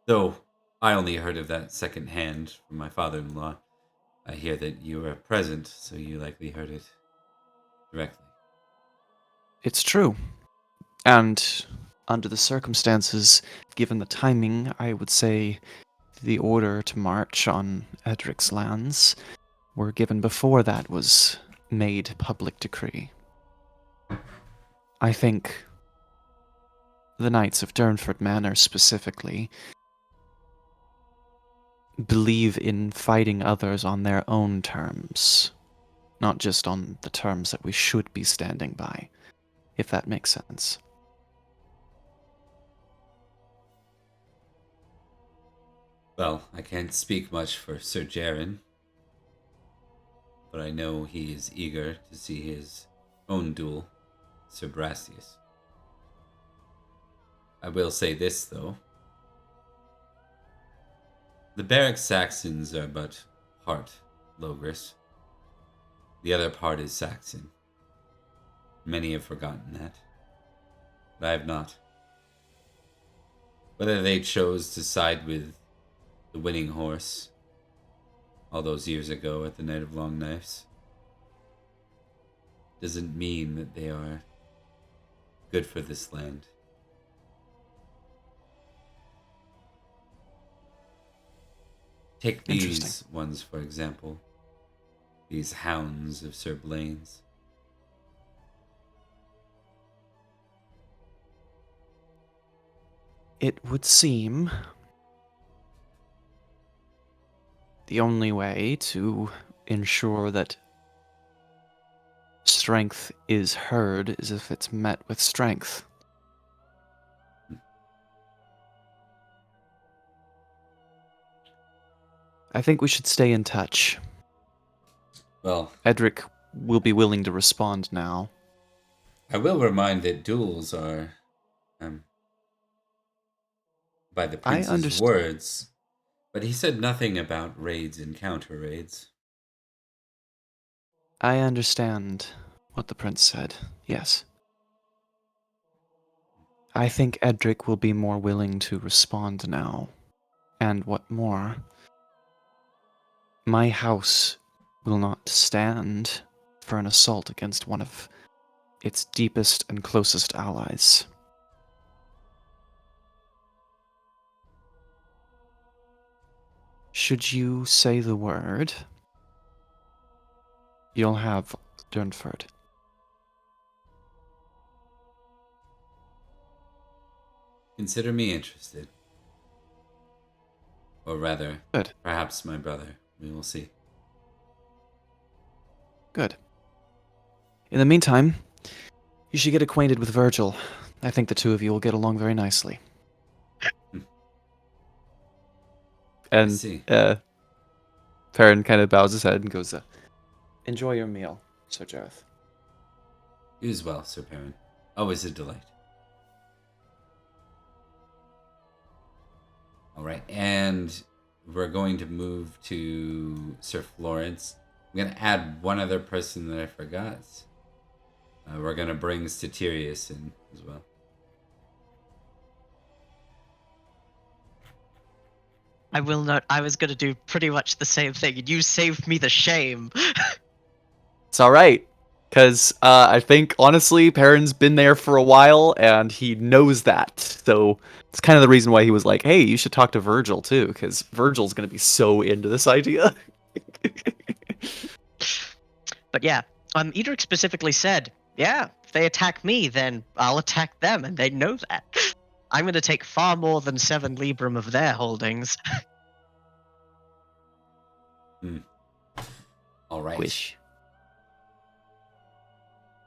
Though I only heard of that second hand from my father-in-law. I hear that you were present, so you likely heard it directly. It's true. And under the circumstances, given the timing, I would say the order to march on Edric's lands were given before that was made public decree. I think the Knights of Durnford Manors specifically believe in fighting others on their own terms, not just on the terms that we should be standing by, if that makes sense. Well, I can't speak much for Sir Jaren, but I know he is eager to see his own duel, Sir Brastius. I will say this, though. The Barrack Saxons are but part Logres. The other part is Saxon. Many have forgotten that, but I have not. Whether they chose to side with the winning horse all those years ago at the Night of Long Knives doesn't mean that they are good for this land. Take these ones, for example. These hounds of Sir Blaine's. It would seem the only way to ensure that strength is heard is if it's met with strength. I think we should stay in touch. Well, Edrich will be willing to respond now. I will remind that duels are, by the prince's words, but he said nothing about raids and counter raids. I understand what the prince said, yes. I think Edrich will be more willing to respond now. And what more, my house will not stand for an assault against one of its deepest and closest allies. Should you say the word, you'll have Durnford. Consider me interested. Or rather, Good. Perhaps my brother. We will see. Good. In the meantime, You should get acquainted with Virgil. I think the two of you will get along very nicely. I And see. Perin kind of bows his head and goes, "Enjoy your meal, Sir Jareth." You as well, Sir Perin. Always a delight. All right, and we're going to move to Sir Florence. I'm going to add one other person that I forgot. We're going to bring Statirius in as well. I will note, I was going to do pretty much the same thing, and you saved me the shame. It's all right, because I think honestly, Perrin's been there for a while and he knows that. So it's kind of the reason why he was like, "Hey, you should talk to Virgil too," because Virgil's gonna be so into this idea. But yeah, Edrich specifically said, yeah, if they attack me, then I'll attack them, and they know that. I'm going to take far more than 7 Librum of their holdings. All right.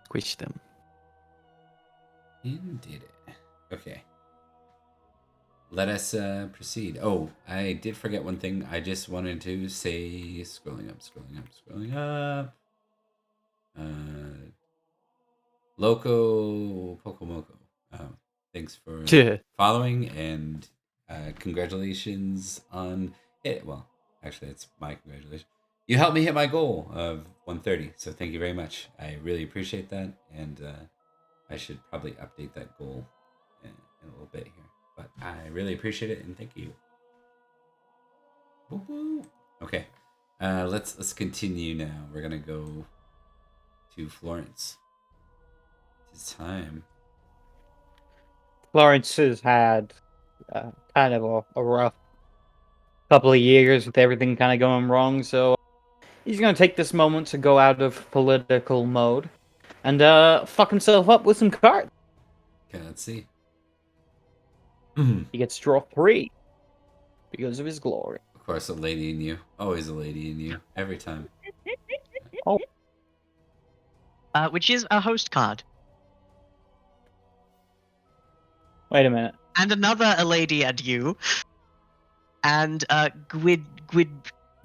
Squish them. Indeed. Okay. Let us proceed. Oh, I did forget one thing. I just wanted to say, scrolling up. Loco Pocomoco. Thanks for following, and congratulations on it. Well, actually, it's my congratulations. You helped me hit my goal of 130, so thank you very much. I really appreciate that, and I should probably update that goal in a little bit here. But I really appreciate it, and thank you. Woo-hoo. Okay, let's continue now. We're gonna go to Florence. It's time. Florence has had kind of a rough couple of years with everything kind of going wrong, so he's going to take this moment to go out of political mode and fuck himself up with some cards. Okay, let's see. He gets draw 3 because of his glory. Of course, a lady in you. Always a lady in you. Every time. Oh, Which is a host card. wait a minute. And another a lady and you. And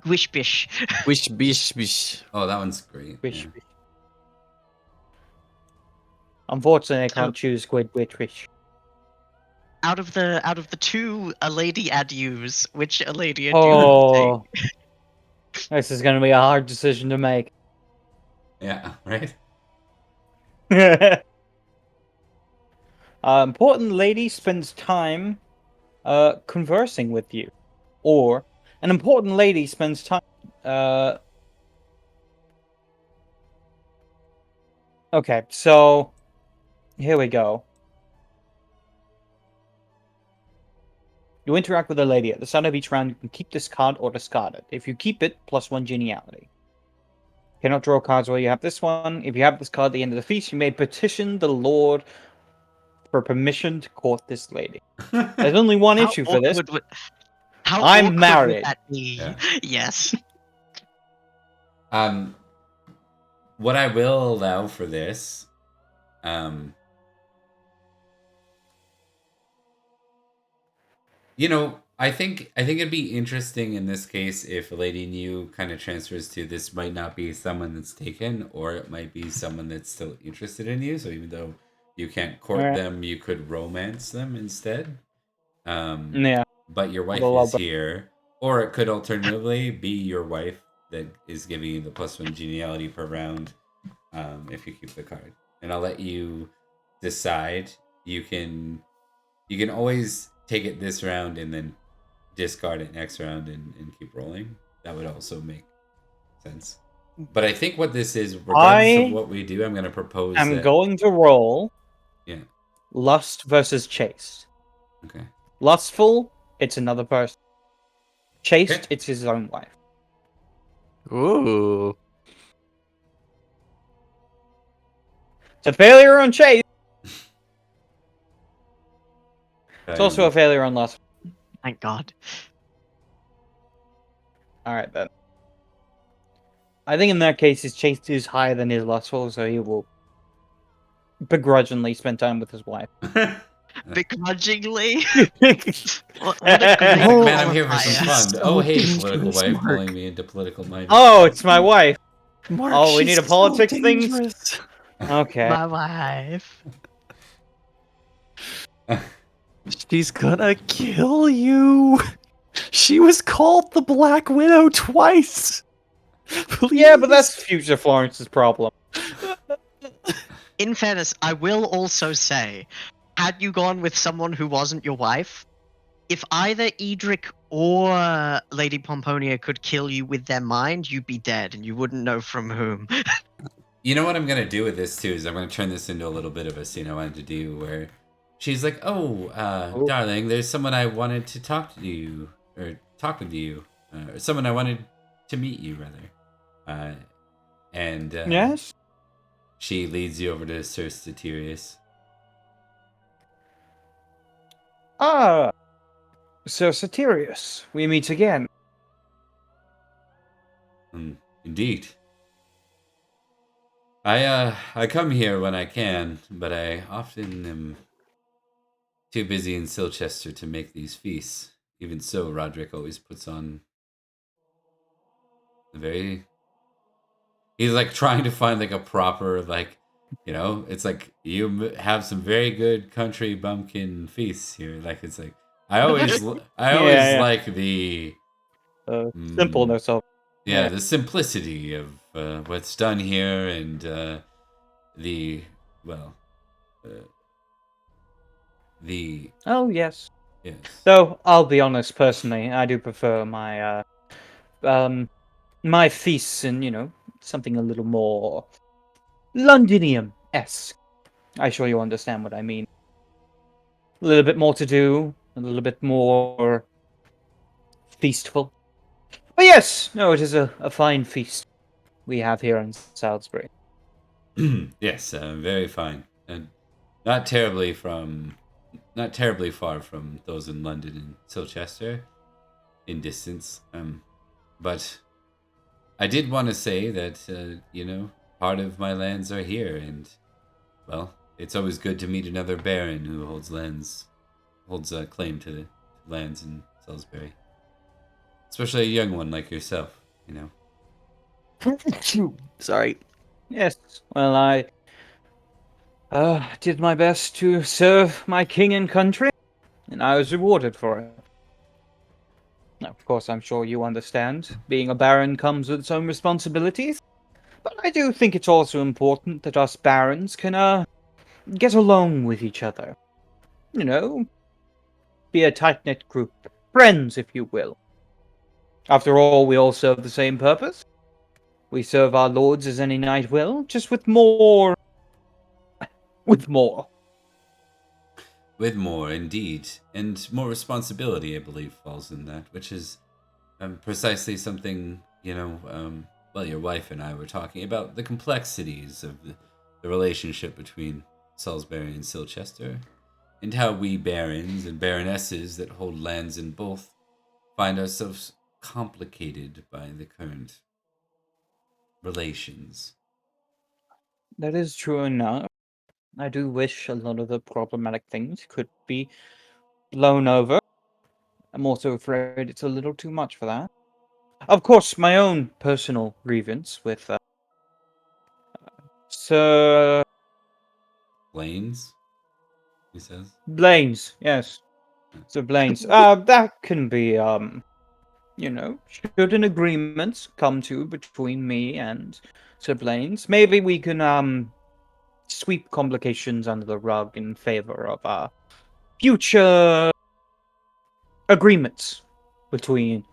Gwishbish. Wish, bish, bish. Oh, that one's great. Wish, Yeah. wish. Unfortunately, I can't choose Squid Wish. Out of the 2 a lady and yous, which a lady and you will Oh, take? this is going to be a hard decision to make. Yeah, right? Important lady spends time conversing with you, or an important lady spends time. Okay, so here we go. You interact with a lady. At the start of each round, you can keep this card or discard it. If you keep it, +1 geniality. Cannot draw cards while you have this one. If you have this card at the end of the feast, you may petition the Lord for permission to court this lady. There's only one How issue for this. awkward would- How I'm awkward married. would that be? Yeah. Yes. What I will allow for this, I think it'd be interesting in this case if a lady new kind of transfers to this might not be someone that's taken, or it might be someone that's still interested in you. So even though you can't court Alright. them, you could romance them instead. Yeah. But your wife Well, is here, or it could alternatively be your wife that is giving you the +1 geniality per round, if you keep the card. And I'll let you decide. You can always take it this round and then discard it next round and keep rolling. That would also make sense. But I think what this is, regardless of what we do, I'm going to propose I'm that... going to roll Yeah. lust versus chaste. Okay. Lustful, it's another person. Chaste, Okay. it's his own wife. Ooh. It's a failure on chaste. It's also a failure on lust. Thank God. Alright then. I think in that case his chaste is higher than his lustful, so he will begrudgingly spend time with his wife. Begrudgingly. Oh, What a great He's like, man, I'm here for qualifier. some fun. So Oh, hey, dangerous, political wife, Mark. pulling me into political minor. it's my wife. Mark, Oh, we she's need a politics so thing? dangerous. Okay. My wife. She's gonna kill you. She was called the Black Widow twice. Please. Yeah, but that's future Florence's problem. In fairness, I will also say, had you gone with someone who wasn't your wife, if either Edrich or Lady Pomponia could kill you with their mind, you'd be dead and you wouldn't know from whom. You know what I'm gonna do with this too is I'm gonna turn this into a little bit of a scene I wanted to do where she's like, "Oh, darling, there's someone I wanted to talk to you or talk with you, or someone I wanted to meet you rather." And Yes? she leads you over to Sir Satirius. Ah, Sir Satirius, we meet again. Indeed. I come here when I can, but I often am too busy in Silchester to make these feasts. Even so, Roderick always puts on a very... He's like trying to find like a proper, like, you know, it's like you have some very good country bumpkin feasts here. Like, it's like, I always Yeah. like the... Simpleness of. Yeah, the simplicity of what's done here and the, well, the... Oh, yes. Yes. Though, I'll be honest, personally, I do prefer my feasts in, something a little more Londinium-esque. I'm sure you understand what I mean. A little bit more to do, a little bit more feastful. But yes, no, it is a fine feast we have here in Salisbury. Yes, very fine. And not terribly far from those in London and Silchester in distance. But I did want to say that, part of my lands are here, and, well, it's always good to meet another baron who holds claim to lands in Salisbury. Especially a young one like yourself, you know. Sorry. Yes, well, I did my best to serve my king and country, and I was rewarded for it. Now, of course, I'm sure you understand, being a baron comes with its own responsibilities, but I do think it's also important that us barons can, get along with each other. You know, be a tight-knit group. Friends, if you will. After all, we all serve the same purpose. We serve our lords as any knight will, just with more... with more. With more, indeed. And more responsibility, I believe, falls in that, which is precisely something, your wife and I were talking about, the complexities of the relationship between Salisbury and Silchester, and how we barons and baronesses that hold lands in both find ourselves complicated by the current relations. That is true enough. I do wish a lot of the problematic things could be blown over. I'm also afraid it's a little too much for that. Of course, my own personal grievance with Sir Lanes, he says. Blaines, yes. Sir Blaines. That can be, should an agreement come to between me and Sir Blaines, maybe we can, sweep complications under the rug in favor of, future agreements between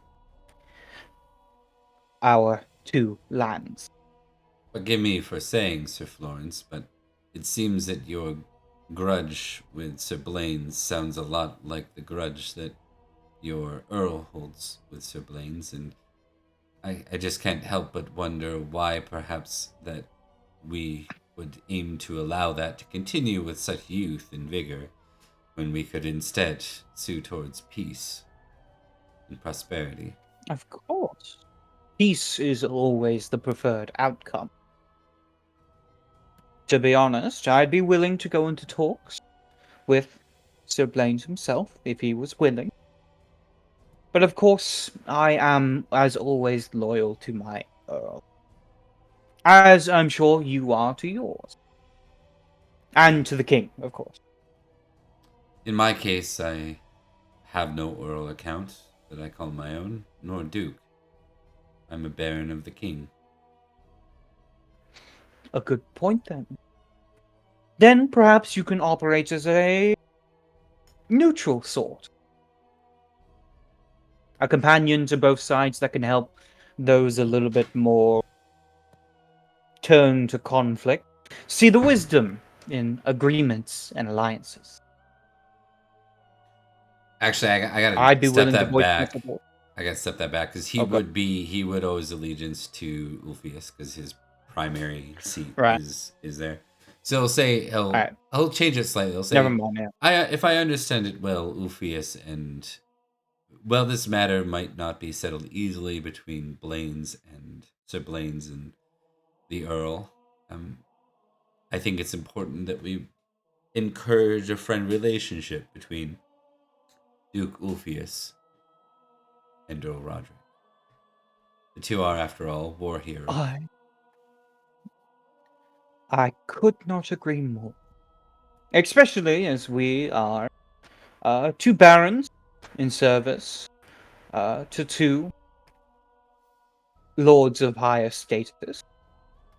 our two lands. Forgive me for saying, Sir Florence, but it seems that your grudge with Sir Blaine's sounds a lot like the grudge that your Earl holds with Sir Blaine's, and I just can't help but wonder why perhaps that we would aim to allow that to continue with such youth and vigor, when we could instead sue towards peace and prosperity. Of course. Peace is always the preferred outcome. To be honest, I'd be willing to go into talks with Sir Blaines himself if he was willing. But of course, I am, as always, loyal to my Earl. As I'm sure you are to yours. And to the king, of course. In my case, I have no Earl account that I call my own, nor Duke. I'm a Baron of the King. A good point, then. Then perhaps you can operate as a neutral sort. A companion to both sides that can help those a little bit more turn to conflict. See the wisdom in agreements and alliances. Actually, I I'd gotta be step willing to that voice my back. support. I gotta step that back because he Okay. would owe his allegiance to Ulfius because his primary seat Right. is there. So he'll say Alright. he'll change it slightly. He'll say, Never mind, yeah. if I understand it well, Ulfius and well, this matter might not be settled easily between Blaine's and Sir Blaine's and the Earl. I think it's important that we encourage a friend relationship between Duke Ulfius and Earl Rhodri. The two are, after all, war heroes. I could not agree more. Especially as we are two barons in service to two lords of higher status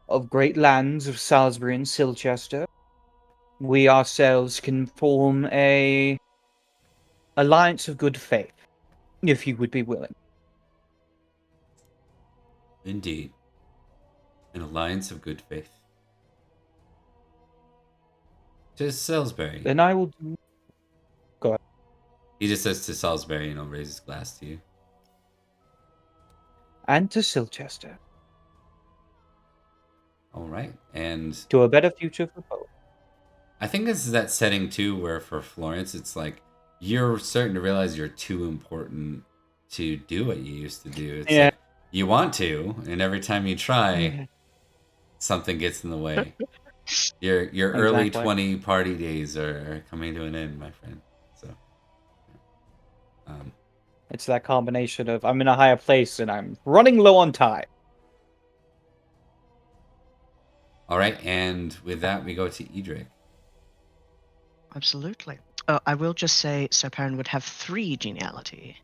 of great lands of Salisbury and Silchester. We ourselves can form a alliance of good faith, if you would be willing. Indeed. An alliance of good faith. To Salisbury. Then I will do. Go ahead. He just says to Salisbury and he'll raise his glass to you. And to Silchester. Alright, and To a better future for both. I think this is that setting too where for Florence it's like you're starting to realize you're too important to do what you used to do. It's Yeah. like you want to, and every time you try, something gets in the way. Your early Exactly. 20 party days are coming to an end, my friend. So It's that combination of I'm in a higher place and I'm running low on time. alright, and with that we go to Edrich. Absolutely. I will just say Sir Perin would have 3 geniality.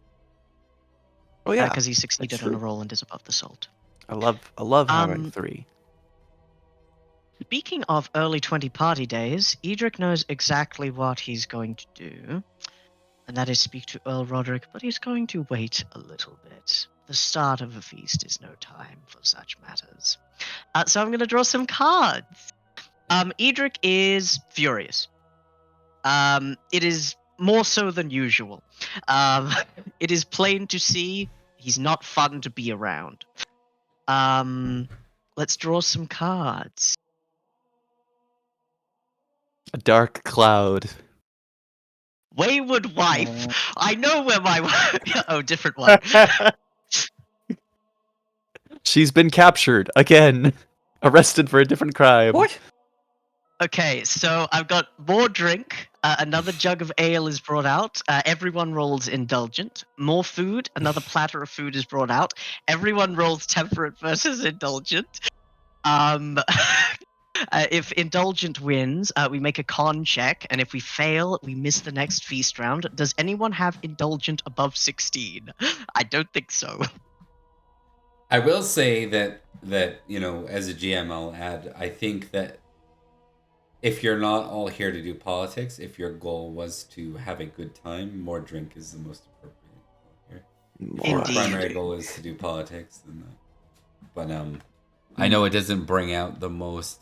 Oh yeah, Because he succeeded on a true. roll and is above the salt. I love having 3. Speaking of early 20 party days, Edrich knows exactly what he's going to do. And that is speak to Earl Roderick, but he's going to wait a little bit. The start of a feast is no time for such matters. So I'm going to draw some cards. Edrich is furious. It is more so than usual. It is plain to see he's not fun to be around. Let's draw some cards. A dark cloud. Wayward wife. Oh. I know where my oh, different one. She's been captured again, arrested for a different crime. What? Okay, so I've got more drink. Another jug of ale is brought out. Everyone rolls indulgent. More food. Another platter of food is brought out. Everyone rolls temperate versus indulgent. If indulgent wins, we make a con check, and if we fail, we miss the next feast round. Does anyone have indulgent above 16? I don't think so. I will say that as a GM I'll add, I think that if you're not all here to do politics, if your goal was to have a good time, more drink is the most appropriate here. If your Indeed. primary goal is to do politics, then but I know it doesn't bring out the most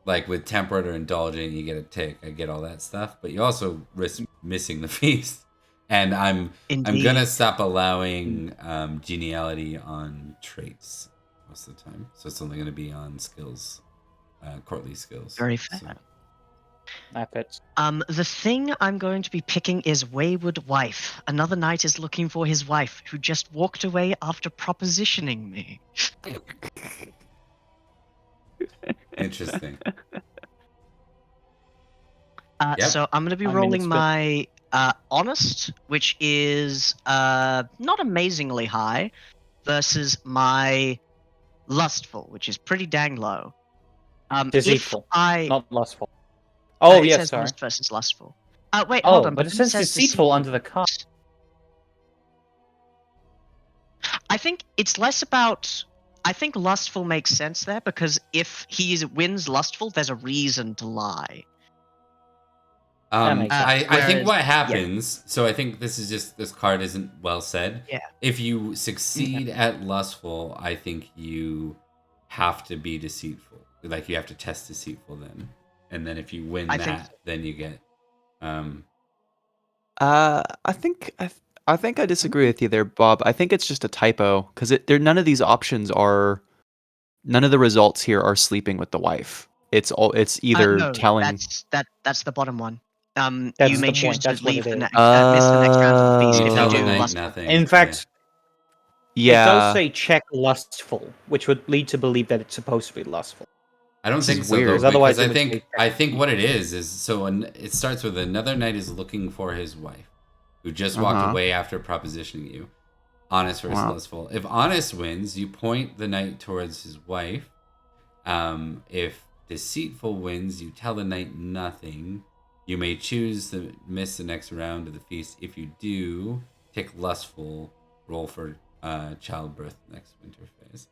like with temperate or indulgent, you get a tick. I get all that stuff, but you also risk missing the feast. And I'm gonna stop allowing geniality on traits most of the time, so it's only gonna be on skills. Courtly skills. Very fair. So, That fits. The thing I'm going to be picking is Wayward Wife. Another knight is looking for his wife, who just walked away after propositioning me. Interesting. Yep. So I'm going to be I mean, rolling it's been- my honest, which is not amazingly high, versus my lustful, which is pretty dang low. Deceitful, If I not lustful. Oh, it yes, says sorry. honest versus lustful. Wait, hold Oh, on. but it then says deceitful under the card. I think it's less about. I think lustful makes sense there because if he wins lustful, there's a reason to lie. makes sense. I think Whereas- what happens. So I think this card isn't well said. Yeah. If you succeed at lustful, I think you have to be deceitful. Like you have to test deceitful then, and then if you win then you get. I think I disagree with you there, Bob. I think it's just a typo because none of these options are. None of the results here are sleeping with the wife. It's either No, telling. that's the bottom one. That's You may the choose point, to that's what leave it the is. next, miss the next round of the feast You if tell you the do knight lustful. nothing. In fact, Yeah. it does say check lustful, which would lead to believe that it's supposed to be lustful. I don't This think is so weird. though, Because otherwise because it would say I think what it is so it starts with another knight is looking for his wife, who just walked away after propositioning you. Honest versus lustful. If honest wins, you point the knight towards his wife. If deceitful wins, you tell the knight nothing. You may choose to miss the next round of the feast. If you do, tick lustful, roll for childbirth next winter phase.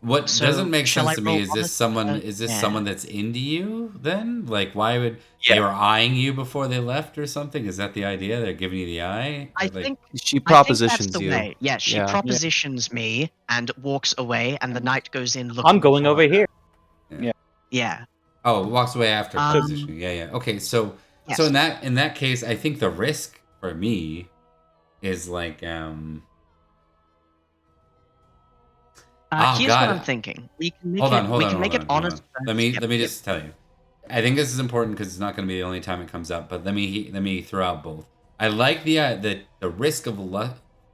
What So, doesn't make shall sense I to me roll is this honest? someone is this Yeah. someone that's into you then? Like why would Yeah. they were eyeing you before they left or something? Is that the idea? They're giving you the eye? I Like, think She I think propositions that's the you. way. Yeah, she Yeah. propositions me and walks away, and the knight goes in looking. I'm going for over her. here. Yeah. oh, walks away after Um, positioning. Yeah. Okay, so Yes. so in that case, I think the risk for me is like Here's God. what I'm thinking. We can make Hold on, it. hold We on, can hold make on, it hold honest. on. Let me Yep, let me yep. just tell you. I think this is important because it's not going to be the only time it comes up. But let me throw out both. I like the risk of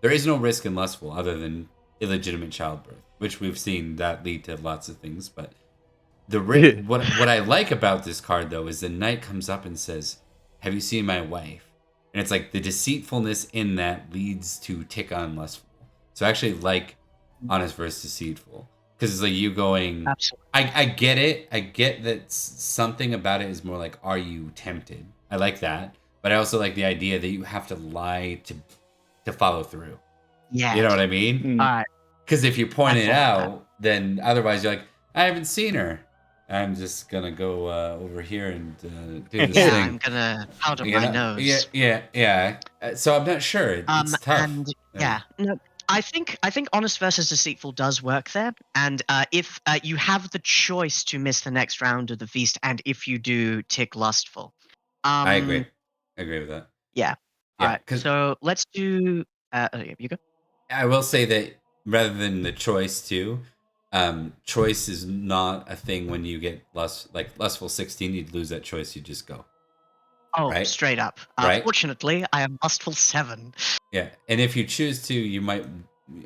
there is no risk in lustful other than illegitimate childbirth, which we've seen that lead to lots of things. But what I like about this card though is the knight comes up and says, "Have you seen my wife?" And it's like the deceitfulness in that leads to tick on lustful. So I actually like honest versus deceitful because it's like you going. Absolutely. I get it. I get that something about it is more like, are you tempted? I like that, but I also like the idea that you have to lie to follow through. Yeah. You know what I mean? Mm. All right. Because if you point I it follow out, then otherwise you're like, I haven't seen her. I'm just gonna go over here and do this Yeah, thing. I'm gonna powder You my know? nose. Yeah. So I'm not sure. It's tough. And yeah, no, I think honest versus deceitful does work there. And if you have the choice to miss the next round of the feast, and if you do, tick lustful. I agree. I agree with that. Yeah. Yeah, All right. 'cause- So let's do. You go. I will say that rather than the choice too, choice is not a thing when you get lustful 16. You'd lose that choice. You just go. Oh, Right. straight up. Right. Fortunately, I am lustful 7. Yeah, and if you choose to,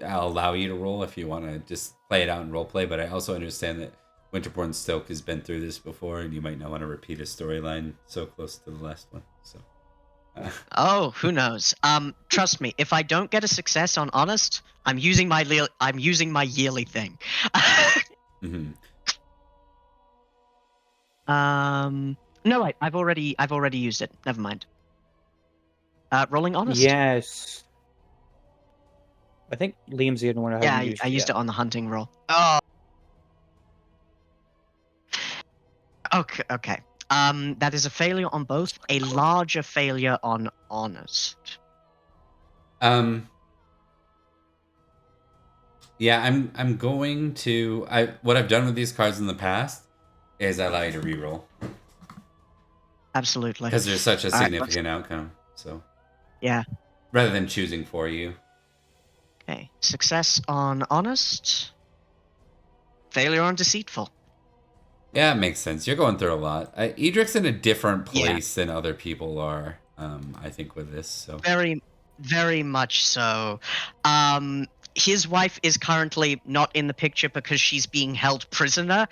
I'll allow you to roll if you want to just play it out and role play. But I also understand that Winterbourne Stoke has been through this before, and you might not want to repeat a storyline so close to the last one. So. Oh, who knows? Trust me, if I don't get a success on honest, I'm using my yearly thing. Mhm. No wait, I've already used it. Never mind. Rolling honest. Yes. I think Liam's the only one who Yeah, hasn't I used yet. it on the hunting roll. Oh. Okay. That is a failure on both. A larger failure on honest. Yeah, I'm going to. What I've done with these cards in the past is I allow you to reroll Absolutely. because there's such a All right, significant outcome. So Yeah. rather than choosing for you. Okay. Success on honest. Failure on deceitful. Yeah, it makes sense. You're going through a lot. Edrich's in a different Yeah. place than other people are. I think with this. So Very, very much so. his wife is currently not in the picture because she's being held prisoner.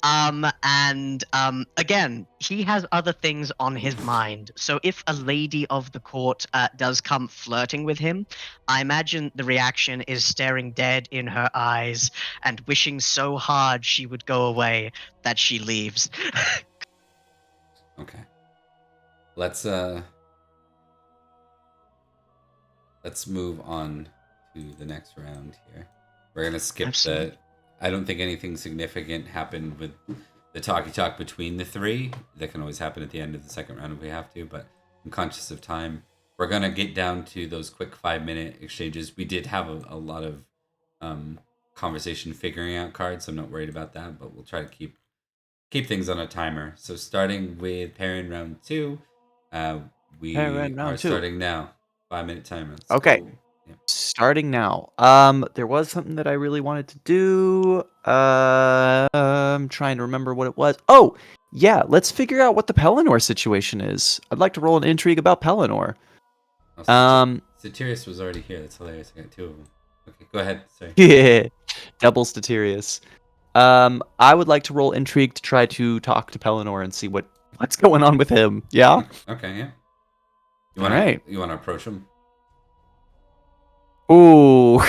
Again, he has other things on his mind. So if a lady of the court does come flirting with him, I imagine the reaction is staring dead in her eyes and wishing so hard she would go away that she leaves. Okay. Let's move on to the next round here. We're gonna skip Absolutely. I don't think anything significant happened with the talk between the three. That can always happen at the end of the second round if we have to, but I'm conscious of time. We're gonna get down to those quick 5-minute exchanges. We did have a lot of conversation figuring out cards, so I'm not worried about that, but we'll try to keep things on a timer. So starting with Perin round 2, we Perin round are 2. starting now. 5-minute timer. Let's Okay. go. Yeah. Starting now. There was something that I really wanted to do. I'm trying to remember what it was. Oh, yeah. Let's figure out what the Pelennor situation is. I'd like to roll an intrigue about Pelennor. Satirius was already here. That's hilarious. I got 2 of them. Okay, go ahead. Sorry. Yeah, double Statirius. I would like to roll intrigue to try to talk to Pelennor and see what's going on with him. Yeah. Okay. Yeah. All right. You wanna approach him? Ooh.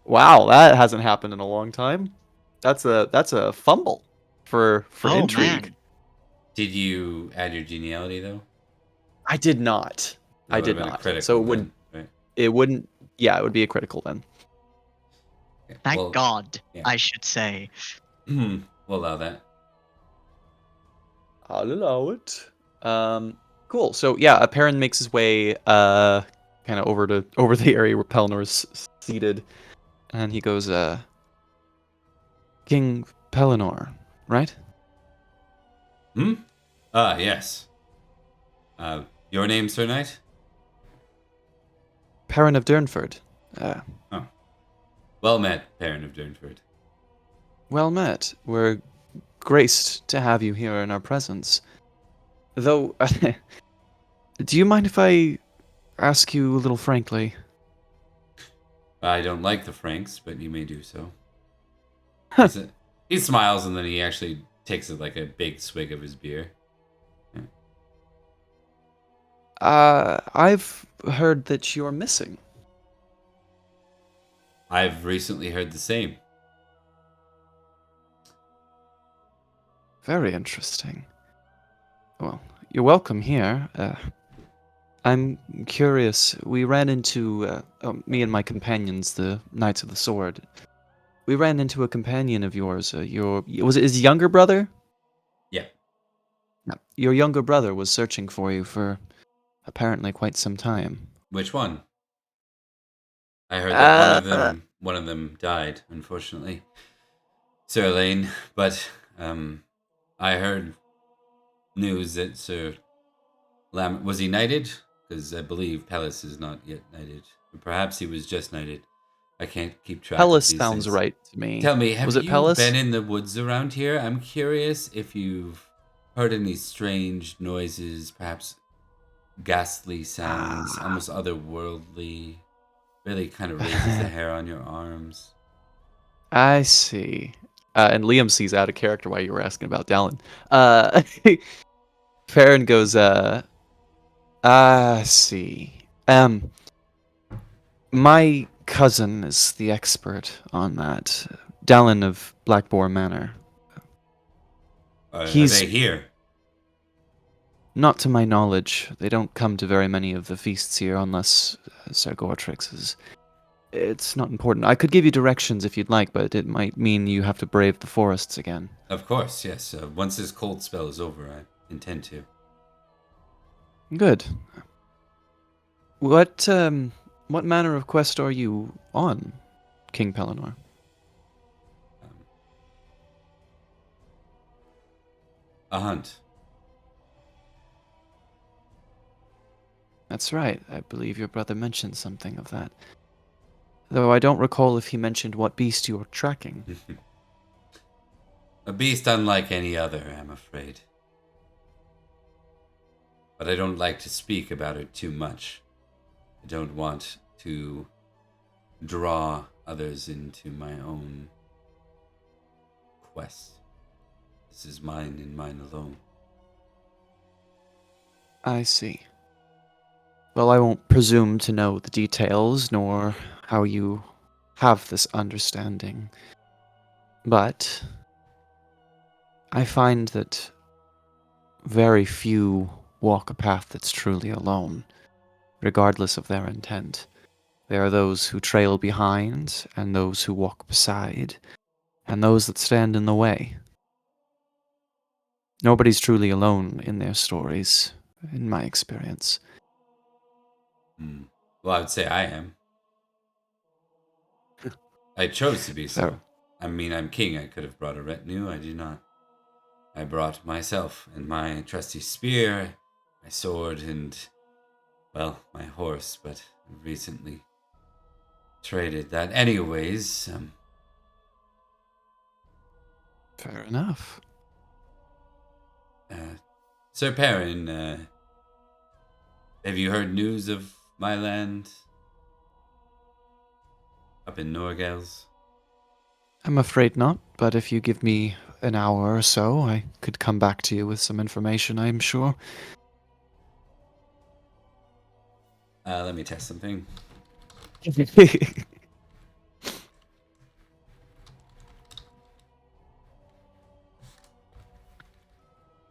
Wow, that hasn't happened in a long time. That's a fumble for Oh, intrigue. man. Did you add your geniality though? I did not. That I would have did been a not. critical So it then, would right? it wouldn't yeah, it would be a critical then. Okay, Thank God, yeah. I should say. We'll allow that. I'll allow it. Cool. So yeah, Perin makes his way kind of over the area where Pelennor is seated, and he goes, King Pelennor, right? Yes. Your name, Sir Knight? Perin of Durnford. Oh. Well met, Baron of Durnford. Well met. We're graced to have you here in our presence. Though, do you mind if I ask you a little frankly? I don't like the Franks, but you may do so. Huh. He smiles and then he actually takes like a big swig of his beer. I've heard that you're missing. I've recently heard the same. Very interesting. Well, you're welcome here. I'm curious. We ran into, me and my companions, the Knights of the Sword. We ran into a companion of yours. Was it his younger brother? Yeah. No. Your younger brother was searching for you for apparently quite some time. Which one? I heard that one of them died, unfortunately. Sir Elaine, but I heard news that Sir Lam was he knighted? Because I believe Palace is not yet knighted. Or perhaps he was just knighted. I can't keep track of Pellis these sounds things. right to me. Tell me, have Was it you Pellis? been in the woods around here? I'm curious if you've heard any strange noises, perhaps ghastly sounds, almost otherworldly. Really kind of raises the hair on your arms. I see. And Liam sees out of character while you were asking about Dallin. Farron goes, I see. My cousin is the expert on that. Dallin of Blackboar Manor. Are He's- they here? Not to my knowledge. They don't come to very many of the feasts here unless Sir Gortrix is. It's not important. I could give you directions if you'd like, but it might mean you have to brave the forests again. Of course, yes. Once this cold spell is over, I intend to. Good. What manner of quest are you on, King Pelennor? A hunt. That's right. I believe your brother mentioned something of that. Though I don't recall if he mentioned what beast you were tracking. A beast unlike any other, I'm afraid. But I don't like to speak about it too much. I don't want to draw others into my own quest. This is mine and mine alone. I see. Well, I won't presume to know the details, nor how you have this understanding. But I find that very few walk a path that's truly alone, regardless of their intent. There are those who trail behind, and those who walk beside, and those that stand in the way. Nobody's truly alone in their stories, in my experience. Well, I would say I am. I chose to be so. Fair. I mean, I'm king. I could have brought a retinue. I do not. I brought myself and my trusty spear, my sword, and, well, my horse, but recently traded that. Anyways, Fair enough. Sir Perin, have you heard news of my land up in Norgels? I'm afraid not, but if you give me an hour or so, I could come back to you with some information, I'm sure. Let me test something.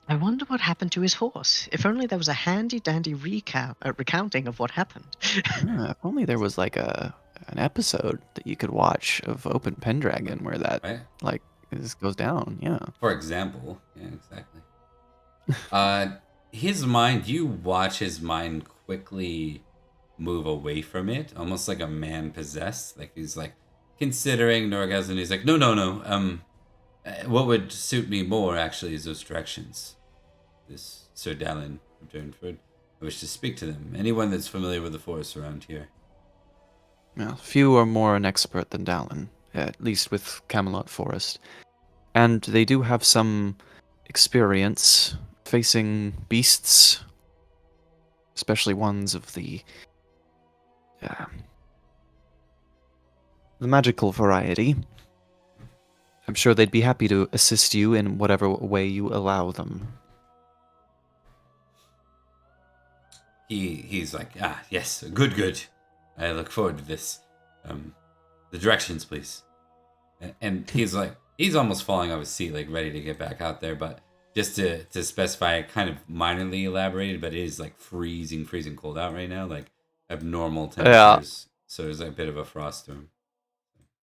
I wonder what happened to his horse. If only there was a handy-dandy recounting of what happened. If only there was like an episode that you could watch of Open Pendragon where that Right? this goes down. Yeah. For example. Yeah, exactly. His mind, you watch his mind quickly move away from it, almost like a man possessed. Like he's like considering Norgaz, and he's like, no. What would suit me more actually is those directions. This Sir Dallin from Durnford. I wish to speak to them. Anyone that's familiar with the forest around here. Well, few are more an expert than Dallin, at least with Camelot Forest. And they do have some experience facing beasts, especially ones of the magical variety. I'm sure they'd be happy to assist you in whatever way you allow them. He's like, yes, good. I look forward to this. The directions, please. And he's like, he's almost falling off his seat, like ready to get back out there. But just to specify, kind of minorly elaborated, but it is like freezing cold out right now, like abnormal temperatures. Yeah. So there's like a bit of a frost to him.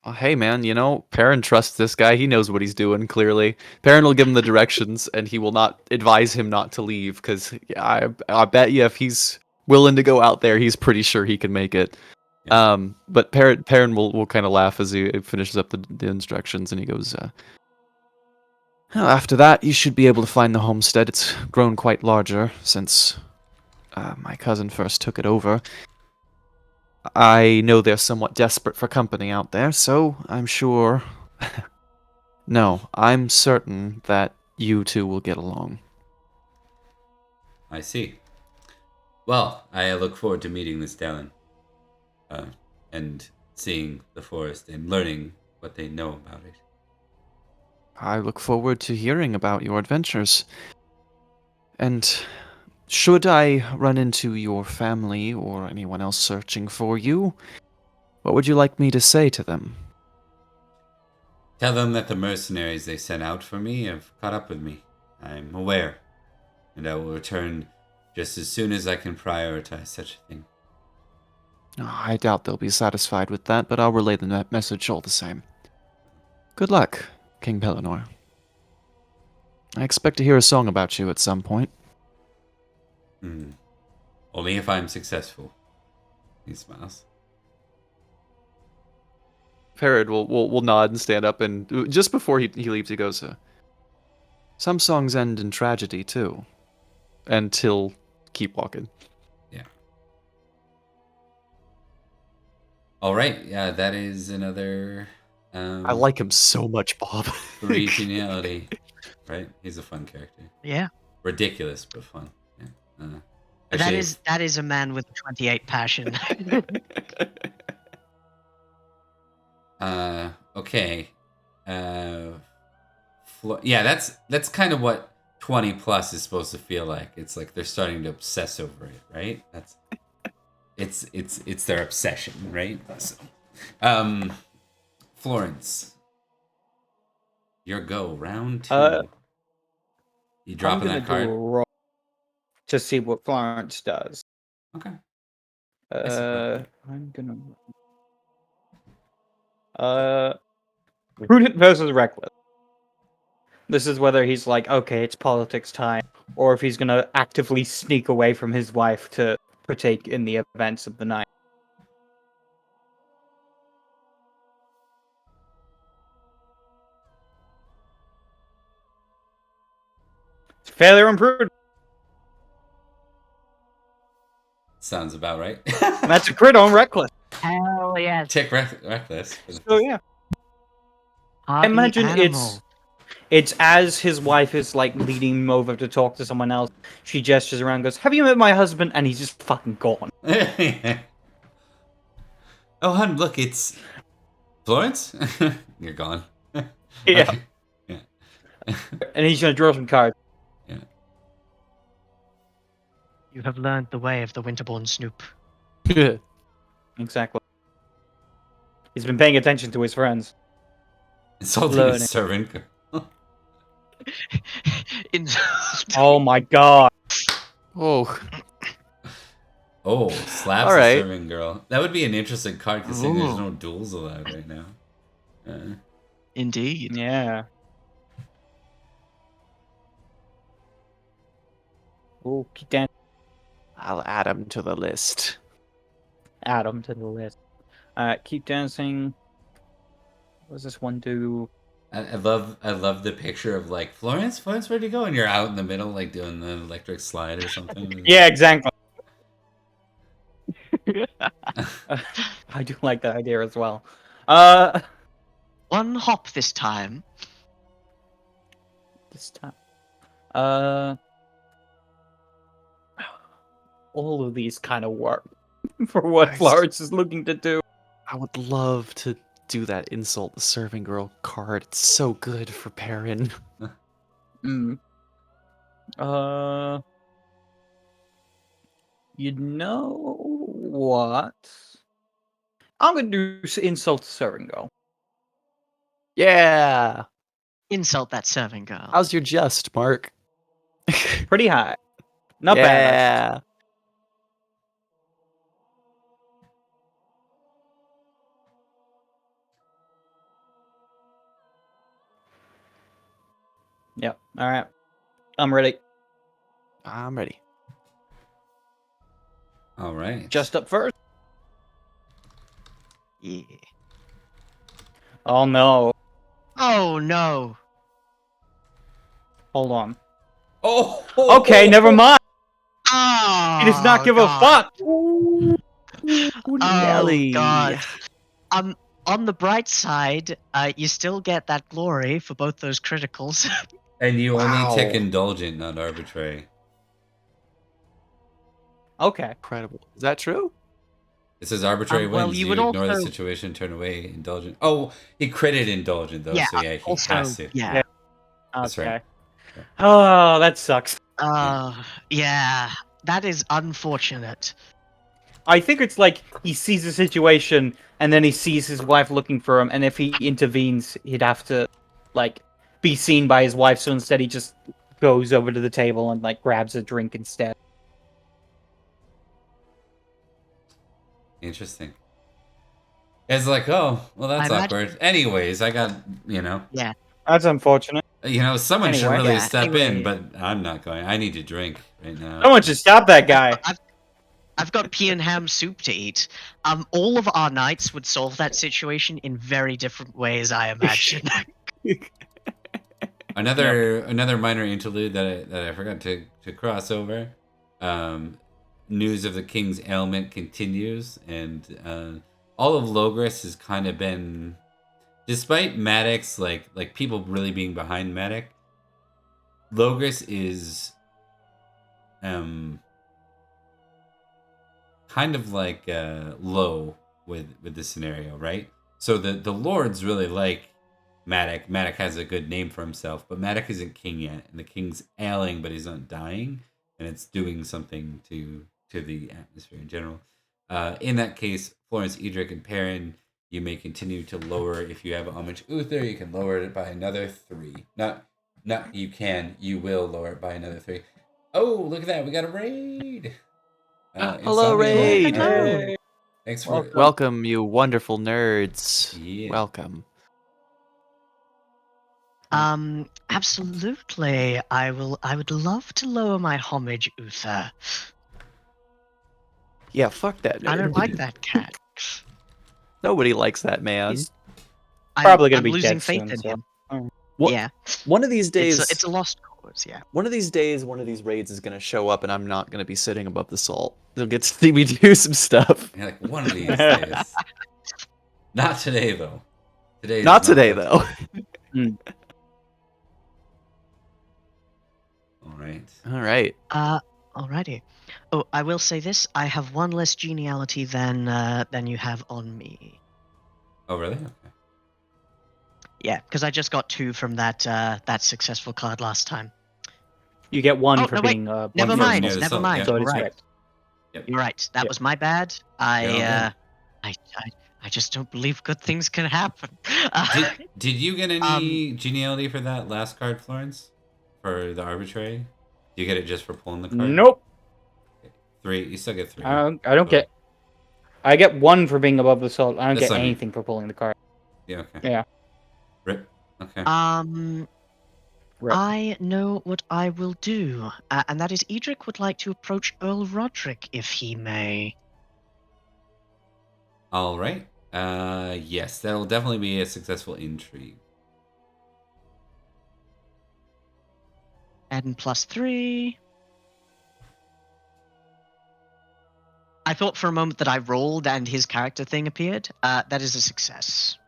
Well, hey man, Perin trusts this guy. He knows what he's doing, clearly. Perin will give him the directions, and he will not advise him not to leave, because I bet you if he's willing to go out there, he's pretty sure he can make it. Yeah. But Perin will kind of laugh as he finishes up the instructions, and he goes, after that, you should be able to find the homestead. It's grown quite larger since my cousin first took it over. I know they're somewhat desperate for company out there, so I'm sure... No, I'm certain that you two will get along. I see. Well, I look forward to meeting this Dallin. And seeing the forest and learning what they know about it. I look forward to hearing about your adventures. And should I run into your family or anyone else searching for you, what would you like me to say to them? Tell them that the mercenaries they sent out for me have caught up with me. I'm aware, and I will return just as soon as I can prioritize such a thing. I doubt they'll be satisfied with that, but I'll relay the message all the same. Good luck, King Pellinor. I expect to hear a song about you at some point. Only if I'm successful. He smiles. Perin will nod and stand up, and just before he leaves, he goes, some songs end in tragedy, too. And he'll keep walking. Yeah. All right. Yeah, that is another... I like him so much, Bob. Regionality. Right? He's a fun character. Yeah. Ridiculous, but fun. Yeah. Actually, that is a man with 28 passion. Okay. Yeah, that's kind of what 20 plus is supposed to feel like. It's like they're starting to obsess over it, right? It's their obsession, right? So, Florence, your go, round 2. You I'm dropping gonna that do a card? roll to see what Florence does. Okay. I support that. I'm gonna prudent versus reckless. This is whether he's like, okay, it's politics time, or if he's gonna actively sneak away from his wife to partake in the events of the night. It's failure and prudent. Sounds about right. And that's a crit on reckless. Hell yes. Tick reckless. So yeah, I Hardy imagine animal. it's as his wife is like leading him over to talk to someone else. She gestures around, and goes, "Have you met my husband?" And he's just fucking gone. Oh, hun, look, it's Florence. You're gone. Yeah. Okay. Yeah. And he's gonna draw some cards. Yeah. You have learned the way of the Winterbourne snoop. Exactly. He's been paying attention to his friends. Insulting Learning. a servant girl. Oh my god. Oh, Oh, slaps All a right. servant girl. That would be an interesting card considering there's Ooh. no duels allowed right now. Indeed. Yeah. Oh, keep dancing. I'll add him to the list. Add him to the list. Keep dancing. What does this one do? I love the picture of like Florence, where'd you go? And you're out in the middle like doing the electric slide or something. Yeah, exactly. I do like that idea as well. One hop this time. This time. All of these kind of work for what Nice. Florence is looking to do. I would love to do that insult the serving girl card. It's so good for Perin. Mm. You know what? I'm gonna do insult the serving girl. Yeah. Insult that serving girl. How's your just, Mark? Pretty high. Not bad. Yeah. Yep. All right. I'm ready. I'm ready. All right. Just up first. Yeah. Oh no. Oh no. Hold on. Oh. Okay, never mind. Oh, He does not give a fuck. Oh Nelly. god. On the bright side, you still get that glory for both those criticals. And you Wow. only tick indulgent, not arbitrary. Okay. Incredible. Is that true? It says arbitrary well, wins. you You would ignore the also- situation, turn away, indulgent. Oh, he critted indulgent though, Yeah, so yeah, he also, has to. yeah. That's Okay. right. Oh, that sucks. Yeah. That is unfortunate. I think it's like he sees the situation and then he sees his wife looking for him, and if he intervenes, he'd have to like be seen by his wife. So instead, he just goes over to the table and like grabs a drink instead. Interesting. It's like, oh, well, that's I imagine- awkward. Anyways, I got, Yeah, that's unfortunate. someone should Anyway. really Yeah, step in, anyway. but I'm not going. I need to drink right now. Someone should stop that guy. I've got pea and ham soup to eat. All of our knights would solve that situation in very different ways, I imagine. Another minor interlude that I forgot to cross over. News of the king's ailment continues, and all of Logres has kind of been, despite Madoc's like people really being behind Madoc, Logres is kind of like low with the scenario, right? So the lords really like Madoc. Madoc has a good name for himself, but Madoc isn't king yet, and the king's ailing, but he's not dying, and it's doing something to the atmosphere in general. In that case, Florence, Edrich, and Perin, you may continue to lower. If you have homage Uther, you can lower it by another 3. Not you can. You will lower it by another 3. Oh, look at that! We got a raid. Hello, Insomnia. raid. Hello. Thanks for Welcome, you wonderful nerds. Yeah. Welcome. Absolutely. I would love to lower my homage, Uther. Yeah, fuck that nerd. I don't like that cat. Nobody likes that man. He's probably gonna I'm be losing dead faith soon, in so- him. What- Yeah, One of these days, it's a lost cause. Yeah. one of these days, one of these raids is gonna show up, and I'm not gonna be sitting above the salt. They'll get to see me do some stuff. You're like, one of these days. Not today, though. Today is Not today, that though. day. All right. All right. Alrighty. Oh, I will say this: I have one less geniality than you have on me. Oh, really? Okay. Yeah, because I just got 2 from that successful card last time. You get one Oh, for no, wait. being one Never for mind. near the Never salt, mind. yeah. So it You're is right. correct. You're right. That Yep. was my bad. Yeah, I just don't believe good things can happen. Did you get any geniality for that last card, Florence? For the arbitrary? Do you get it just for pulling the card? Nope. 3. You still get 3. I don't get. I get 1 for being above the salt. I don't That's get not good. anything for pulling the card. Yeah, okay. Yeah. Rip. Okay. Rip. I know what I will do, and that is Edrich would like to approach Earl Roderick if he may. All right. Yes, that'll definitely be a successful intrigue. Add in +3. I thought for a moment that I rolled and his character thing appeared. That is a success.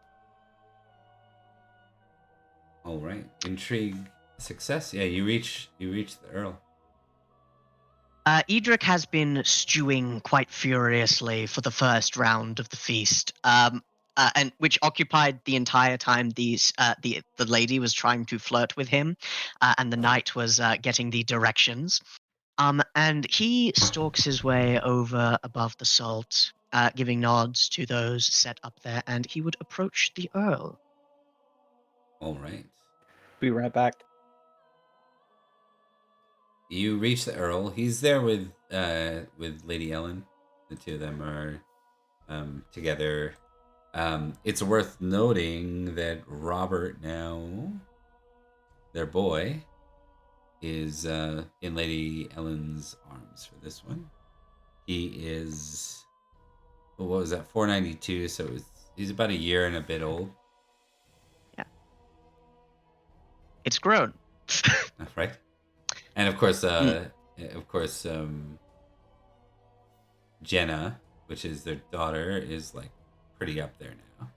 All right. Intrigue success. Yeah, you reach the Earl. Edrich has been stewing quite furiously for the first round of the feast, and which occupied the entire time the lady was trying to flirt with him, and the knight was getting the directions. And he stalks his way over above the salt, giving nods to those set up there, and he would approach the Earl. All right. Be right back. You reach the Earl. He's there with Lady Ellen. The two of them are together. It's worth noting that Robert now, their boy, is in Lady Ellen's arms for this one. He is, what was that, 492, so he's about a year and a bit old. Yeah. It's grown. Right? And of course, Jenna, which is their daughter, is like pretty up there now.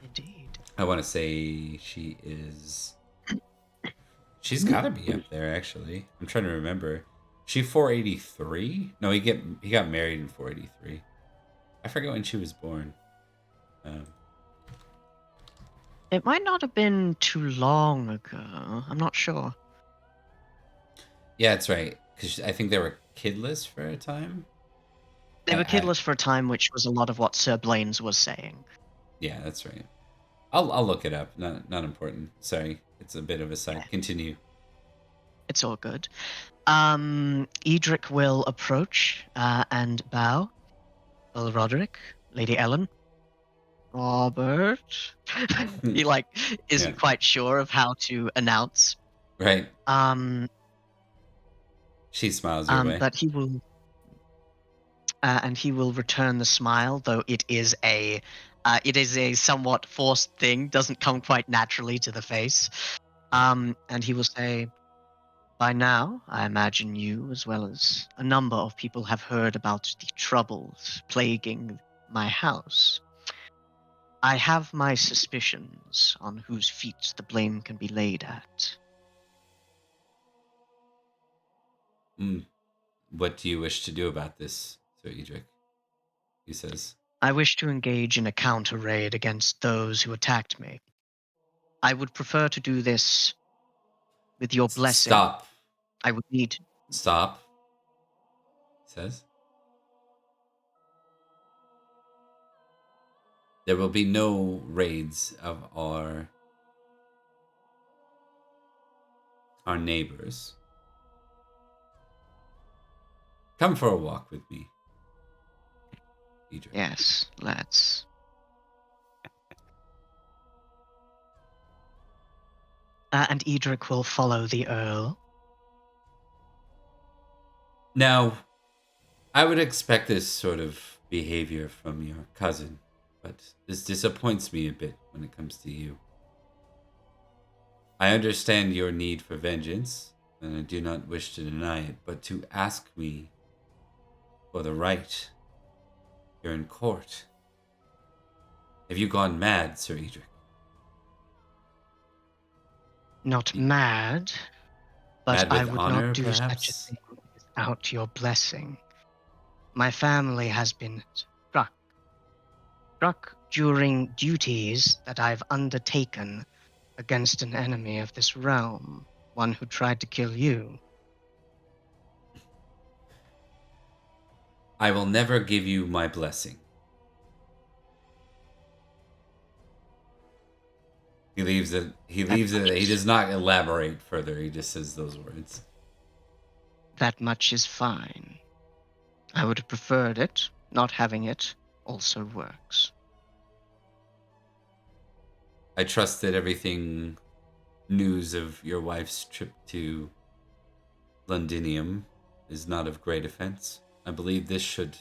Indeed. I want to say she's got to be up there actually. I'm trying to remember. She 483? No, he got married in 483. I forget when she was born. It might not have been too long ago. I'm not sure. Yeah, that's right. Because I think they were kidless for a time. They were kidless for a time, which was a lot of what Sir Blaine's was saying. Yeah, that's right. I'll look it up. Not important. Sorry, it's a bit of a side. Yeah. Continue. It's all good. Edrich will approach and bow. Earl Roderick, Lady Ellen, Robert. He isn't quite sure of how to announce. Right. She smiles your way. But he will, and he will return the smile, though it is a somewhat forced thing. Doesn't come quite naturally to the face. And he will say, "By now, I imagine you, as well as a number of people, have heard about the troubles plaguing my house. I have my suspicions on whose feet the blame can be laid at." What do you wish to do about this, Sir Edrich? He says. I wish to engage in a counter raid against those who attacked me. I would prefer to do this with your blessing. Stop. I would need. Stop. He says. There will be no raids of our neighbors. Come for a walk with me, Edrich. Yes, let's. And Edrich will follow the Earl. Now, I would expect this sort of behavior from your cousin, but this disappoints me a bit when it comes to you. I understand your need for vengeance, and I do not wish to deny it, but to ask me for the right, you're in court. Have you gone mad, Sir Edrich? Not mad, but Mad I with would honor, not do such a perhaps? thing without your blessing. My family has been struck during duties that I've undertaken against an enemy of this realm, one who tried to kill you. I will never give you my blessing. He leaves it. He does not elaborate further. He just says those words. That much is fine. I would have preferred it. Not having it also works. I trust that everything news of your wife's trip to Londinium is not of great offense. I believe this should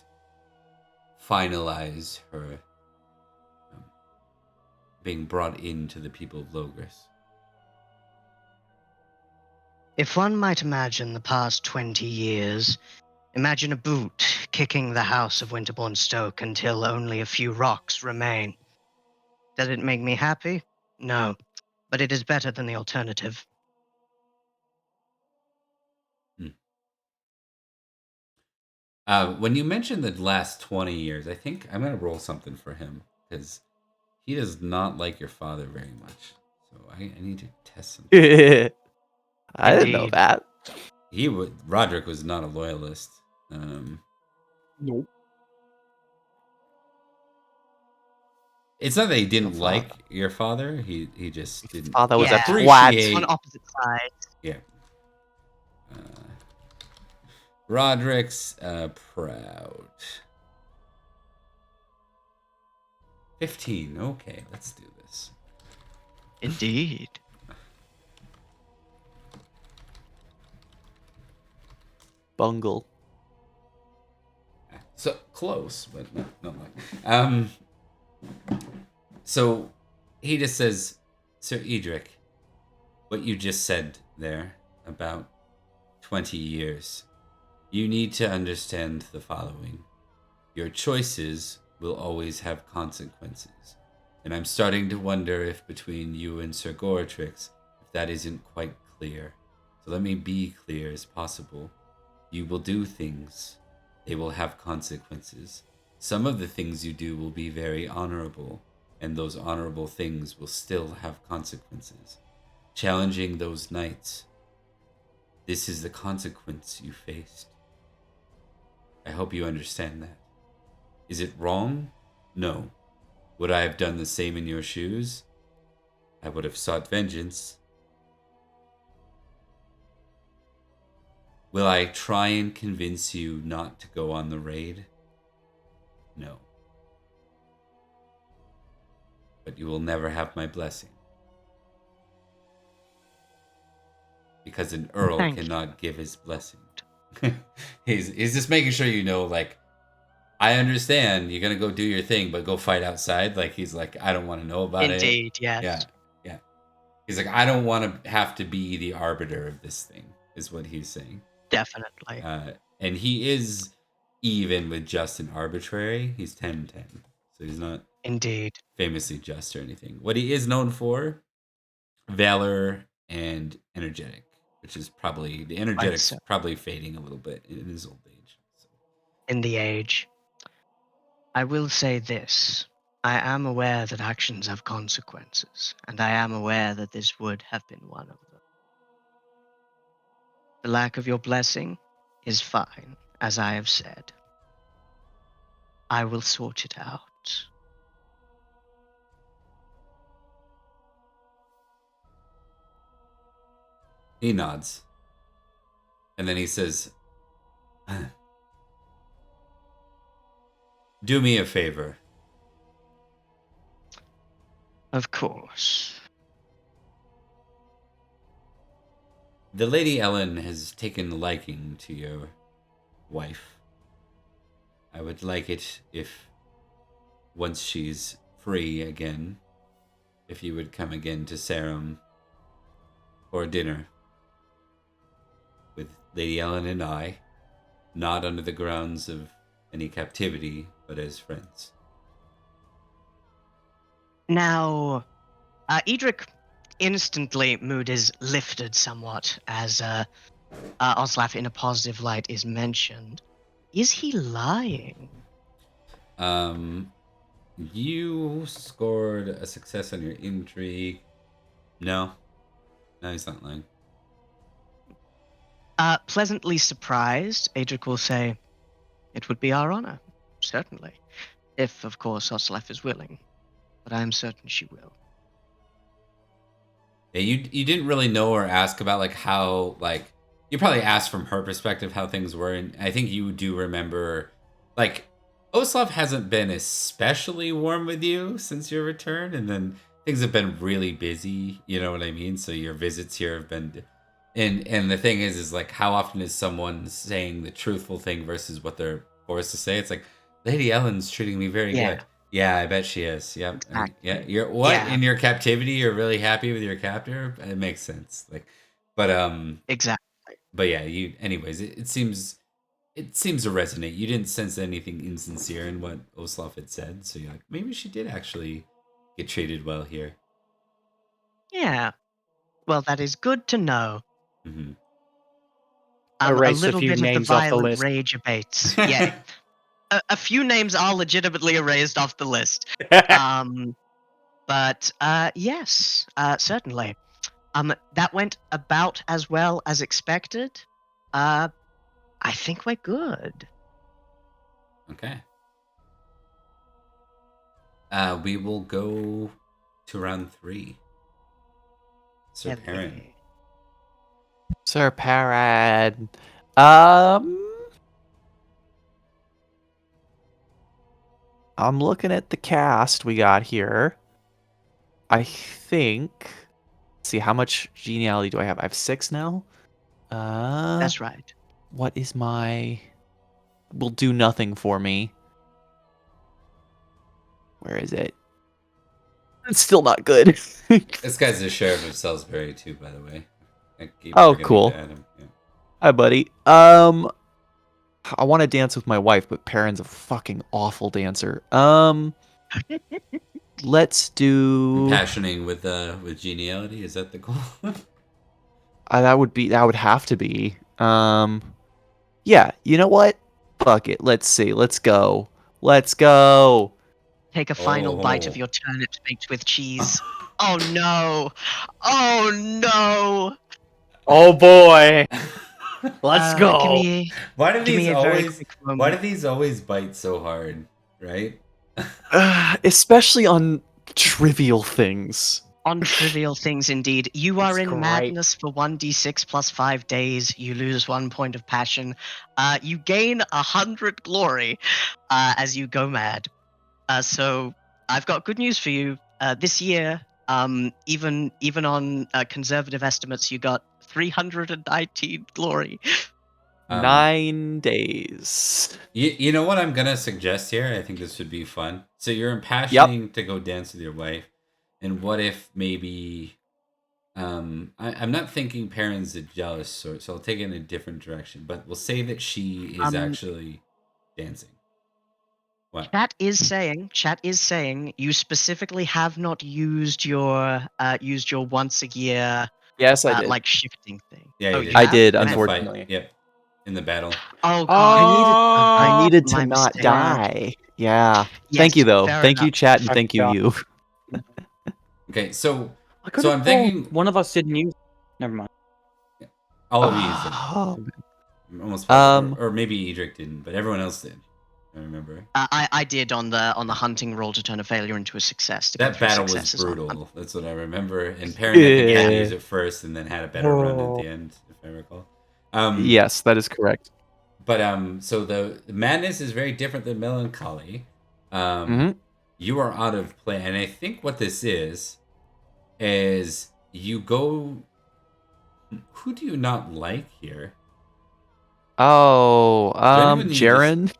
finalize her being brought into the people of Logres. If one might imagine the past 20 years, imagine a boot kicking the house of Winterbourne Stoke until only a few rocks remain. Does it make me happy? No, but it is better than the alternative. When you mentioned the last 20 years, I think I'm going to roll something for him because he does not like your father very much. So I need to test something. I didn't know Indeed. that. Roderick was not a loyalist. Nope. It's not that he didn't Your like father. your father. He just didn't Father was a Yeah. twat. appreciate. On opposite sides. Yeah. Roderick's proud. 15. Okay, let's do this. Indeed. Bungle. So close, but not like. So he just says, Sir Edrich, what you just said there about 20 years. You need to understand the following. Your choices will always have consequences. And I'm starting to wonder if between you and Sir Goratrix, if that isn't quite clear. So let me be clear as possible. You will do things. They will have consequences. Some of the things you do will be very honorable, and those honorable things will still have consequences. Challenging those knights. This is the consequence you faced. I hope you understand that. Is it wrong? No. Would I have done the same in your shoes? I would have sought vengeance. Will I try and convince you not to go on the raid? No. But you will never have my blessing. Because an earl Thank you. cannot give his blessing. He's just making sure you know, like, I understand you're gonna go do your thing, but go fight outside. Like, he's like, I don't want to know about it. Indeed, yes. Yeah. He's like, I don't want to have to be the arbiter of this thing, is what he's saying. Definitely. And he is even with just and arbitrary. He's 10-10. So he's not Indeed. famously just or anything. What he is known for, valor and energetic, which is probably, the energetic's so. probably fading a little bit in his old age. So. In the age. I will say this. I am aware that actions have consequences, and I am aware that this would have been one of them. The lack of your blessing is fine, as I have said. I will sort it out. He nods. And then he says, do me a favor. Of course. The Lady Ellen has taken a liking to your wife. I would like it if, once she's free again, if you would come again to Sarum for dinner with Lady Ellen and I, not under the grounds of any captivity, but as friends. Now, Edrich instantly mood is lifted somewhat as Oslaf in a positive light is mentioned. Is he lying? You scored a success on your intrigue. No, he's not lying. Pleasantly surprised, Edrich will say, "It would be our honor, certainly, if, of course, Oslaf is willing. But I am certain she will." Yeah, you didn't really know or ask about like how like you probably asked from her perspective how things were, and I think you do remember like Oslav hasn't been especially warm with you since your return, and then things have been really busy. You know what I mean? So your visits here have been, and the thing is like how often is someone saying the truthful thing versus what they're forced to say? It's like Lady Ellen's treating me very Yeah. good. Yeah, I bet she is. Yep. Exactly. Yeah. You're what Yeah. in your captivity? You're really happy with your captor. It makes sense. Like, but Exactly. but yeah. You. Anyways, it seems to resonate. You didn't sense anything insincere in what Oslav had said, so you're like, maybe she did actually get treated well here. Yeah. Well, that is good to know. Mm-hmm. A Erase a little few bit of the names off the violent list. rage abates. Yeah. A few names are legitimately erased off the list. But yes, certainly. That went about as well as expected. I think we're good. Okay. We will go to round 3. Sir Heavy. Perin. Sir Perin. I'm looking at the cast we got here. I think. Let's see, how much geniality do I have? I have 6 now. That's right. What is my? Will do nothing for me. Where is it? It's still not good. This guy's the sheriff of Salisbury too, by the way. I keep Oh, forgetting cool. to add him. Yeah. Hi, buddy. I want to dance with my wife, but Perrin's a fucking awful dancer. Let's do. Impassioning with geniality, is that the goal? That would have to be. Yeah. You know what? Fuck it. Let's see. Let's go. Let's go. Take a final bite of Oh. your turnips baked with cheese. Oh no! Oh no! Oh boy. Let's go. Why do Give me these a very always? quick moment. Why do these always bite so hard? Right? Especially on trivial things. On trivial things, indeed. You are It's in great. madness for 1d6 plus 5 days. You lose 1 point of passion. You gain 100 glory as you go mad. So I've got good news for you. This year, even on conservative estimates, you got 319 glory. 9 days. You know what I'm gonna suggest here? I think this would be fun. So you're impassioning to go dance with your wife, and what if maybe I'm not thinking Perrin's a jealous sort, so I'll take it in a different direction. But we'll say that she is actually dancing. What? Chat is saying you specifically have not used your once a year Yes, I did. like shifting thing. Yeah, Oh, you you did. I have? did, In the unfortunately. fight. Yep. In the battle. Oh god. I needed to My not mistake. die. Yeah. Yes, Thank you, though. fair Thank you, enough. chat, and I thank you, forgot. you. Okay, so I could So have I'm sworn thinking- one of us didn't use. Never mind. all of you used it. Oh, I'm almost positive, Um, or maybe Edrich didn't, but everyone else did. I remember. I did on the hunting roll to turn a failure into a success. To go That through battle was successes on- brutal. That's what I remember. And Perin, I think, had to Yeah. use it first, and then had a better run at the end, if I recall. yes, that is correct. But so the madness is very different than melancholy. Mhm. You are out of play, and I think what this is you go. Who do you not like here? Oh, anyone need to Jaren.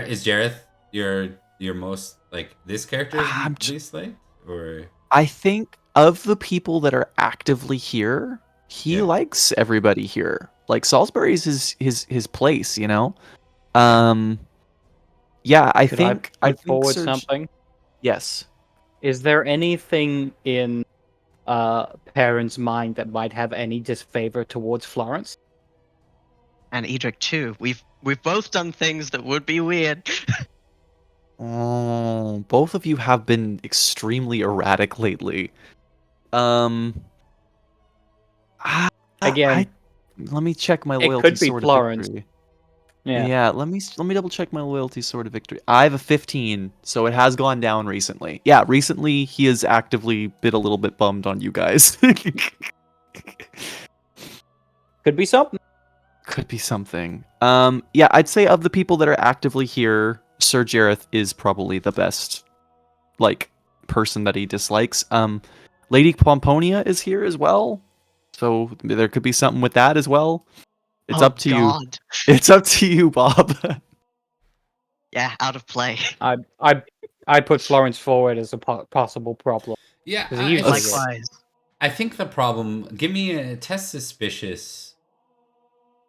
Is Jareth your most like this character is I'm least liked, or I think of the people that are actively here, he Yeah. likes everybody here. Like Salisbury's his place, you know. Yeah, I Could think I I put think forward Serge- something? Yes. Is there anything in Perrin's mind that might have any disfavor towards Florence? and Edrich too. We've both done things that would be weird. Oh, both of you have been extremely erratic lately. I- Again, let me check my it loyalty could be sword Florence. of victory. Yeah. Yeah, let me double check my loyalty sword of victory. I have a 15, so it has gone down recently. Yeah, recently he has actively been a little bit bummed on you guys. Could be something. Could be something. Yeah, I'd say of the people that are actively here, Sir Jareth is probably the best, like, person that he dislikes. Lady Pomponia is here as well, so there could be something with that as well. It's Oh, up to you. God. It's up to you, Bob. Yeah, out of play. I put Florence forward as a possible problem. yeah, 'Cause he usually Let's- gets- Likewise. I think the problem. Give me a test suspicious,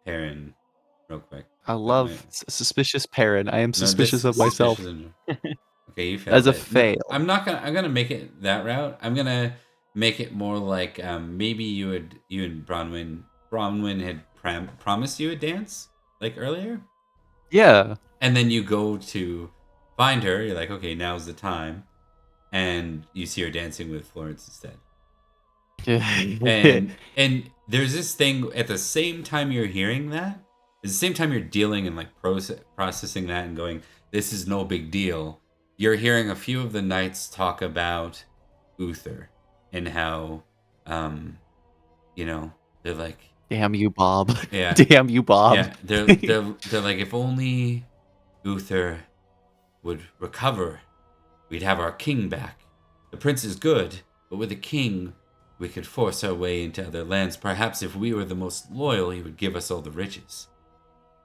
Perrin, real quick. I love suspicious Perin. I am No, suspicious this of myself. suspicious okay, you failed As a it. No, fail. I'm not gonna. I'm gonna make it that route. I'm gonna make it more like maybe you and Bronwyn had promised you a dance like earlier, Yeah. and then you go to find her. You're like, okay, now's the time, and you see her dancing with Florence instead. And there's this thing at the same time you're hearing that, at the same time you're dealing and like processing that and going, this is no big deal. You're hearing a few of the knights talk about Uther and how, they're like, Damn you, Bob. yeah, Damn you, Bob. yeah, they're like, if only Uther would recover, we'd have our king back. The prince is good, but with a king, we could force our way into other lands. Perhaps if we were the most loyal, he would give us all the riches.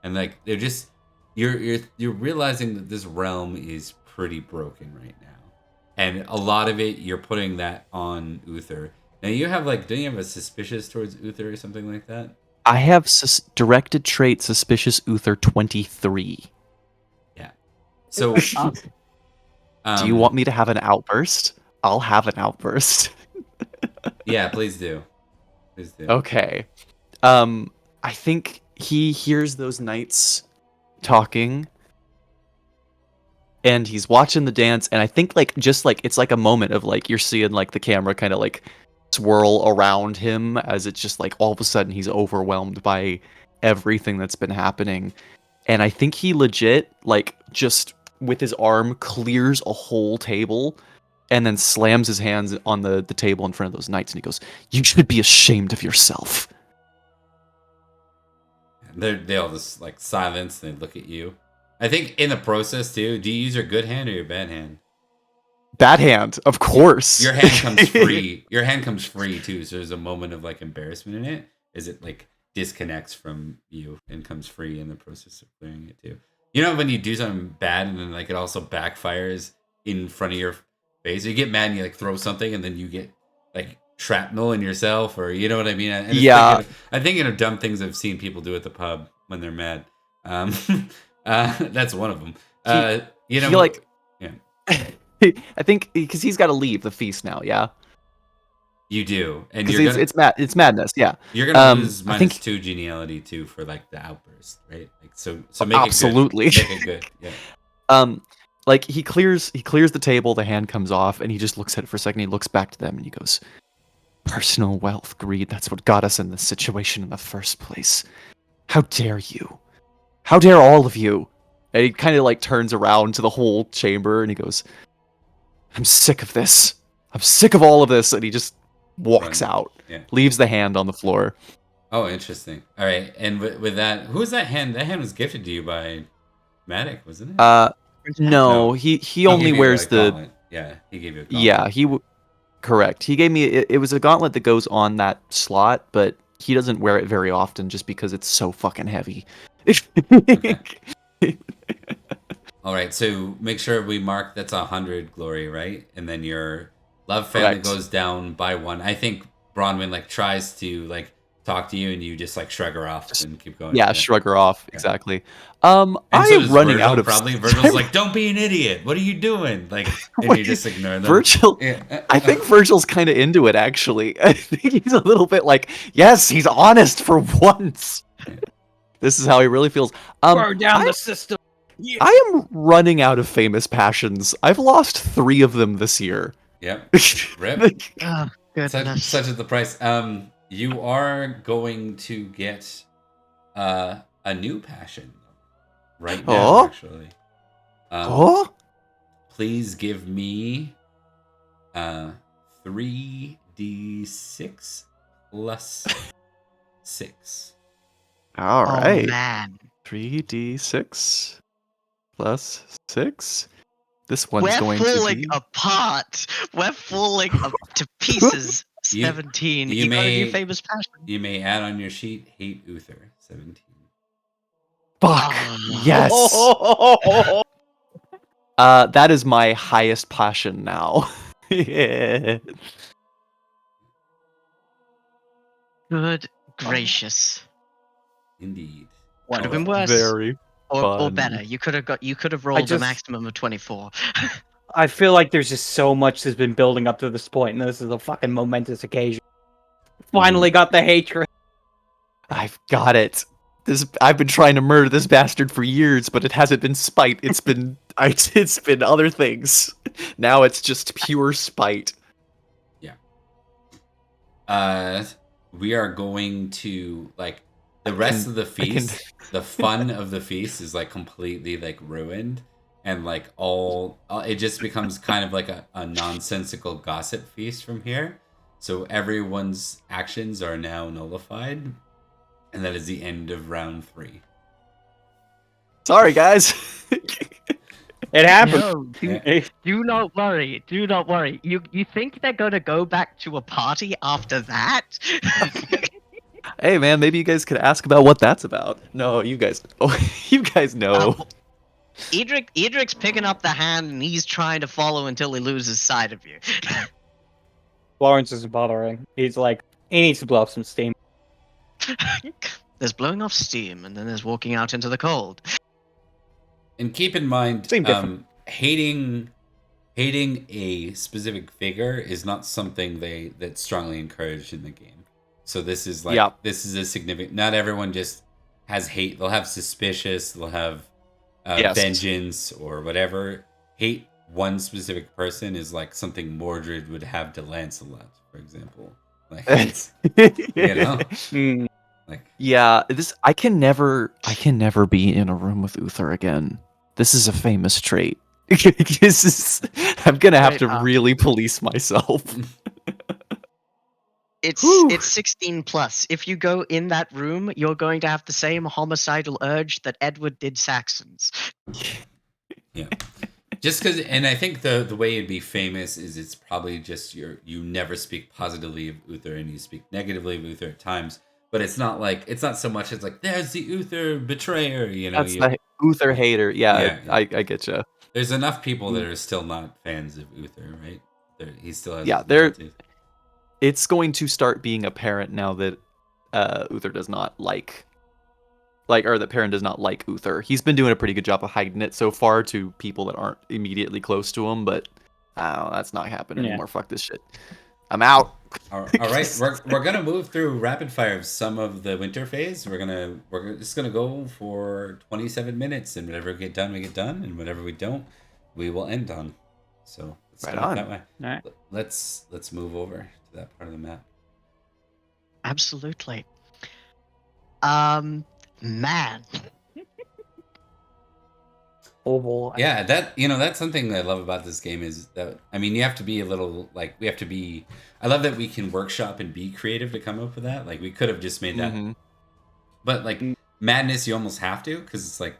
And like they're just, you're realizing that this realm is pretty broken right now, and a lot of it you're putting that on Uther. Now you have like, don't you have a suspicious towards Uther or something like that? I have directed trait suspicious Uther 23. Yeah. So, Do you want me to have an outburst? I'll have an outburst. Yeah, please do. Please do. Okay. I think he hears those knights talking and he's watching the dance, and I think like just like it's like a moment of like you're seeing like the camera kind of like swirl around him as it's just like all of a sudden he's overwhelmed by everything that's been happening. And I think he legit like just with his arm clears a whole table and then slams his hands on the table in front of those knights, and he goes, "You should be ashamed of yourself." They all just like silence and they look at you. I think in the process too, do you use your good hand or your bad hand? Bad hand, of course. Your hand comes free. Your hand comes free too. So there's a moment of like embarrassment in it. Is it like disconnects from you and comes free in the process of clearing it too? You know when you do something bad and then like it also backfires in front of your face. You get mad and you like throw something and then you get like shrapnel in yourself, or you know what I mean? And Yeah. I'm thinking of dumb things I've seen people do at the pub when they're mad. That's one of them. You know, he like, yeah. I think because he's got to leave the feast now. Yeah, You do, and because you're gonna, it's madness. Yeah, you're gonna lose I think- -2 geniality too for like the outburst, right? Like so make absolutely. it good. Make it good. Yeah. Like he clears the table, the hand comes off, and he just looks at it for a second. He looks back to them and he goes, "Personal wealth, greed, that's what got us in this situation in the first place. How dare you? How dare all of you?" And he kind of like turns around to the whole chamber and he goes, "I'm sick of this. I'm sick of all of this." And he just walks out, leaves the hand on the floor. Oh, interesting. All right, and with that, who was that hand? That hand was gifted to you by Madoc, wasn't it? No, he only wears the gauntlet. Yeah, he gave you a gauntlet. Yeah, correct. He gave me it was a gauntlet that goes on that slot, but he doesn't wear it very often just because it's so fucking heavy. Okay. All right, so make sure we mark that's 100 glory, right? And then your love family goes down by 1. I think Bronwyn like tries to like talk to you, and you just like shrug her off and keep going. Yeah, shrug her off. Exactly. And I so am running Virgil, out of. Probably Virgil's like, "Don't be an idiot. What are you doing?" Like, and you just ignore them. Virgil. I think Virgil's kind of into it. Actually, I think he's a little bit like, yes, he's honest for once. This is how he really feels. Burn down the system. Yeah. I am running out of famous passions. I've lost 3 of them this year. Yep. Rip. Oh, goodness. Such is the price. You are going to get a new passion right now, actually. Please give me 3d6 plus 6. All right. Oh, man. 3d6 plus 6. This one's We're going to falling be... apart. We're falling to pieces. 17. You got a new famous passion. You may add on your sheet, hate Uther. 17. Fuck. Yes. That is my highest passion now. Yeah. Good gracious. Indeed. Would have been worse. Very or better. You could have rolled a maximum of 24. I feel like there's just so much that's been building up to this point, and this is a fucking momentous occasion. Finally got the hatred. I've got it. I've been trying to murder this bastard for years, but it hasn't been spite. It's been other things. Now it's just pure spite. Yeah. We are going to like the rest of the feast. The fun of the feast is like completely like ruined. And like it just becomes kind of like a nonsensical gossip feast from here. So everyone's actions are now nullified. And that is the end of round 3. Sorry, guys. It happened. No, do not worry. Do not worry. You think they're going to go back to a party after that? Hey, man, maybe you guys could ask about what that's about. No, you guys know. Edric's picking up the hand and he's trying to follow until he loses sight of you. Florence isn't bothering. He's like, he needs to blow off some steam. There's blowing off steam, and then there's walking out into the cold. And keep in mind, hating a specific figure is not something that's strongly encouraged in the game. So this is like this is a significant. Not everyone just has hate. They'll have suspicious. They'll have vengeance or whatever. Hate one specific person is like something Mordred would have to Lancelot, for example. Like, it's, you know, like I can never be in a room with Uther again. This is a famous trait. I'm gonna have to really police myself. It's 16 plus. If you go in that room, you're going to have the same homicidal urge that Edward did Saxons. Yeah. Just because, and I think the way it'd be famous is it's probably just you never speak positively of Uther and you speak negatively of Uther at times, but it's not so much as like there's the Uther betrayer, you know. That's the Uther hater. Yeah. I get you. There's enough people that are still not fans of Uther, right? He still has. Yeah, it's going to start being apparent now that Uther does not or that Perin does not like Uther. He's been doing a pretty good job of hiding it so far to people that aren't immediately close to him, but that's not happening anymore. Fuck this shit. I'm out. All right, we're gonna move through rapid fire of some of the winter phase. We're just gonna go for 27 minutes, and whatever we get done, and whatever we don't, we will end on. So let's Right do it on. that way. All right. Let's move over to that part of the map. Absolutely. Man. Oh boy. Yeah, that's something I love about this game is that you have to be a little like we have to be. I love that we can workshop and be creative to come up with that. Like we could have just made that, Mhm. but like madness, you almost have to because it's like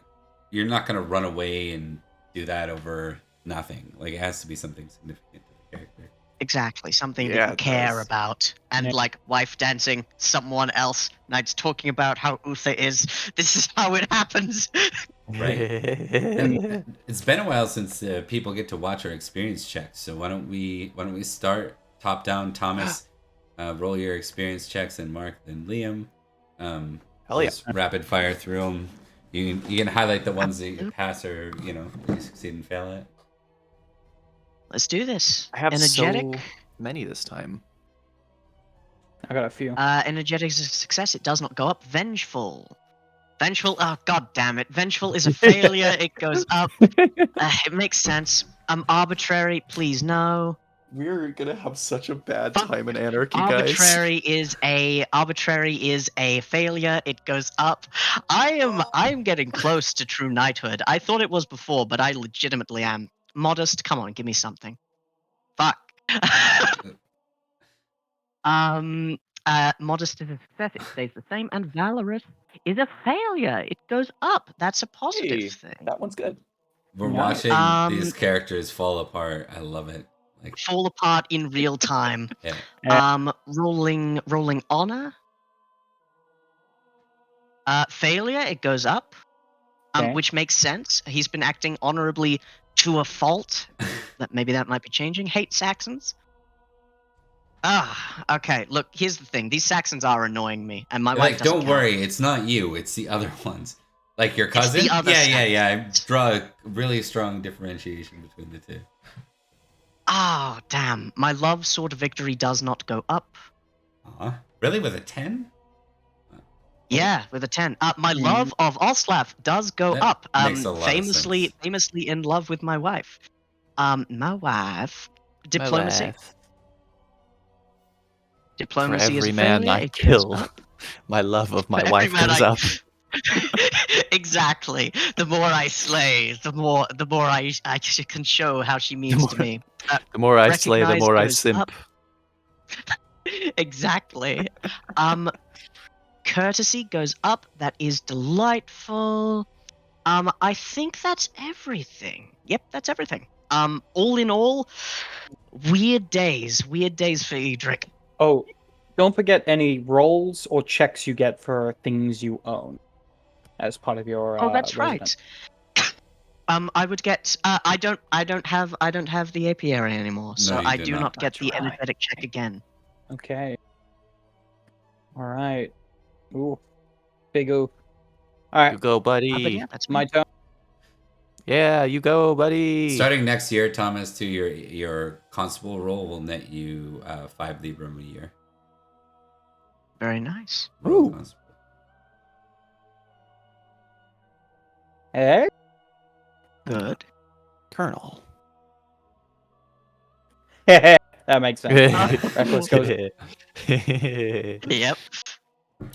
you're not gonna run away and do that over nothing. Like it has to be something significant to the character. Exactly, something Yeah, that you it care does. about. And Yeah. like wife dancing, someone else, Knights talking about how Uther is. This is how it happens. Right. And it's been a while since people get to watch our experience checks. So why don't we start top down? Thomas, roll your experience checks, and Mark, then Liam. Hell yeah. Just rapid fire through them. You can highlight the ones that you pass or you succeed and fail at. Let's do this. I have Energetic. so many this time. I got a few. Energetic is a success. It does not go up. Vengeful. Vengeful. Oh god damn it. Vengeful is a failure. It goes up. It makes sense. Arbitrary. Please no. We're gonna have such a bad Fuck. time in anarchy, guys. Arbitrary is a failure. It goes up. I am getting close to true knighthood. I thought it was before, but I legitimately am. Modest. Come on, give me something. Fuck. Modest is a success. It stays the same. And valorous is a failure. It goes up. That's a positive Hey, thing. that one's good. We're Nice. watching these characters fall apart. I love it. Like Fall apart in real time. yeah. Rolling honor. Failure. It goes up. Okay. Which makes sense. He's been acting honorably to a fault. Maybe that might be changing. Hate Saxons. Okay. Look, here's the thing. These Saxons are annoying me, and my wife Like, doesn't don't count. worry, it's not you, it's the other ones. Like your the cousin? other Yeah. I draw a really strong differentiation between the two. Oh, damn. My love sword of victory does not go up. Really? With a 10? Yeah, with a 10. My love of Oslav does go That up. makes a lot of sense. Famously in love with my wife. My wife. Diplomacy. Diplomacy For is every a man failure. I It goes kill, up. my love of my For wife every man goes I- up. Exactly. The more I slay, the more I can show how she means to me. The more I slay, the Recognize more I goes simp. up. Exactly. Courtesy goes up. That is delightful. I think that's everything. Yep, that's everything. All in all, weird days for Edrich. Oh, don't forget any rolls or checks you get for things you own as part of your. Oh, that's residence. right. I would get. I don't have the apiary anymore, so you I do do not. not get That's the right. energetic check again. Okay. All right. Ooh, big ooh. All right, You go, But buddy. yeah, that's my my. turn. Yeah, you go, buddy. Starting next year, Thomas, to your constable role will net you 5 Libram a year. Very nice. Royal Ooh. Constable. Hey. Good. Colonel. that makes sense. Reckless goes. Yep.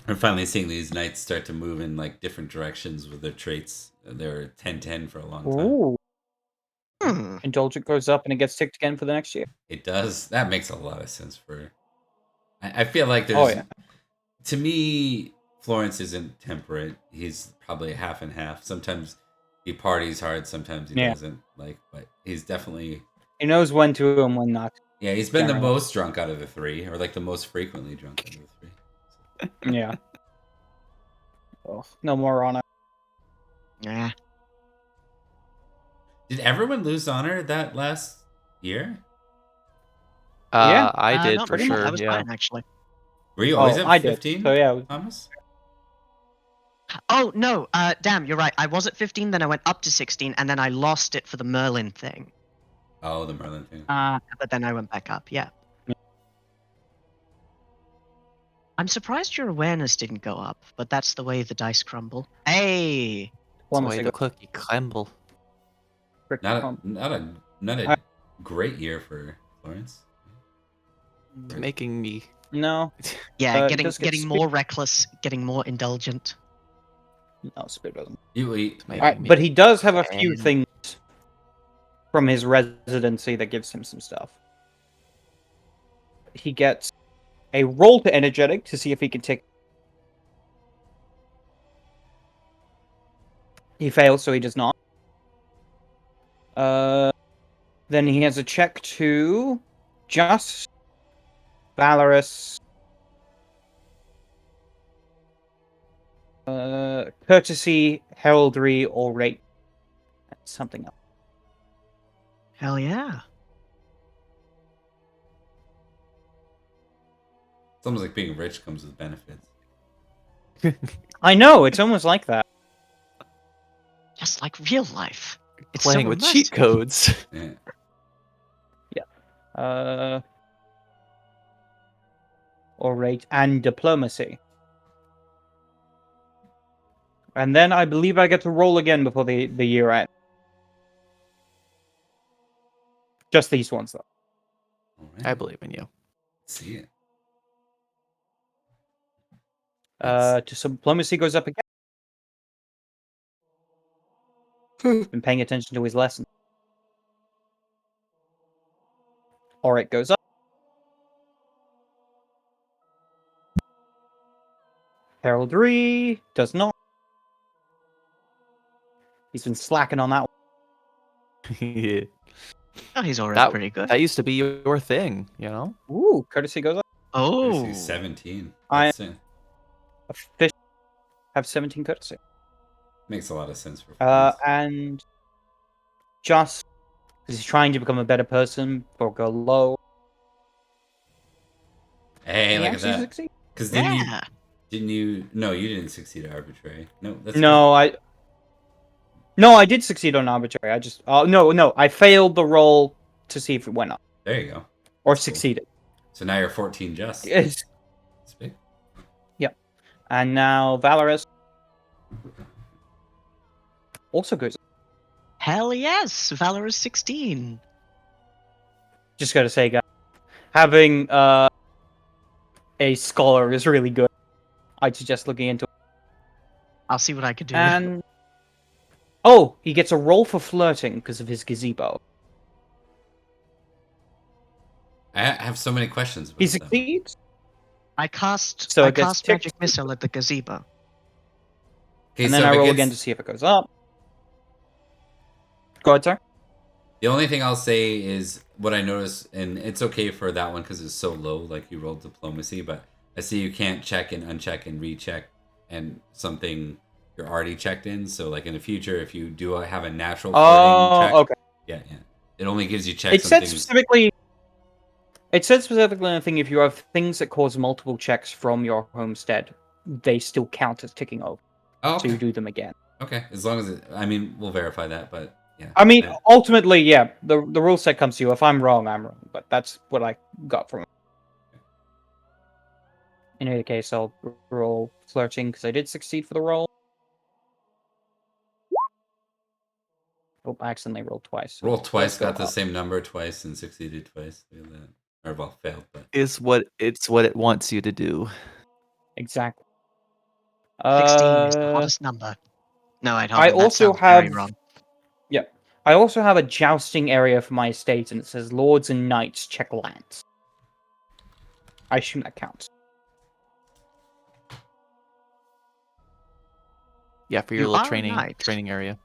We're finally seeing these knights start to move in like different directions with their traits. They're 10-10 for a long time. Ooh. Hmm. Indulgent goes up and it gets ticked again for the next year. It does. That makes a lot of sense for. I feel like there's. Oh, yeah. To me, Florence isn't temperate. He's probably half and half. Sometimes he parties hard. Sometimes he Yeah. doesn't. But he's definitely. He knows when to and when not. Yeah, he's been the Generally. most drunk out of the 3, or like the most frequently drunk out of the 3. Yeah. Oh, no more honor. Yeah. Did everyone lose honor that last year? Yeah. I did Not for really. sure. I was yeah. fine actually. Were you always Oh, at I did. 15? So yeah. Thomas? Oh no. Damn, you're right. I was at 15, then I went up to 16, and then I lost it for the Merlin thing. Oh, the Merlin thing. But then I went back up. Yeah. I'm surprised your awareness didn't go up, but that's the way the dice crumble. Hey! That's the Diplomacy way the cookie crumble. Not a great year for Florence. It's making me. No. Yeah, It does get getting more reckless, getting more indulgent. No, Spirit doesn't. It's making Alright, me but he does have a few and- things from his residency that gives him some stuff. He gets a roll to energetic to see if he can take. He fails, so he does not. Then he has a check to just valorous, courtesy, heraldry, or rate. That's something else. Hell yeah. It's almost like being rich comes with benefits. I know, it's almost like that. Just like real life. It's playing so with cheat immersive. codes. Yeah. Or rate and diplomacy. And then I believe I get to roll again before the year end. Just these ones, though. All right. I believe in you. Let's see it. Diplomacy goes up again. Been paying attention to his lesson. Or it goes up. Heraldry does not. He's been slacking on that one. Yeah. Oh, he's already pretty good. That used to be your thing, you know? Ooh, courtesy goes up. Oh. Courtesy 17. I- That's it. Officially have 17 courtesy. Makes a lot of sense for Florence. And just because he's trying to become a better person, or go low. Hey, He look at actually that. succeed. Because Yeah. No, you didn't succeed at arbitrary. No, that's No, I did succeed on arbitrary. I just no, I failed the roll to see if it went up There you go. or That's cool. succeeded. So now you're 14 just. Yes. That's big. And now Valorous also goes up. Hell yes. Valorous 16. Just gotta say, guys, having a scholar is really good. I'd suggest looking into it. I'll see what I can do. And he gets a roll for flirting because of his gazebo. I have so many questions about He that. succeeds. I cast So it gets magic ticked. missile at the gazebo. Okay, And then so I if it roll gets- again to see if it goes up. Go ahead, sir. The only thing I'll say is what I noticed, and it's okay for that one because it's so low, like you rolled diplomacy, but I see you can't check and uncheck and recheck and something you're already checked in. So like in the future, if you do have a natural flirting check, Okay. yeah, it only gives you checks It on said things. specifically. It said specifically in the thing if you have things that cause multiple checks from your homestead, they still count as ticking over. Oh, So you okay. do them again. Okay, as long as I mean, we'll verify that, but yeah. I mean, ultimately, yeah, the rule set comes to you. If I'm wrong, I'm wrong. But that's what I got from it. In either case, I'll roll flirting because I did succeed for the roll. Oh, I accidentally rolled twice. So Roll twice, let's go got the up. same number twice, and succeeded twice. Look at that. Or well, failed, but Is what it wants you to do. Exactly. 16 is the hottest number. No, wait, hold I on. That also sounds very have- wrong. I also have a jousting area for my estate, and it says Lords and Knights check lands. I assume that counts. Yeah, for your You little are a knight. training area.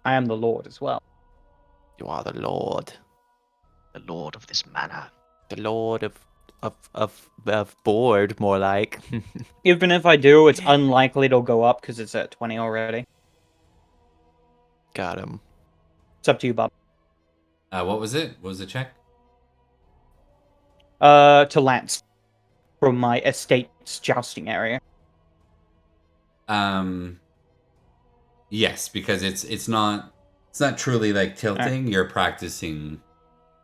I am the Lord as well. You are the Lord. The lord of this manor. The Lord of board, more like. Even if I do, it's unlikely it'll go up because it's at 20 already. Got him. It's up to you, Bob. what was it? What was the check? To Lance from my estate's jousting area. Yes, because it's not truly like tilting. You're practicing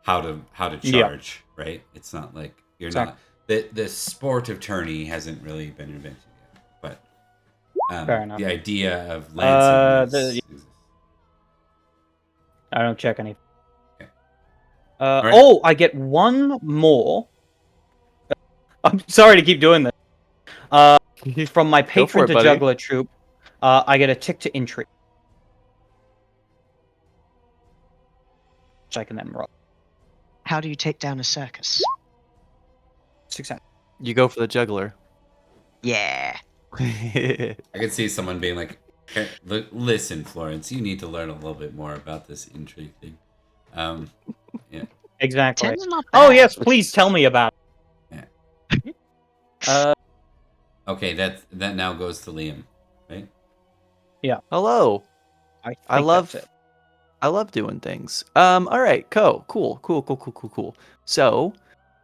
how to Yeah. charge, right? It's not like you're Exactly. not. the sport of tourney hasn't really been invented yet, but Fair enough. the idea of lancing exists. I don't check anything. Okay. Right. Right. Oh, I get one more. I'm sorry to keep doing this. From my Go for patron it, to buddy. juggler troop, I get a tick to intrigue. Which I can then roll. How do you take down a circus? Success. You go for the juggler. Yeah. I could see someone being like, "Hey, listen, Florence, you need to learn a little bit more about this intrigue thing." Yeah. Exactly. 10's not Oh bad. yes, please tell me about it. Okay, that now goes to Liam, right? Hello. I think I love that's it. I love doing things. All right, cool. So,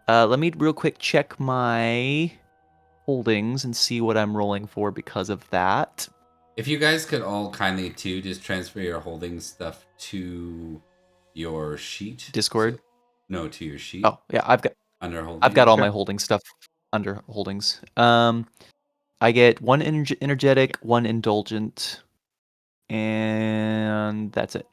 let me real quick check my holdings and see what I'm rolling for because of that. If you guys could all kindly too just transfer your holding stuff to your sheet. Discord? No, to your sheet. Oh, yeah, I've got Under holding. all Sure. my holding stuff under holdings. I get one energetic, one indulgent, and that's it.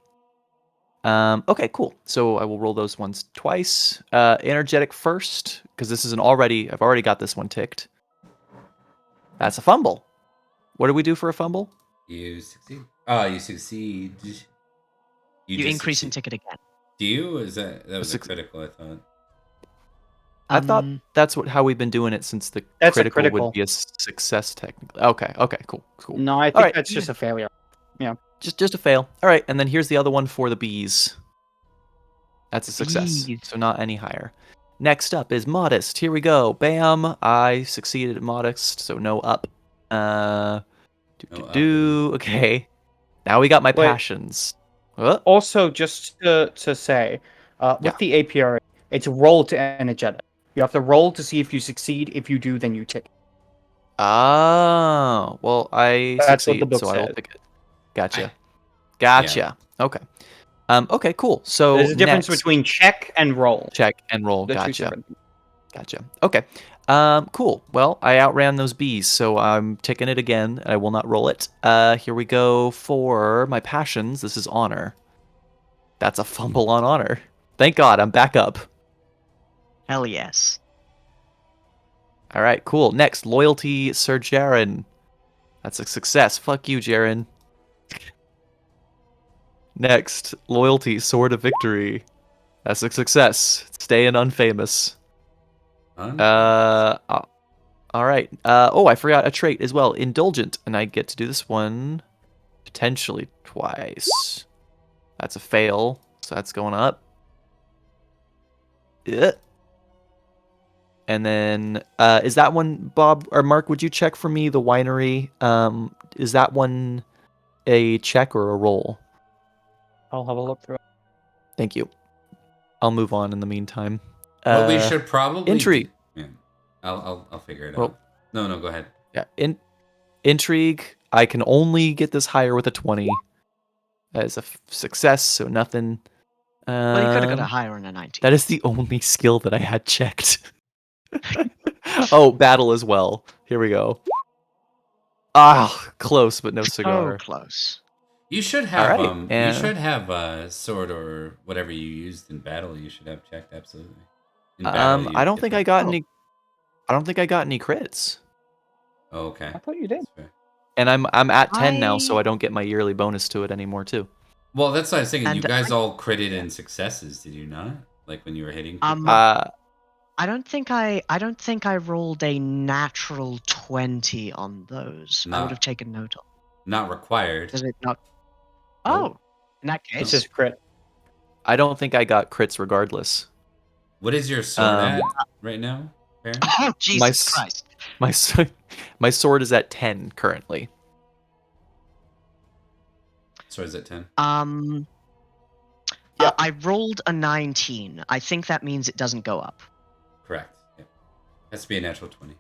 Okay, cool. So I will roll those ones twice. Energetic first, because this is I've already got this one ticked. That's a fumble. What do we do for a fumble? You succeed. Oh, you succeed. You just increase in succeed. ticket again. Do you? Is that was a Suc- critical? I thought. I thought Um, that's how we've been doing it since the That's a critical critical. would be a success technically. Okay, cool. No, I think Alright. that's just a failure. Just a fail. All right, and then here's the other one for the bees. That's a success, Bees. so not any higher. Next up is modest. Here we go. Bam! I succeeded at modest, so no up. Okay. Now we got my Wait. passions. What? Also, just to say, Yeah. with the APR, it's roll to energetic. You have to roll to see if you succeed. If you do, then you tick. Oh, well, I That's what the succeed, book so I will says. pick it. Gotcha. Okay. Okay, cool. So There's a difference next, between check and roll. check and roll. They're two Gotcha. different things. Gotcha. Okay. Cool. Well, I outran those bees, so I'm ticking it again. I will not roll it. Here we go for my passions. This is honor. That's a fumble on honor. Thank God, I'm back up. hell yes. All right, cool. Next, loyalty, Sir Jaren. That's a success. Fuck you, Jaren. Next, loyalty, sword of victory. That's a success. Staying unfamous. All right. Oh, I forgot a trait as well. Indulgent, and I get to do this one potentially twice. That's a fail, so that's going up. Yeah. And then, is that one, Bob or Mark? Would you check for me the winery? Is that one a check or a roll? I'll have a look through. Thank you. I'll move on in the meantime. What we should probably intrigue. Yeah. I'll figure it Well, out. No, go ahead. Yeah, intrigue. I can only get this higher with a 20 as a success, so nothing. Well, you could have got a higher on a 19. That is the only skill that I had checked. Oh, battle as well. Here we go. Ah, close, but no cigar. Oh, close. You should have Alright, you and- should have a sword or whatever you used in battle. You should have checked absolutely. In battle, I don't think I got Oh. any. I don't think I got any crits, Oh, okay. I thought you did. That's fair. and I'm at 10 now, so I- I don't get my yearly bonus to it anymore too. Well, that's what I was thinking. You And guys all critted in successes, did you not? Like when you were hitting. people? I don't think I rolled a natural 20 on those. I Nah. would have taken note of. Not required. Does it not? Nope. Oh, in that case, It's just crit. I don't think I got crits regardless. What is your sword at right now, Perin? oh Jesus Christ! My sword is at 10 currently. So is it 10? I rolled a 19. I think that means it doesn't go up. Correct. Yeah. Has to be a natural 20.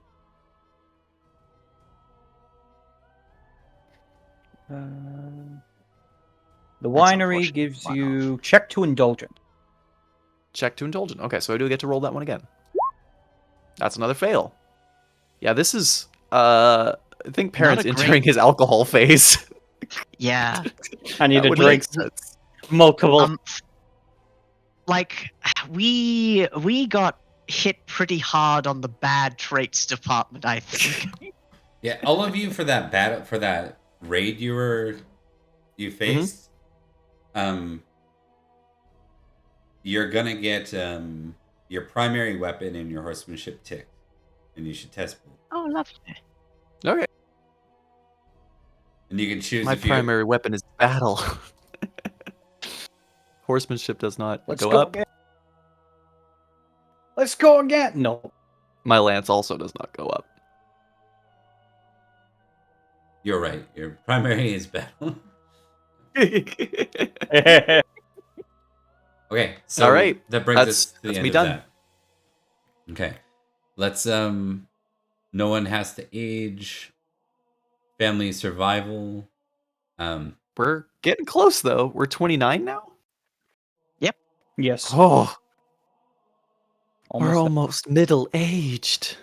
The That's winery unfortunate. gives Wow. you check to indulgent. Check to indulgent. Okay, so I do get to roll that one again. That's another fail. Yeah, this is I think Perin's Not a great- entering his alcohol phase. Yeah. I need That to would drink make sense. multiple. Like we got hit pretty hard on the bad traits department, I think. Yeah, all of you for that battle, for that raid you faced, you're gonna get your primary weapon and your horsemanship tick, and you should test both. Oh, lovely. Okay. And you can choose My if you primary weapon is battle. Horsemanship does not Let's go go up. again. Let's go again. No. My lance also does not go up. You're right. Your primary is battle. Yeah. Okay, so All right, that brings us to the that's end me of done. that. Okay, let's no one has to age. Family survival. We're getting close though. We're 29 now. Yes. Oh, we're Almost. almost middle aged.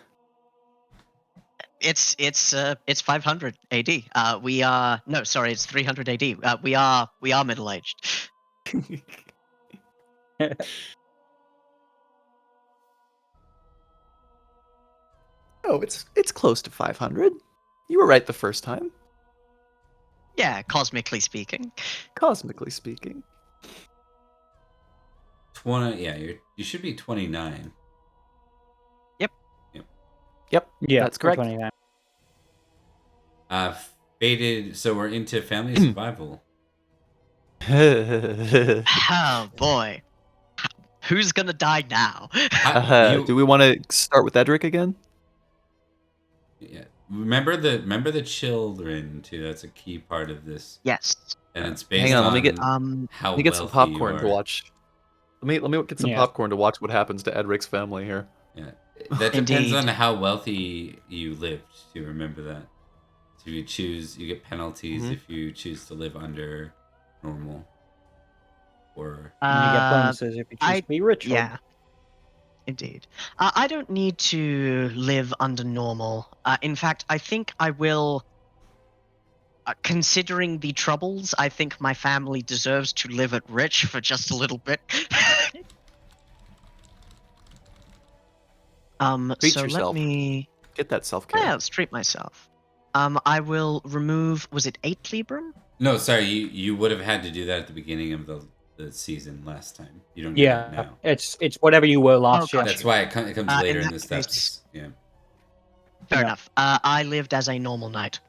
It's 500 AD. We are no, sorry, it's 300 AD. We are middle aged. Oh, it's close to 500. You were right the first time, Yeah, cosmically speaking. cosmically speaking. 20. Yeah, you should be 29. Yep, Yeah, that's correct. 29. Faded. So we're into family survival. Oh boy. Who's gonna die now? Do we want to start with Edrich again? Yeah. Remember the children too. That's a key part of this, Yes. and it's based Hang on, on let me get how Let me get some wealthy popcorn you to are. watch. Let me get some Yes. popcorn to watch what happens to Edric's family here. Yeah, that depends Indeed. on how wealthy you lived. To remember that. So you get penalties Mhm. if you choose to live under normal, or And you get bonuses if you choose to be rich. Yeah. Indeed. I don't need to live under normal. In fact, I think I will. Considering the troubles, I think my family deserves to live at rich for just a little bit. Treat so yourself. let me. Get that self-care. Yeah, let's treat myself. I will remove. Was it 8 Libram? no, sorry, you would have had to do that at the beginning of the season last time. You don't do that Yeah, now. it's whatever you were last year. gotcha. That's why it comes In later in that the case- steps. Yeah. Fair Yeah. enough. I lived as a normal knight.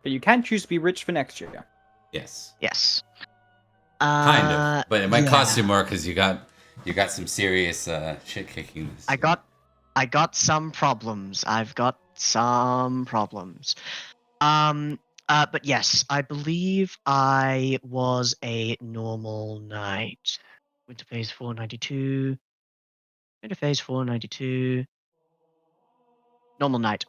But you can choose to be rich for next year. Yes. Yes. Kind of, but it might cost you yeah. more because you got some serious shit kicking. I got some problems. I've got some problems. But yes, I believe I was a normal knight. Winter phase 492. Winter phase 492. Normal knight.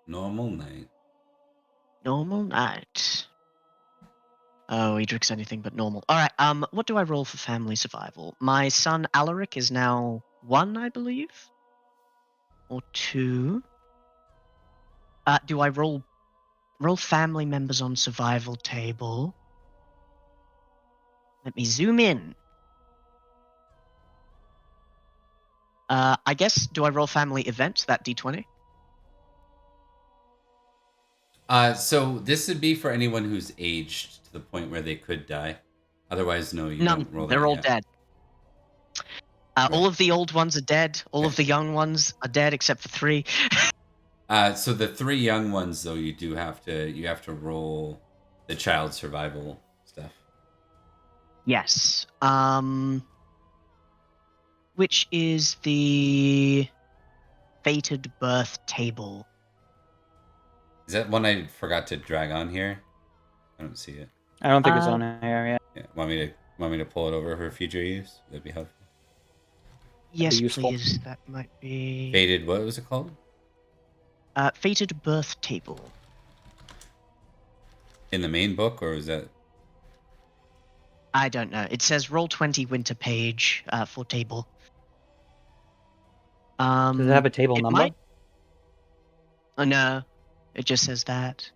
normal night. Normal knight. Oh, Edric's anything but normal. Alright, what do I roll for family survival? My son Alaric is now 1, I believe. Or 2. Do I roll family members on survival table? Let me zoom in. I guess, do I roll family events, that d20? So this would be for anyone who's aged to the point where they could die. Otherwise, no, you None. don't roll. They're that all yet. dead. All of the old ones are dead. All of Okay. the young ones are dead, except for 3. So the 3 young ones, though, you have to roll the child survival stuff. Yes. Which is the fated birth table. Is that one I forgot to drag on here? I don't see it. I don't think it's on here yet. Yeah, want me to pull it over for future use? That'd be helpful. Yes, useful. please. That might be Faded. What was it called? fated birth table. In the main book, or is that? I don't know. It says roll 20 winter page for table. Does it have a table it number? might- Oh no, it just says that.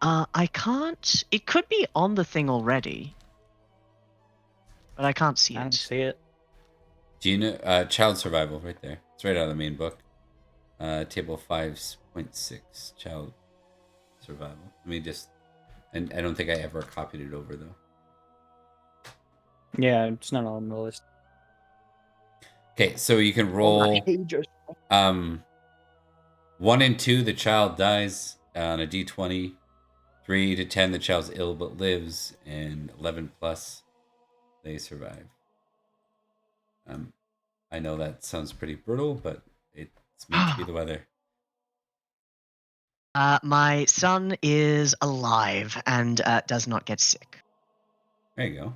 I can't. It could be on the thing already, but I can't see I don't it. see it. Do you know child survival right there? It's right out of the main book. Table 5.6, child survival. Let me just, and I don't think I ever copied it over though. Yeah, it's not on the list. Okay, so you can roll Pages. 1 and 2, the child dies on a d20. 3 to 10, the child's ill but lives, and 11 plus, they survive. I know that sounds pretty brutal, but it's meant to be the weather. My son is alive and does not get sick. There you go.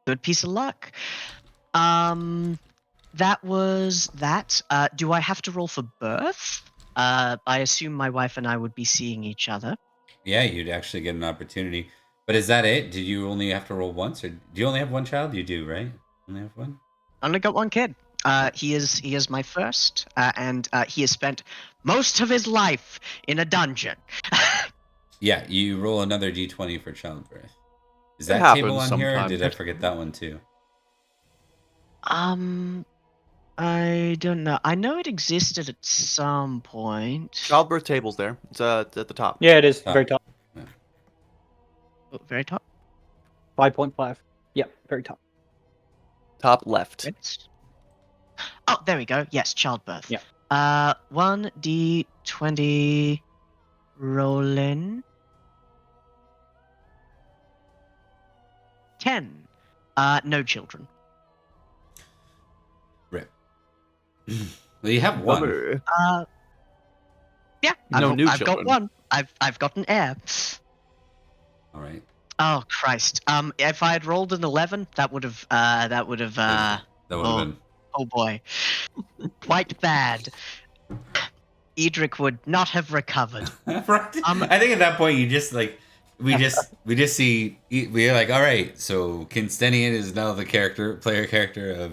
Good piece of luck. That was that. Do I have to roll for birth? I assume my wife and I would be seeing each other. Yeah, you'd actually get an opportunity. But is that it? Did you only have to roll once, or do you only have one child? You do, right? Only have one. Only got one kid. He is my first, and he has spent most of his life in a dungeon. Yeah, you roll another d20 for childbirth. Is It that happens table on here, or sometimes. did I forget that one too? I don't know. I know it existed at some point. Childbirth table's there. It's at the top. Yeah, it is. Top. Very top. Oh, very top. 5.5. Yeah, very top. Top left. Credits. Oh, there we go. Yes, childbirth. Yeah. 1d20 rolling. 10. No children. Rip. Well, you have one. Bummer. Yeah, No new I've got children. one. I've got an heir. All right. Oh Christ. If I had rolled an 11, that would have That would have been. oh boy. Quite bad. Edrich would not have recovered. Right. I think at that point you just like we just see we're like, all right, so Cynstenian is now the player character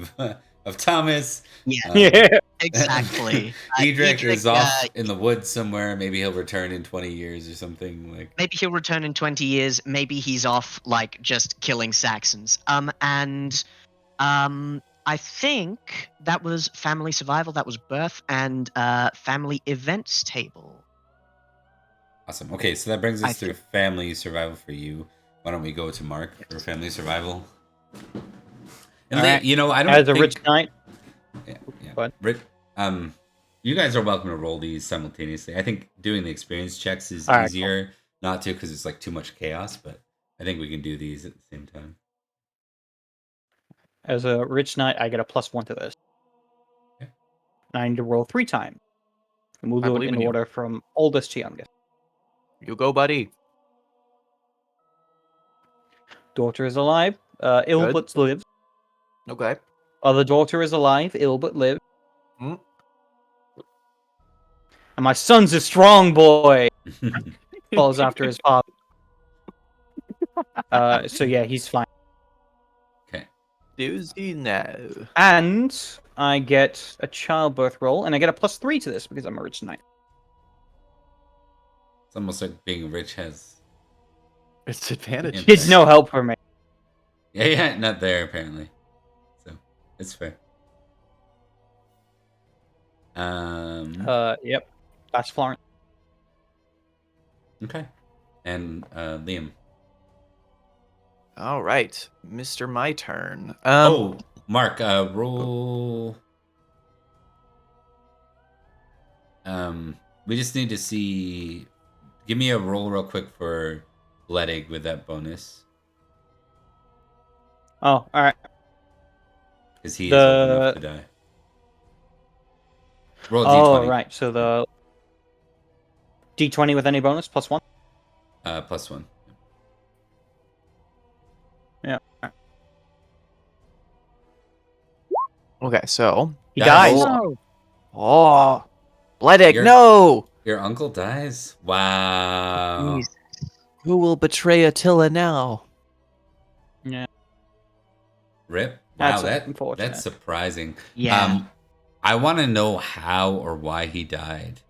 of Thomas. Yeah, Yeah. exactly. Edrich is off in the woods somewhere. Maybe he'll return in 20 years or something. Like maybe he'll return in 20 years. Maybe he's off like just killing Saxons. I think that was family survival. That was birth and family events table. awesome. Okay, so that brings us I through family survival for you. Why don't we go to Mark for family survival? And All right. you know, I don't As a think... rich knight. Yeah, yeah. Go ahead. You guys are welcome to roll these simultaneously. I think doing the experience checks is All right, easier not to because it's like too much chaos, but I think we can do these at the same time. As a rich knight, I get a +1 to this. Okay. And I need to roll 3 times. And we'll I do it believe in in you. order from oldest to youngest. You go, buddy. Daughter is alive. Ill Good. but lives. Okay. Other daughter is alive. Ill but lives. Hmm. And my son's a strong boy. Follows after his father. So yeah, he's fine. Okay. Doozy now. And I get a childbirth roll, and I get a +3 to this because I'm a rich knight. It's almost like being rich has... It's advantage. Yeah. It's no help for me. Yeah, not there apparently. So, it's fair. Yep. That's Florence. Okay. And Liam. All right, Mr. My Turn. Mark, roll. We just need to see. Give me a roll real quick for Bledig with that bonus, Oh, all right. because he is old enough to die. Roll a Oh, d20. right. So the d20 with any bonus +1. +1. Yeah. Okay, so He Guys, dies. No. Bledig, no. Your uncle dies. Wow. Jesus Who will betray Attila now? Yeah. Rip. That's Wow, unfortunate. that's surprising. Yeah. I want to know how or why he died.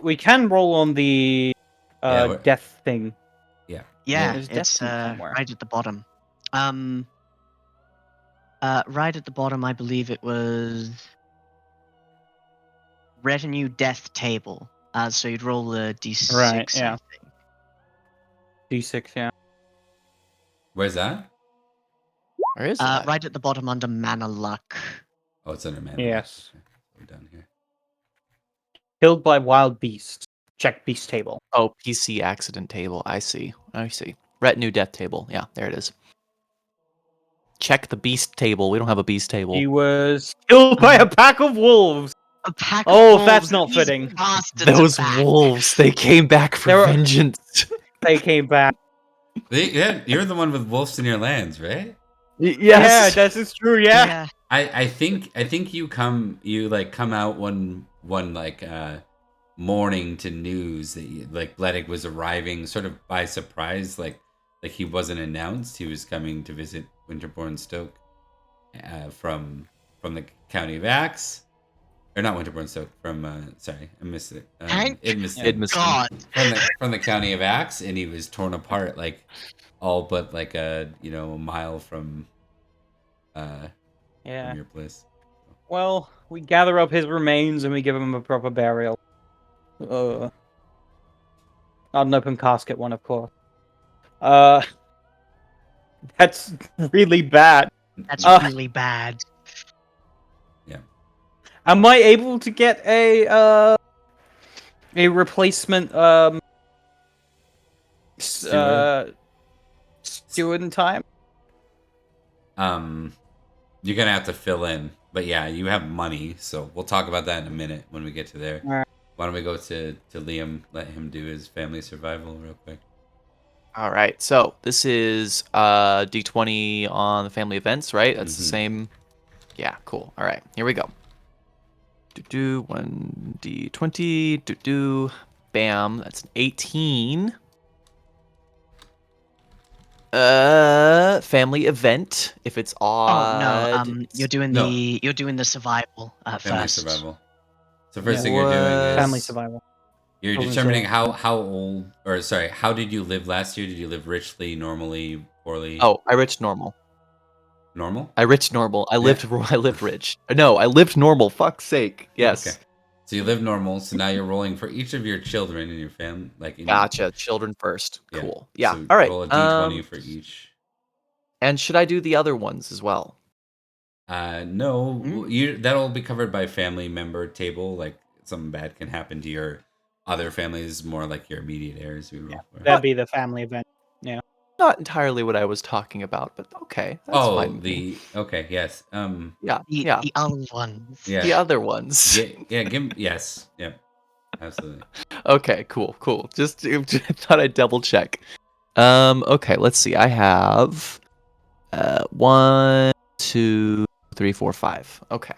We can roll on the Yeah, death thing. yeah. Yeah, There's it's definitely somewhere. right at the bottom. Right at the bottom, I believe it was retinue death table. So you'd roll the d6. Right, I yeah. think. D6, yeah. Where's that? Where is that? Right at the bottom under mana luck. Oh, it's under man. Yes. Okay, we're down here. Killed by wild beasts. Check beast table. Oh, PC accident table. I see. Retinue death table. Yeah, there it is. Check the beast table. We don't have a beast table. He was killed by a pack of wolves. A pack of Oh, wolves. that's not These fitting. bastards Those are back. wolves, they came back for They were- vengeance. They came back. Yeah, you're the one with wolves in your lands, right? Yes. Yeah, this is true, yeah. I think you come out one morning to news that Bledig was arriving sort of by surprise, like he wasn't announced. He was coming to visit Winterbourne Stoke from the county of Axe, or not Winterbourne Stoke, from sorry, I missed it. Idmiston. God. From the county of Axe, and he was torn apart all but a mile from Yeah. your place. Well, we gather up his remains and we give him a proper burial. Not an open casket one, of course. That's really bad. That's really bad. Yeah. Am I able to get a replacement Steward? steward in time? You're gonna have to fill in, but yeah, you have money, so we'll talk about that in a minute when we get to there. All right. Why don't we go to Liam, let him do his family survival real quick. All right. So this is D20 on the family events, right? That's the Mhm. same. Yeah, cool. All right. Here we go. 1d20. Bam. That's an 18. Family event. If it's odd. Oh no. You're doing No. the survival Family first. survival. So first Yeah. thing you're doing is Family survival. You're Problem determining solved. how old, or sorry, how did you live last year? Did you live richly, normally, poorly? Oh, I rich normal. Normal. I rich normal. I Yeah. lived rich. No, I lived normal. Fuck's sake. Yes. Okay. So you live normal. So now you're rolling for each of your children in your family, Gotcha. Children first. Yeah. Cool. Yeah. So All right. roll a d20 for each. And should I do the other ones as well? No, that'll be covered by family member table. Like something bad can happen to your other families, more like your immediate heirs. We roll for. That'd be the family event. Not entirely what I was talking about, but okay. That's fine. with me. Okay, yes. Yeah. The, Yeah. the other ones. Yeah. The other ones. Yeah, yes. Yep. Absolutely. Okay, cool. Just thought I'd double check. Okay, let's see. I have 1, 2, 3, 4, 5. Okay.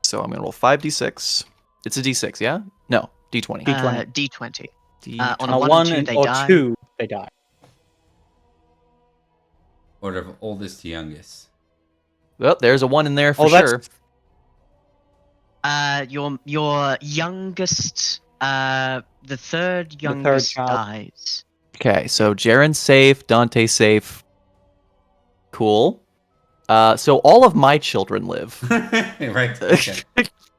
So I'm gonna roll 5d6. It's a d6, yeah? No, d20. D20. D20. On A a 1 and 2, they or die. 2, they die. Order of oldest to youngest. Well, there's a 1 in there for Oh, that's- sure. Your youngest, the third youngest child. dies. Okay, so Jaren's safe, Dante's safe. Cool. So all of my children live. Right. Okay.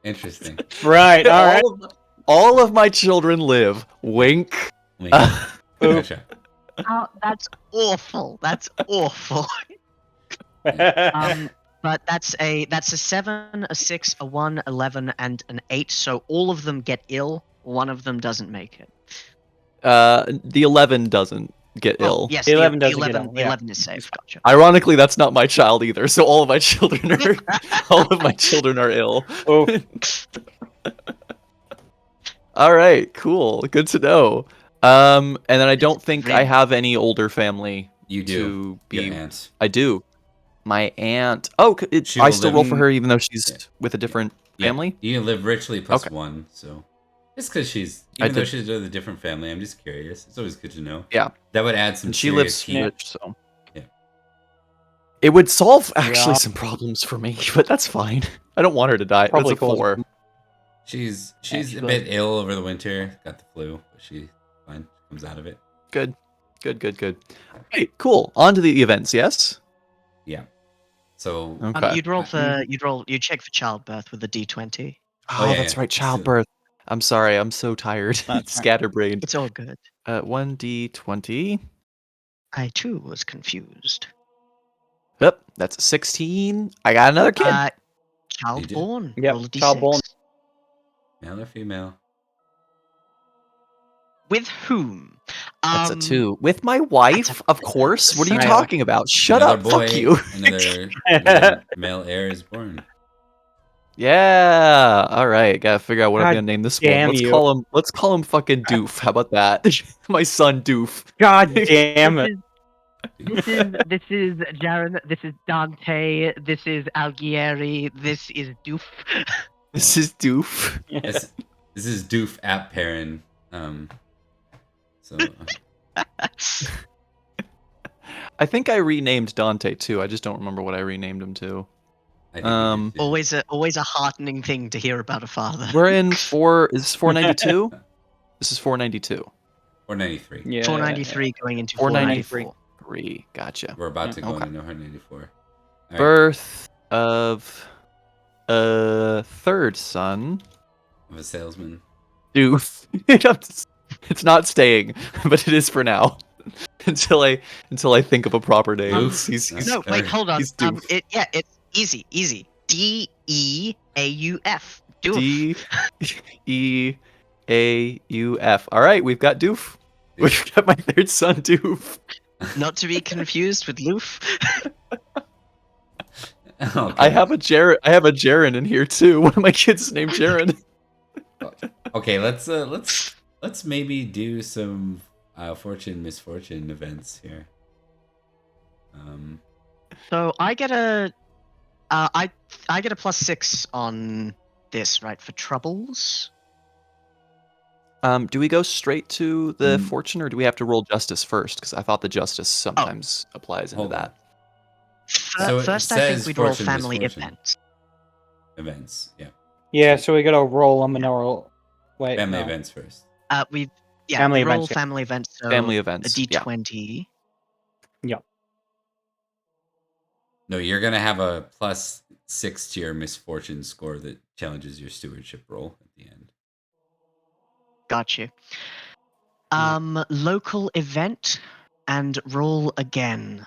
Interesting. Right, alright. All of my children live. Wink. Wink. Gotcha. Oh, that's awful. That's awful. But that's a 7, a 6, a 1, 11, and an 8. So all of them get ill. One of them doesn't make it. The 11 doesn't get ill. Yes, The 11 the doesn't get 11, ill, the yeah. 11 is safe. Gotcha. Ironically, that's not my child either. So all of my children are ill. Oh, All right, cool. Good to know. And then I don't think I have any older family. You do. To be. Your aunt. I do. My aunt. Oh, She'll I still live roll for in- her even though she's Yeah. with a different Yeah. family. You live richly plus Okay. 1, so Just because she's, I even though did- she's with a different family, I'm just curious. It's always good to know. Yeah. That would add some And she serious lives heat. rich, so. Yeah. It would solve actually Yeah. some problems for me, but that's fine. I don't want her to die. Probably That's a cause- 4. She's a Actually. bit ill over the winter. Got the flu, but she's fine. She comes out of it. Good. Okay, cool. On to the events, yes? Yeah. So Okay. You'd check for childbirth with a D20. Oh, yeah, that's yeah. right, So- childbirth. I'm sorry, I'm so tired. That's right. Scatterbrained. It's all good. 1d20. I too was confused. Yep, that's a 16. I got another kid. Child You did. born. Yep, Roll a D6. child born. male or female? With whom? That's a 2. With my wife, of course. What are you Right. talking about? Shut Another up. boy, Fuck you. Another male heir is born. Yeah. All right. Gotta figure out what I'm God gonna name this damn one. Let's you. call him. Let's call him fucking Doof. How about that? My son Doof. God damn it. This is Jaren. This is Dante. This is Algieri. This is Doof. This is Doof. This is Doof at Perin. So I think I renamed Dante too. I just don't remember what I renamed him to. I think you did too. Always a heartening thing to hear about a father. We're in 4. Is this 492? This is 492. 493. Yeah. 493 going into 493. 494. 3. Gotcha. We're about to go Okay. into 494. All right. Birth of a third son. Of a salesman. Doof. It's not staying, but it is for now. until I think of a proper name. Doof? He's No, wait, hold on. He's Doof. It's easy. D-E-A-U-F. Doof. D-E-A-U-F. All right, we've got Doof. We've got my third son, Doof. Not to be confused with Loof. Okay. I have a Jaren in here too. One of my kids is named Jaren. Okay, let's maybe do some fortune misfortune events here. So I get a I get a +6 on this, right, for troubles. Do we go straight to the fortune, or do we have to roll justice first? Because I thought the justice sometimes applies into Hold on. that. So it First, I think says we'd roll fortune, family misfortune. events. Events, yeah. Yeah, so we gotta roll them and then roll. Wait. Family no. events first. Family roll events, yeah. family events. So Family a events. Yeah. D20. No, you're gonna have a +6 to your misfortune score that challenges your stewardship roll at the end. Got you. Local event and roll again.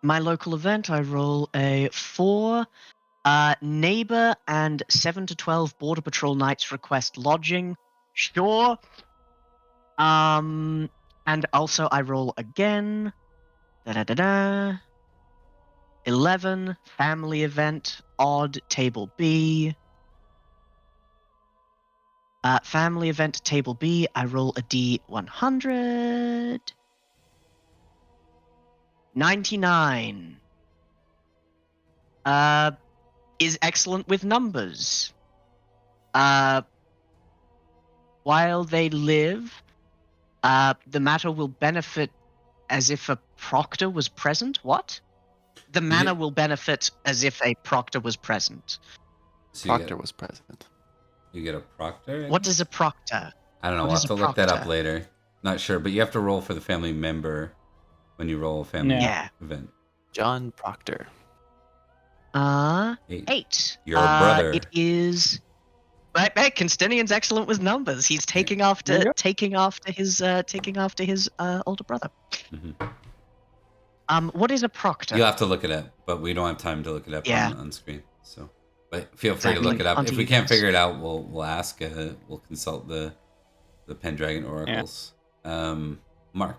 My local event, I roll a 4. Neighbor and 7 to 12 Border Patrol Knights request lodging. Sure. And also I roll again. 11, family event, odd, table B. Family event, table B, I roll a D100. 99. Is excellent with numbers. While they live, the matter will benefit as if a proctor was present. What? The manor will benefit as if a proctor was present. So you Proctor was present. get a proctor? What is a proctor? I don't know. what We'll is have a to look that up proctor? later. Not sure, but you have to roll for the family member when you roll a family Yeah. event. John Proctor. 8. Your brother. It is. Right, Cynstenian's excellent with numbers. He's taking after Yeah. his older brother. Mhm. What is a proctor? You'll have to look it up, but we don't have time to look it up Yeah. on screen. So, but feel free to Exactly. look it up. Onto If we you can't guys. figure it out, we'll ask. We'll consult the Pendragon oracles. Mark,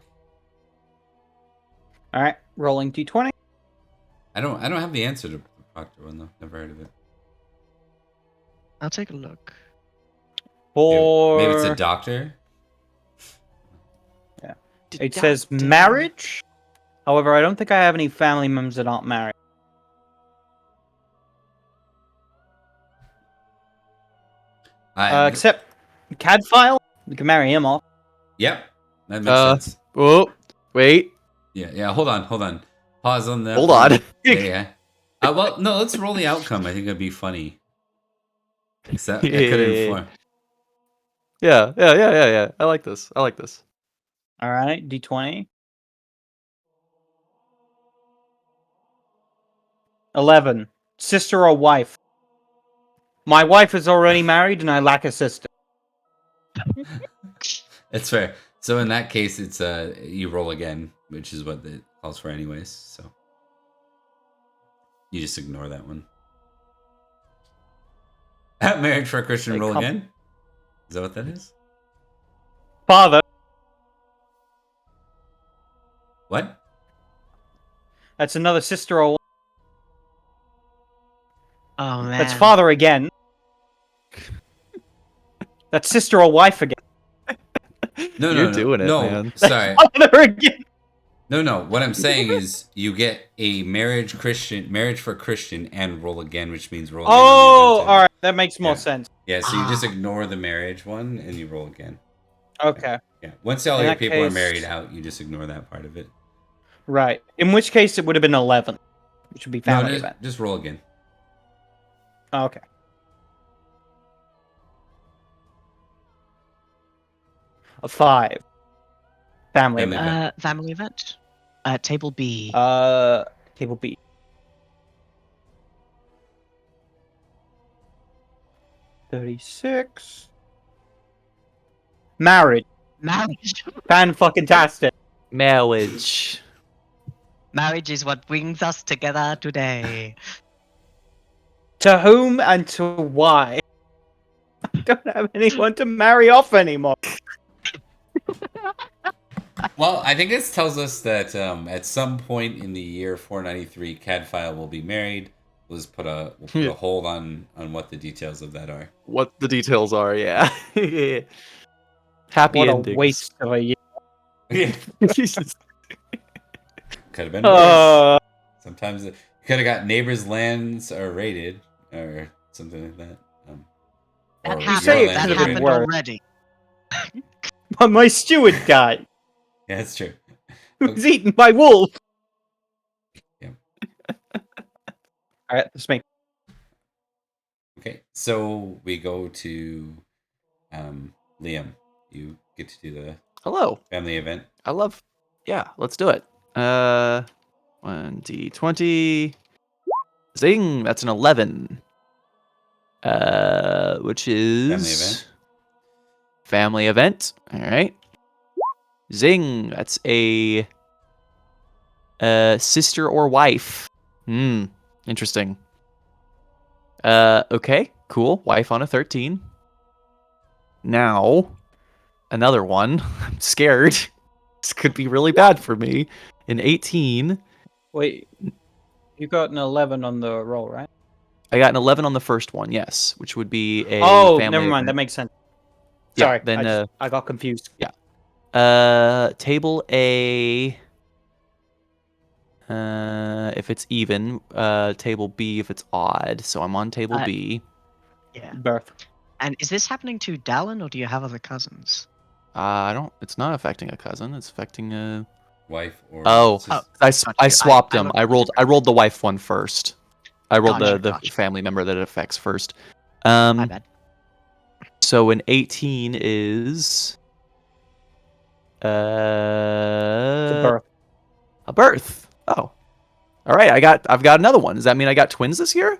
All right, rolling d20. I don't have the answer to the proctor one though. Never heard of it. I'll take a look. Maybe it's a doctor. It says marriage. However, I don't think I have any family members that aren't married. Except Cadfile, you can marry him off. Yep, that makes sense. Oh, wait. Yeah. Hold on. Pause on that. Hold one. on. Yeah. Well, no. Let's roll the outcome. I think that'd be funny. That could inform. Yeah. I like this. All right, D20. 11. Sister or wife? My wife is already married, and I lack a sister. That's fair. So in that case, it's you roll again, which is what it calls for anyways. So you just ignore that one. Marriage for a Christian, roll again. Is that what that is? Father. What? That's another sister or wife. Oh man. That's father again. That's sister or wife again. You're doing it, man. Sorry. Father again. No. What I'm saying is you get a marriage for Christian and roll again, which means roll again. Oh, all right. That makes more sense. Yeah, so you just ignore the marriage one and you roll again. Okay. Yeah. Once all your people are married out, you just ignore that part of it. Right. In which case, it would have been 11, which would be family event. Just roll again. Okay. A 5. Family event. Family event. Table B. Table B. 36. Marriage. Fan-fucking-tastic. Marriage. Marriage is what brings us together today. To whom and to why? I don't have anyone to marry off anymore. Well, I think this tells us that at some point in the year 493, Cadfile will be married. We'll put a hold on what the details of that are. What the details are, yeah. Happy what endings. A waste of a year. Yeah. Could have been worse. Sometimes you could have got neighbors' lands are raided or something like that. That happened already. But my steward guy. Yeah, that's true. Who's eaten by wolves. Yeah. All right, let's make. Okay, so we go to Liam. You get to do the family event. Yeah, let's do it. 1d20. Zing, that's an 11. Which is family event. All right. Zing, that's a sister or wife. Interesting. Okay, cool. Wife on a 13. Now, another one. I'm scared. This could be really bad for me. An 18. Wait, you got an 11 on the roll, right? I got an 11 on the first one, yes, which would be a family never mind. event. That makes sense. Yeah, Sorry, then I got confused. Yeah. Table A. If it's even. Table B if it's odd. So I'm on table B. Yeah. Birth. And is this happening to Dallin, or do you have other cousins? I don't. It's not affecting a cousin. It's affecting a wife or. I swapped them. I rolled the wife one first. I rolled the family member that it affects first. My bad. So an 18 is A birth. Oh. All right, I've got another one. Does that mean I got twins this year?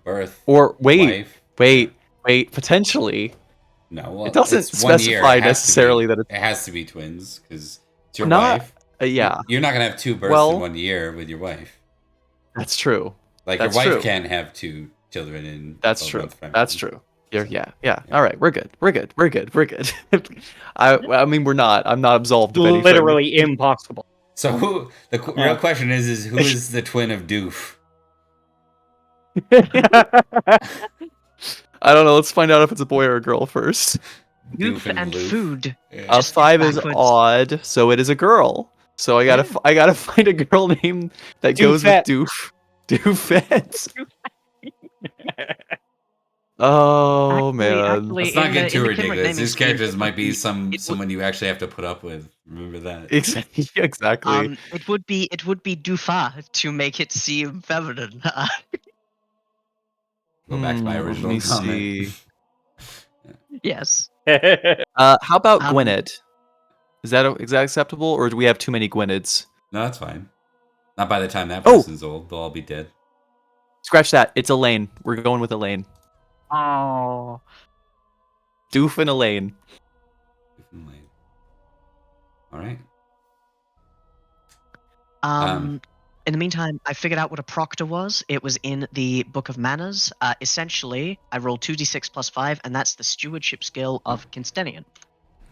Birth. Or wait, wife. wait, potentially. No, well, it doesn't specify necessarily that it has to be twins because it's your wife. Yeah. You're not gonna have two births in 1 year with your wife. That's true. Like that's your wife true. can't have two children in. That's true. That's true. Yeah. All right, we're good. I mean, we're not. I'm not absolved of anything. Literally impossible. So the real question is who is the twin of Doof? I don't know. Let's find out if it's a boy or a girl first. Doof and food. Yeah. A 5 is odd, so it is a girl. So I gotta find a girl name that goes with Doof. Doofette. Oh man. Actually, Let's not get too in the Kinric ridiculous. naming These scheme, characters it might would be it would- someone you actually have to put up with. Remember that. Exactly. it would be Dufa to make it seem feminine. Go back to my Let original me comment. see. Yes. How about Um, Gwynedd? Is that acceptable, or do we have too many Gwynedds? No, that's fine. Not by the time that Oh! person's old. They'll all be dead. Scratch that. It's Elaine. We're going with Elaine. Oh. Doof and Elaine. Definitely. All right. In the meantime, I figured out what a proctor was. It was in the Book of Manners. Essentially, I rolled 2d6 plus 5, and that's the stewardship skill of Cynstenian.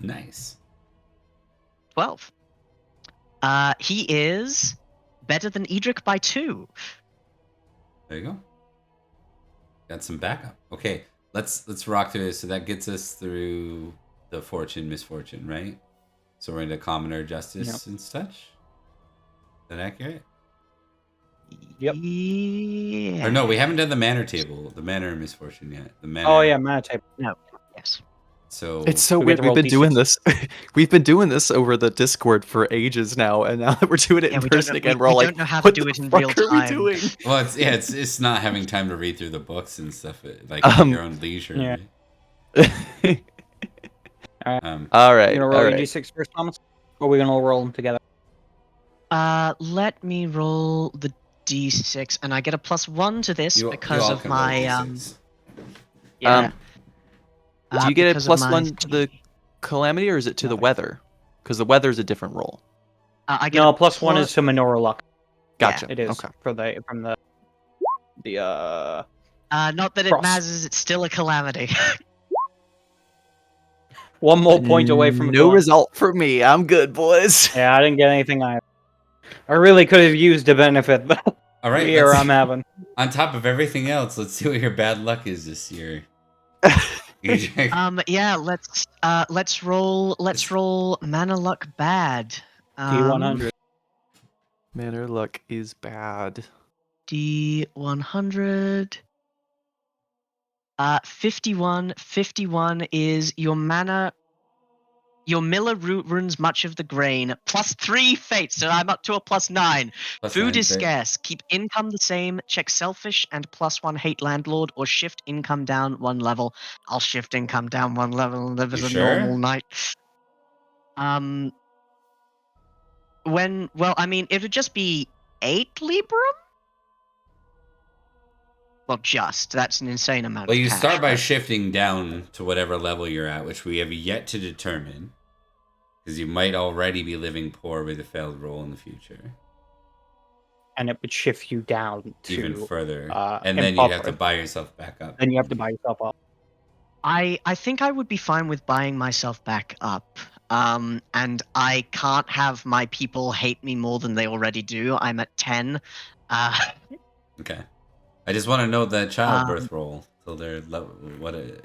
Nice. 12. He is better than Edrich by 2. There you go. Got some backup. Okay, let's rock through this. So that gets us through the fortune, misfortune, right? So we're into commoner, justice, and such. Is that accurate? Yep. Yeah. Or no, we haven't done the manor table, the manor and misfortune yet. The manor. Oh yeah, mana type. No. Yes. So It's so We get weird. to We've roll been doing D6. this. We've been doing this over the Discord for ages now, and now that we're doing it Yeah, in we don't person know- again, we- we're all we like, don't know how to "What do the it in fuck real are we time." doing?" well, it's not having time to read through the books and stuff like Um, your own leisure. yeah. Right? all right. You gonna All roll your right. d6 first, Thomas? Or are we gonna all roll them together? Let me roll the d6, and I get a +1 to this You because all of can roll my D6. yeah. Do you get a because of my +1 to the calamity, or is it to the No. weather? Because the weather is a different roll. I get No, a +1 is to menorah luck. Gotcha. It is Okay. from the not that it cross. matters. It's still a calamity. one more point away from a no goal. result for me. I'm good, boys. Yeah, I didn't get anything either. I really could have used the benefit, but All right. here let's- I'm having. On top of everything else, let's see what your bad luck is this year. Yeah. Let's roll mana luck bad. D100. Manor luck is bad. D100. 51. 51 is your mana. Your miller ruins much of the grain. +3 fate, so I'm up to a +9. Plus Food 9 is fate. scarce. Keep income the same. Check selfish and +1 hate landlord, or shift income down 1 level. I'll shift income down 1 level and live as You a sure? normal knight. I mean, it would just be 8 Libram? Well, that's an insane amount Well, of you cash. start by but- shifting down to whatever level you're at, which we have yet to determine. Because you might already be living poor with a failed roll in the future. And it would shift you down to Even further. And then you have to impoverished. buy yourself back up. Then you have to buy yourself up. I think I would be fine with buying myself back up. And I can't have my people hate me more than they already do. I'm at 10. Okay. I just want to know the childbirth roll till they're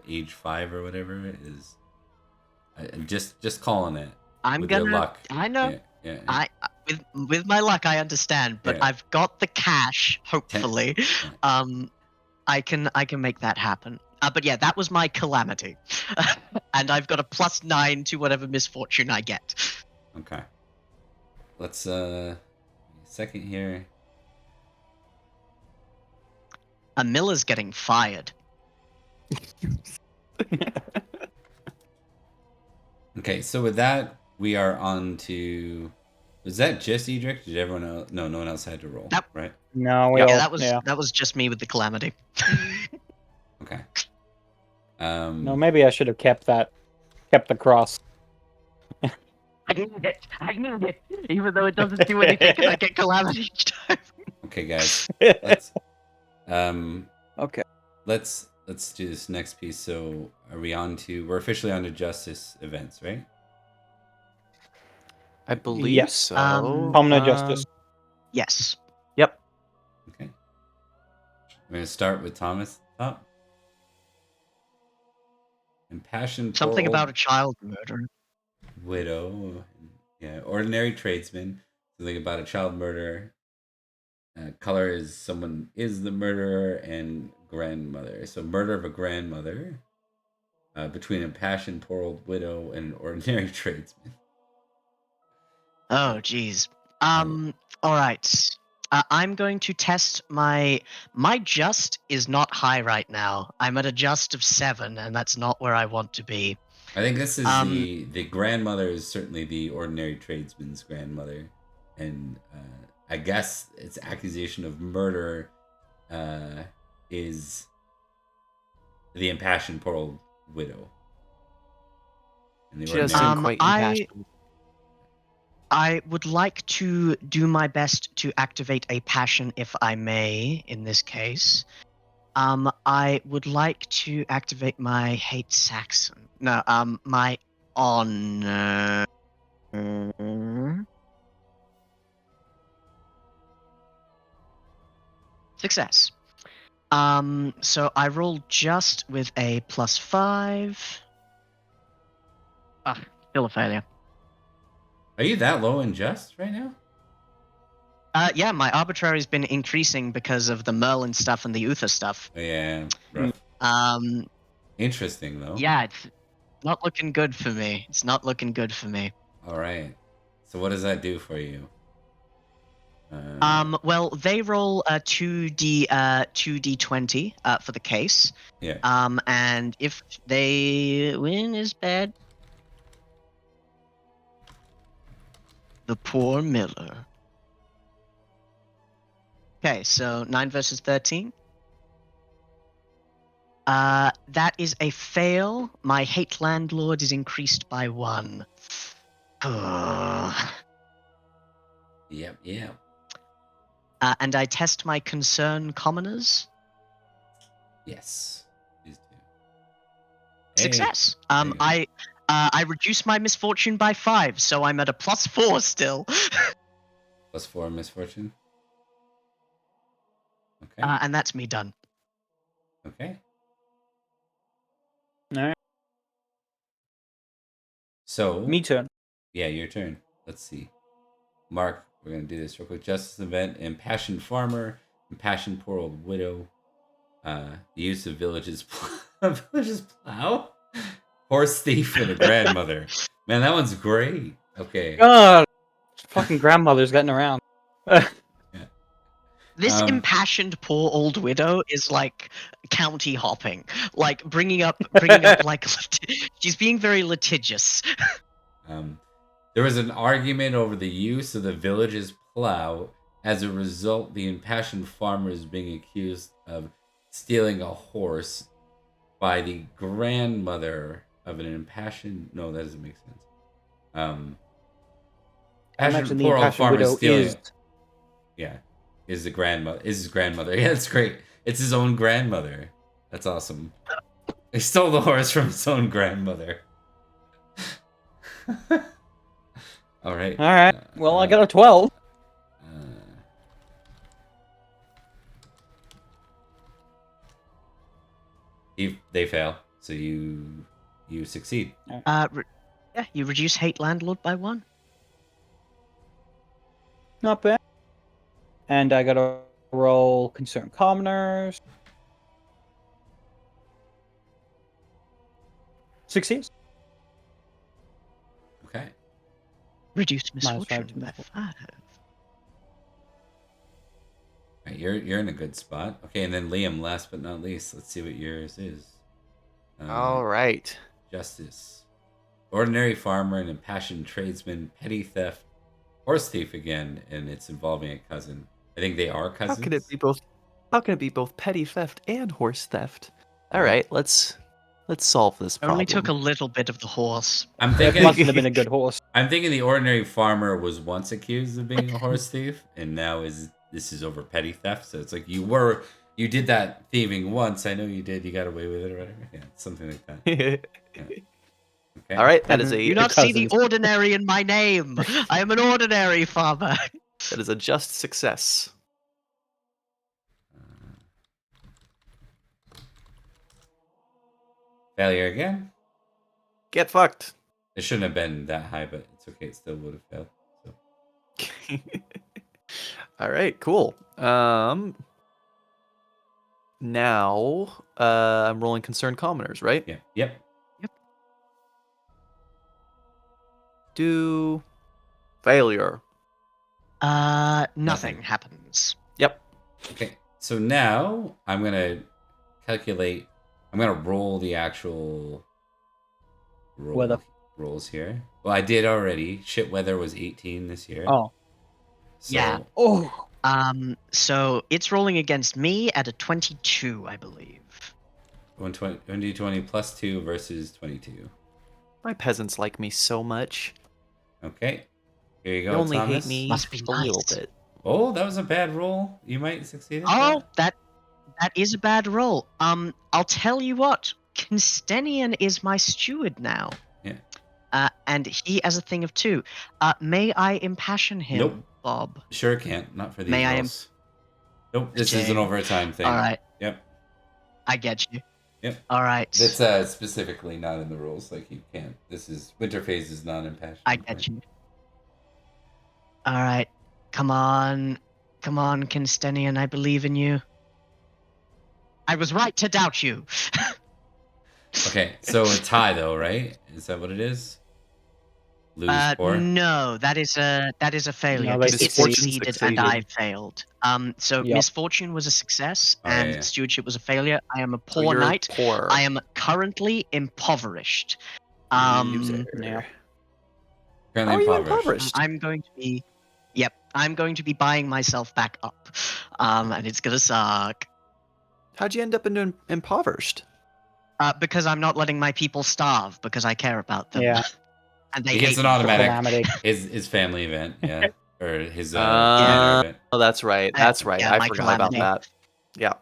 age 5 or whatever it is. Just calling it. I'm with gonna. your luck. I know. Yeah. With my luck, I understand, but Yeah. I've got the cash. Hopefully, I can make that happen. But yeah, that was my calamity, and I've got a +9 to whatever misfortune I get. Okay. Let's second here. A miller's getting fired. Okay, so with that, we are on to. Was that just Edrich? Did everyone else? No, no one else had to roll, That- right? No, Yeah, that was just me with the calamity. Okay. No, maybe I should have kept the cross. I need it, even though it doesn't do anything because I get calamity each time. Okay, guys. Let's Okay. let's do this next piece. So, are we on to? We're officially on to justice events, right? I believe Yes. so. Commoner justice. Yes. Yep. Okay. We're gonna start with Thomas top. Impassioned Something poor about old a child murder. widow. Yeah, ordinary tradesman. Something about a child murder. Color is someone is the murderer and grandmother. So murder of a grandmother between a passion poor old widow and an ordinary tradesman. Oh, geez. All right. I'm going to test my just is not high right now. I'm at a just of 7, and that's not where I want to be. I think this is the grandmother is certainly the ordinary tradesman's grandmother, and I guess its accusation of murder is the impassioned poor old widow. And the She does seem quite impassioned. I would like to do my best to activate a passion, if I may, in this case. I would like to activate my hate Saxon. No, my honor. Success. So I rolled just with a +5. Ah, still a failure. Are you that low in just right now? Yeah, my arbitrary's been increasing because of the Merlin stuff and the Uther stuff. Yeah, rough. Interesting though. Yeah, it's not looking good for me. It's not looking good for me. All right. So what does that do for you? Well, they roll a 2d20 for the case. Yeah. And if they win is bad. The poor miller. Okay, so 9 versus 13. That is a fail. My hate landlord is increased by 1. Yep. And I test my concern commoners. Yes. Please do. Success. There you go. I reduce my misfortune by 5, so I'm at a +4 still. +4 misfortune. Okay. And that's me done. Okay. Alright. So Me turn. Yeah, your turn. Let's see. Mark, we're gonna do this real quick. Justice event, impassioned farmer, impassioned poor old widow. The use of villages plow, horse thief, and a grandmother. Man, that one's great. Okay. God, fucking grandmother's getting around. This impassioned poor old widow is like county hopping, like bringing up like she's being very litigious. There was an argument over the use of the village's plow. As a result, the impassioned farmer is being accused of stealing a horse by the grandmother of an impassioned. No, that doesn't make sense. Impassioned poor old farmer is stealing. Yeah, is the grandmother? Is his grandmother? Yeah, that's great. It's his own grandmother. That's awesome. He stole the horse from his own grandmother. All right. Well, I got a 12. They fail, so you succeed. Yeah, you reduce hate landlord by 1. Not bad. And I gotta roll concern commoners. Succeeds. Okay. Reduce Minus 5 misfortune to by misfortune. 5. Right, you're in a good spot. Okay, and then Liam, last but not least, let's see what yours is. All right. Justice. Ordinary farmer and impassioned tradesman, petty theft, horse thief again, and it's involving a cousin. I think they are cousins. How can it be both? How can it be both petty theft and horse theft? All right, let's solve this problem. Only took a little bit of the horse. I'm It thinking must have been a good horse. I'm thinking the ordinary farmer was once accused of being a horse thief, and now this is over petty theft. So it's like you did that thieving once. I know you did. You got away with it or whatever. Yeah, something like that. Yeah. Okay. All right, that is You not see the ordinary in my name. I am an ordinary farmer. That is a just success. Failure again. Get fucked. It shouldn't have been that high, but it's okay. It still would have failed. So. All right, cool. Now, I'm rolling concerned commoners, right? Yeah. Yep. Do failure. Nothing happens. Yep. Okay. So now I'm gonna calculate. I'm gonna roll the actual rolls here. Well, I did already. Shit weather was 18 this year. Oh. So, Yeah. Oh. So it's rolling against me at a 22, I believe. 120 plus 2 versus 22. My peasants like me so much. Okay. Here you go, They only Thomas. hate me Must be a little nice. bit. Oh, that was a bad roll. You might succeed at Oh, that. that is a bad roll. I'll tell you what. Cynstenian is my steward now. Yeah. And he has a thing of two. May I impassion him, Nope. Bob? Sure can't. Not for these May I rolls. Nope, this is an Shame. overtime thing. All right, Yep. I get you. Yep. All right, That's specifically not in the rules. Like, you can't. This is winter phase is not impassioned. I get you. All right, come on, Cynstenian. I believe in you. I was right to doubt you. Okay, so a tie though, right? Is that what it is? Lose 4. No, that is a failure No, because they it Misfortune succeeded and I succeeded. failed. So Yep. misfortune was a success Oh, and yeah. stewardship was a failure. I am a So poor you're knight. poor. I am currently impoverished. Loser. Yeah. Currently How are you impoverished. impoverished? I'm going to be buying myself back up. And it's gonna suck. How'd you end up in impoverished? Because I'm not letting my people starve because I care about them. Yeah. And they He hate gets an me for it. automatic. Calamity. His family event, yeah, or his Yeah. manor event. Oh, that's right. That's right. yeah, I my forgot about calamity. that. Yeah.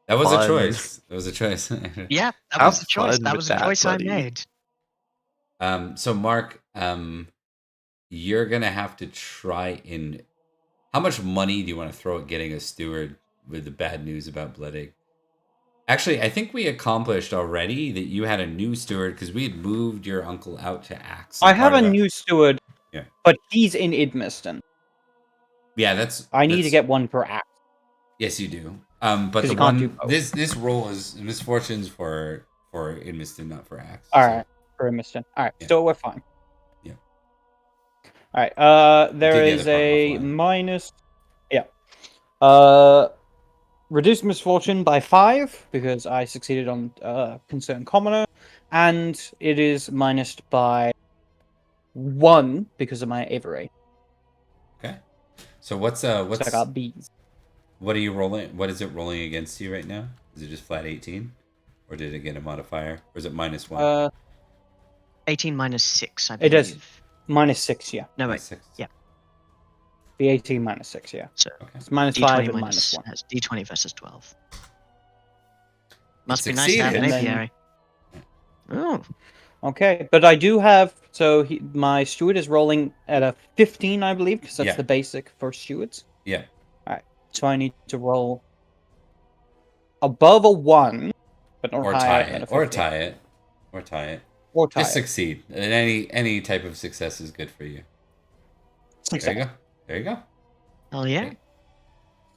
That was a Fun. choice. That was a choice. Yeah, that Have was a choice. fun That with was a that, choice buddy. I made. So Mark, you're gonna have to try and. How much money do you want to throw at getting a steward with the bad news about Bloodegg? Actually, I think we accomplished already that you had a new steward because we had moved your uncle out to Axe. I have a new steward, Yeah. but he's in Idmiston. Yeah, that's. I need to get one per act. Yes, you do. But 'Cause the you can't do one both. this role is misfortunes for Idmiston, not for Axe. All so- right, for Idmiston. All right, Yeah. so we're fine. Yeah. All right. There take the is other part a offline. minus. Yeah. Reduce misfortune by 5 because I succeeded on concerned commoner, and it is minused by 1 because of my Avery. Okay. So what's So I got B's. what are you rolling? What is it rolling against you right now? Is it just flat 18, or did it get a modifier, or is it -1? 18 minus 6, I It believe. does. Minus 6, yeah. No, wait. -6. yeah. The 18 minus 6, yeah. So Okay. It's minus D20 5 and minus minus 1. that's D20 versus 12. Must be nice to succeeded. have an And then- apiary. Oh, Okay, but I do have. So my steward is rolling at a 15, I believe, because that's Yeah. the basic for stewards. Yeah. So I need to roll above a 1, but not Or higher tie than a it. Or 15. tie it. Or tie it. Or tie Just it. succeed. And any type of success is good for you. There Success. you go. There you go. hell yeah. Okay.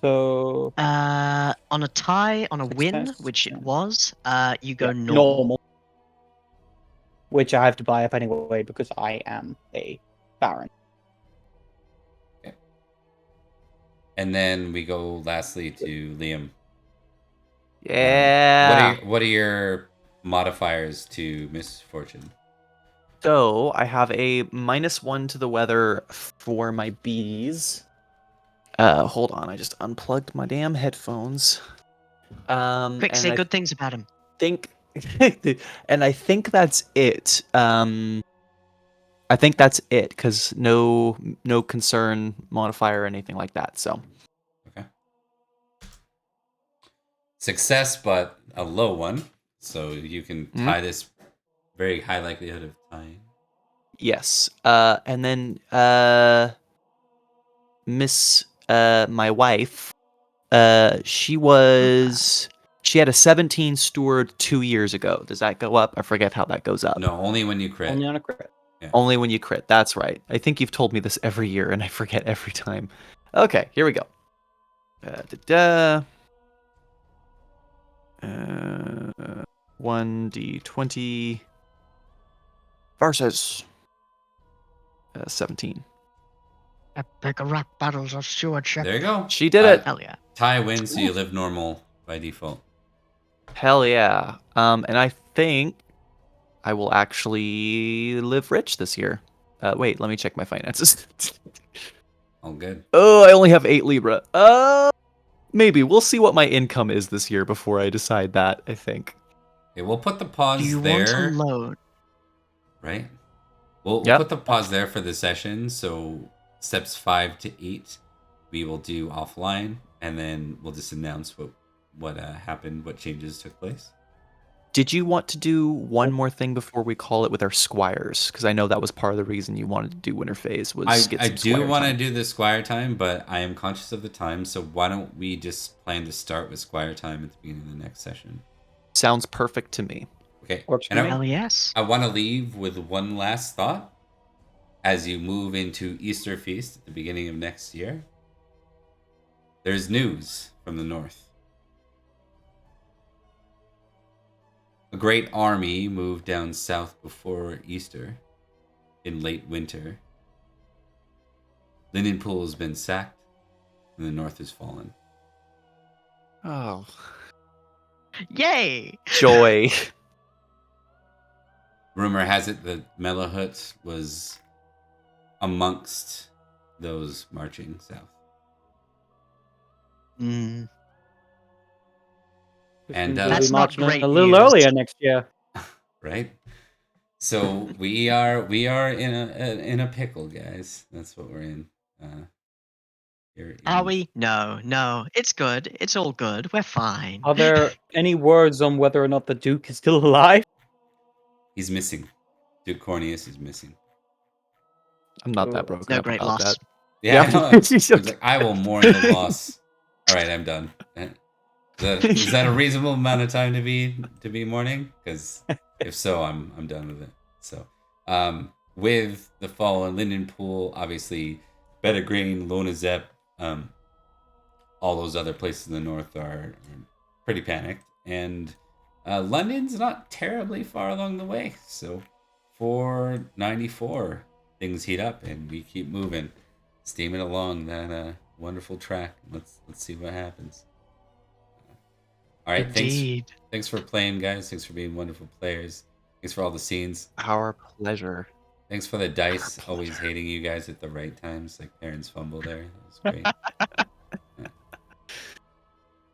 So On a tie, on a win, Success, which it yeah. was, you go yeah, normal. which I have to buy up anyway because I am a baron. And then we go lastly to Liam. Yeah. What are your modifiers to misfortune? So I have a -1 to the weather for my bees. Hold on, I just unplugged my damn headphones. Quick, and say I good things about him. think, and I think that's it. I think that's it because no concern modifier or anything like that. So Okay. Success, but a low one. So you can tie this very high likelihood of tying. yes. And then Miss my wife, she had a 17 steward 2 years ago. Does that go up? I forget how that goes up. No, only when you crit. Only on a crit. Only when you crit. That's right. I think you've told me this every year, and I forget every time. Okay, here we go. Da-da. 1d20 versus 17. Epic rap battles of stewardship. There you go. She did it. Hell yeah. Ty wins, so you live normal by default. Hell yeah. And I think I will actually live rich this year. Wait, let me check my finances. All good. Oh, I only have 8 Libra. Maybe. We'll see what my income is this year before I decide that, I think. Okay, we'll put the pause Do you there. want to load? Right? We'll Yep. put the pause there for the session. So steps 5 to 8, we will do offline, and then we'll just announce what happened, what changes took place. Did you want to do one more thing before we call it with our squires? Because I know that was part of the reason you wanted to do winter phase was get I some do squire want to time. do the squire time, but I am conscious of the time. So why don't we just plan to start with squire time at the beginning of the next session? Sounds perfect to me. Okay. Works for And me. Hell yes. I want to leave with one last thought as you move into Easter feast at the beginning of next year. There's news from the north. A great army moved down south before Easter in late winter. Lindenpool has been sacked and the north has fallen. Oh, Yay! joy. Rumor has it that Mellahut was amongst those marching south. Mm. And We'll That's be not marching great a little news. earlier next year. right? So we are in a pickle, guys. That's what we're in. Are we? No. It's good. It's all good. We're fine. Are there any words on whether or not the Duke is still alive? He's missing. Duke Corneus is missing. I'm not that Oh, broken no up great about loss. that. Yeah, Yeah. I know. He's like, I will mourn the loss. All right, I'm done. Is that a reasonable amount of time to be mourning? Because if so, I'm done with it. So, with the fall in Lindenpool, obviously, Bedegrain, Lonazep, all those other places in the north are pretty panicked, and London's not terribly far along the way. So, 494, things heat up, and we keep moving, steaming along that wonderful track. Let's see what happens. All right, Indeed. thanks for playing, guys. Thanks for being wonderful players. Thanks for all the scenes. Our pleasure. Thanks for the dice, always hating you guys at the right times, like Perin's fumble there. That was great. Yeah.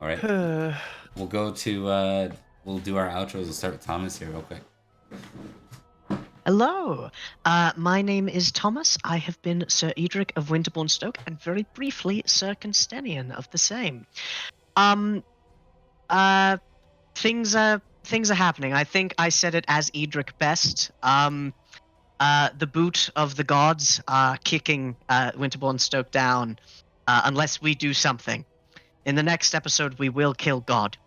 All right, we'll go to we'll do our outros. We'll start with Thomas here real quick. Hello. My name is Thomas. I have been Sir Edrich of Winterbourne, Stoke, and very briefly Sir Cynstenian of the same. Things are happening. I think I said it as Edrich best. The boot of the gods are kicking Winterbourne Stoke down, unless we do something. In the next episode, we will kill God.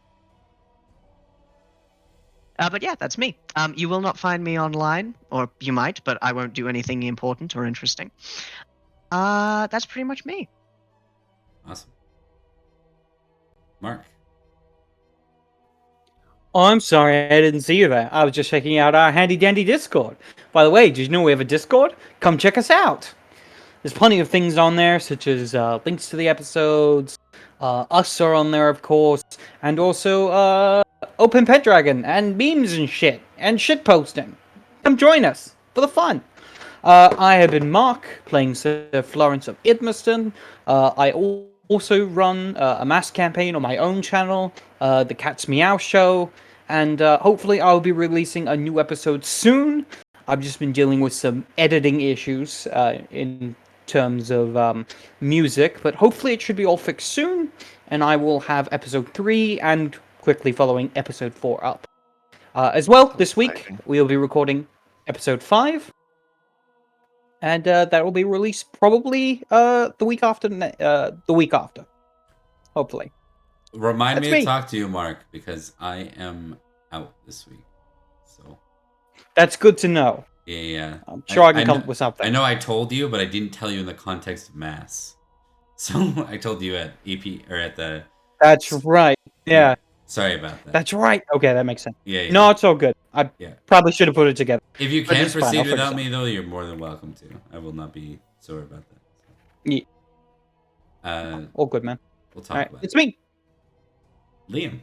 But yeah, that's me. You will not find me online, or you might, but I won't do anything important or interesting. That's pretty much me. Awesome, Mark. Oh, I'm sorry, I didn't see you there. I was just checking out our handy dandy Discord. By the way, did you know we have a Discord? Come check us out. There's plenty of things on there, such as links to the episodes, us are on there, of course, and also open Pendragon and memes and shit posting. Come join us for the fun. I have been Mark, playing Sir Florence of Idmiston. I also run a mass campaign on my own channel, The Cat's Meow Show, and hopefully I'll be releasing a new episode soon. I've just been dealing with some editing issues in terms of music, but hopefully it should be all fixed soon, and I will have episode 3 and quickly following episode 4 up. As well, this week Exciting. we'll be recording episode 5, and that will be released probably the week after. Hopefully. Remind That's me to me. talk to you, Mark, because I am out this week. So That's good to know. yeah. I'm sure I can come know, up with something. I know I told you, but I didn't tell you in the context of mass. So I told you at EP or at the. That's right. Yeah, Sorry about that. that's right. Okay, that makes sense. Yeah. No, it's all good. I Yeah. probably should have put it together. If you But can it's fine, proceed I'll figure without something. me, though, you're more than welcome to. I will not be sore about that. Yeah, all good, man. We'll All talk right, about it's it. me. Liam.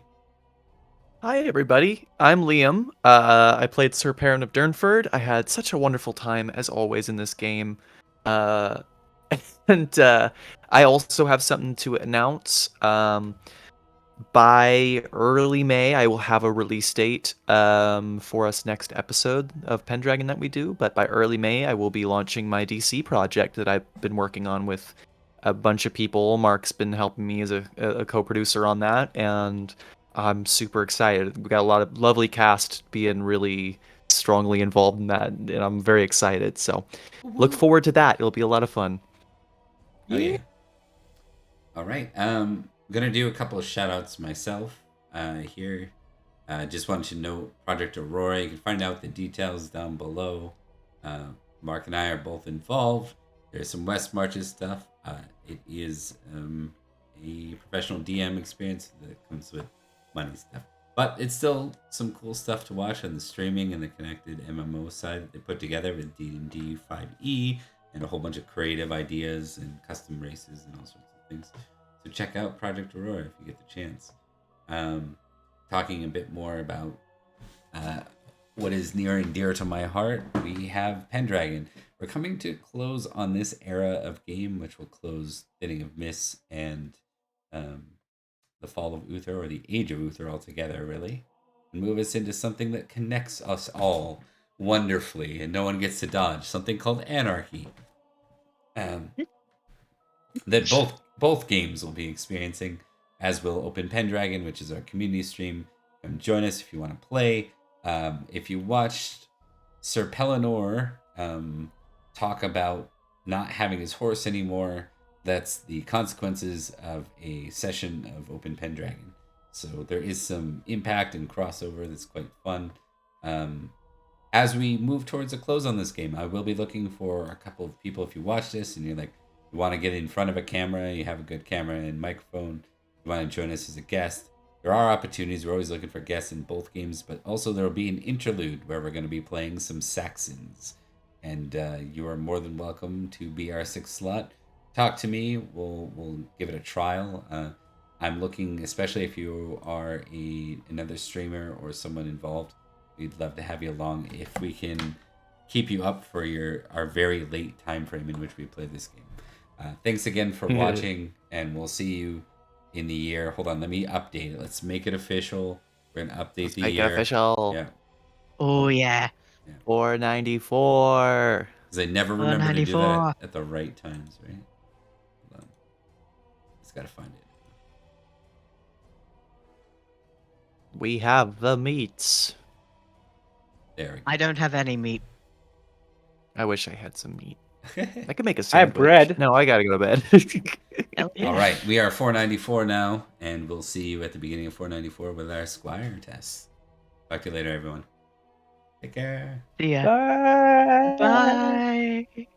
Hi, everybody. I'm Liam. I played Sir Perin of Durnford. I had such a wonderful time, as always, in this game. Uh, and I also have something to announce. By early May, I will have a release date for us next episode of Pendragon that we do. But by early May, I will be launching my DC project that I've been working on with a bunch of people. Mark's been helping me as a co-producer on that, and I'm super excited. We got a lot of lovely cast being really strongly involved in that, and I'm very excited. So look forward to that. It'll be a lot of fun. Oh yeah. All right. I'm gonna do a couple of shout outs myself here. Just want you to know Project Aurora. You can find out the details down below. Mark and I are both involved. There's some West Marches stuff. It is a professional DM experience that comes with money stuff. But it's still some cool stuff to watch on the streaming and the connected MMO side that they put together with D&D 5e and a whole bunch of creative ideas and custom races and all sorts of things. So check out Project Aurora if you get the chance. Talking a bit more about what is near and dear to my heart, we have Pendragon. We're coming to close on this era of game, which will close Thinning of Mist and the Fall of Uther, or the Age of Uther altogether, really, and move us into something that connects us all wonderfully, and no one gets to dodge. Something called Anarchy. That both games will be experiencing, as will Open Pendragon, which is our community stream. Come join us if you want to play. If you watched Sir Pellinor talk about not having his horse anymore, that's the consequences of a session of Open Pendragon. So there is some impact and crossover that's quite fun. As we move towards a close on this game, I will be looking for a couple of people. If you watch this and you're like, you want to get in front of a camera, you have a good camera and microphone, you want to join us as a guest, there are opportunities. We're always looking for guests in both games, but also there will be an interlude where we're going to be playing some Saxons. And you are more than welcome to be our sixth slot. Talk to me. We'll give it a trial. I'm looking, especially if you are another streamer or someone involved, we'd love to have you along if we can keep you up for our very late time frame in which we play this game. Thanks again for watching, and we'll see you in the year. Hold on, let me update it. Let's make it official. We're gonna update the Make year. it official. Yeah. Oh yeah. 494. Because I never remember to do that 494. at the right times, right? Hold on. Just gotta find it. We have the meats. There we go. I don't have any meat. I wish I had some meat. I could make a I have sandwich. bread. No, I gotta go to bed. Hell yeah. All right, we are 494 now, and we'll see you at the beginning of 494 with our Squire test. Talk to you later, everyone. Take care. See ya. Bye. Bye.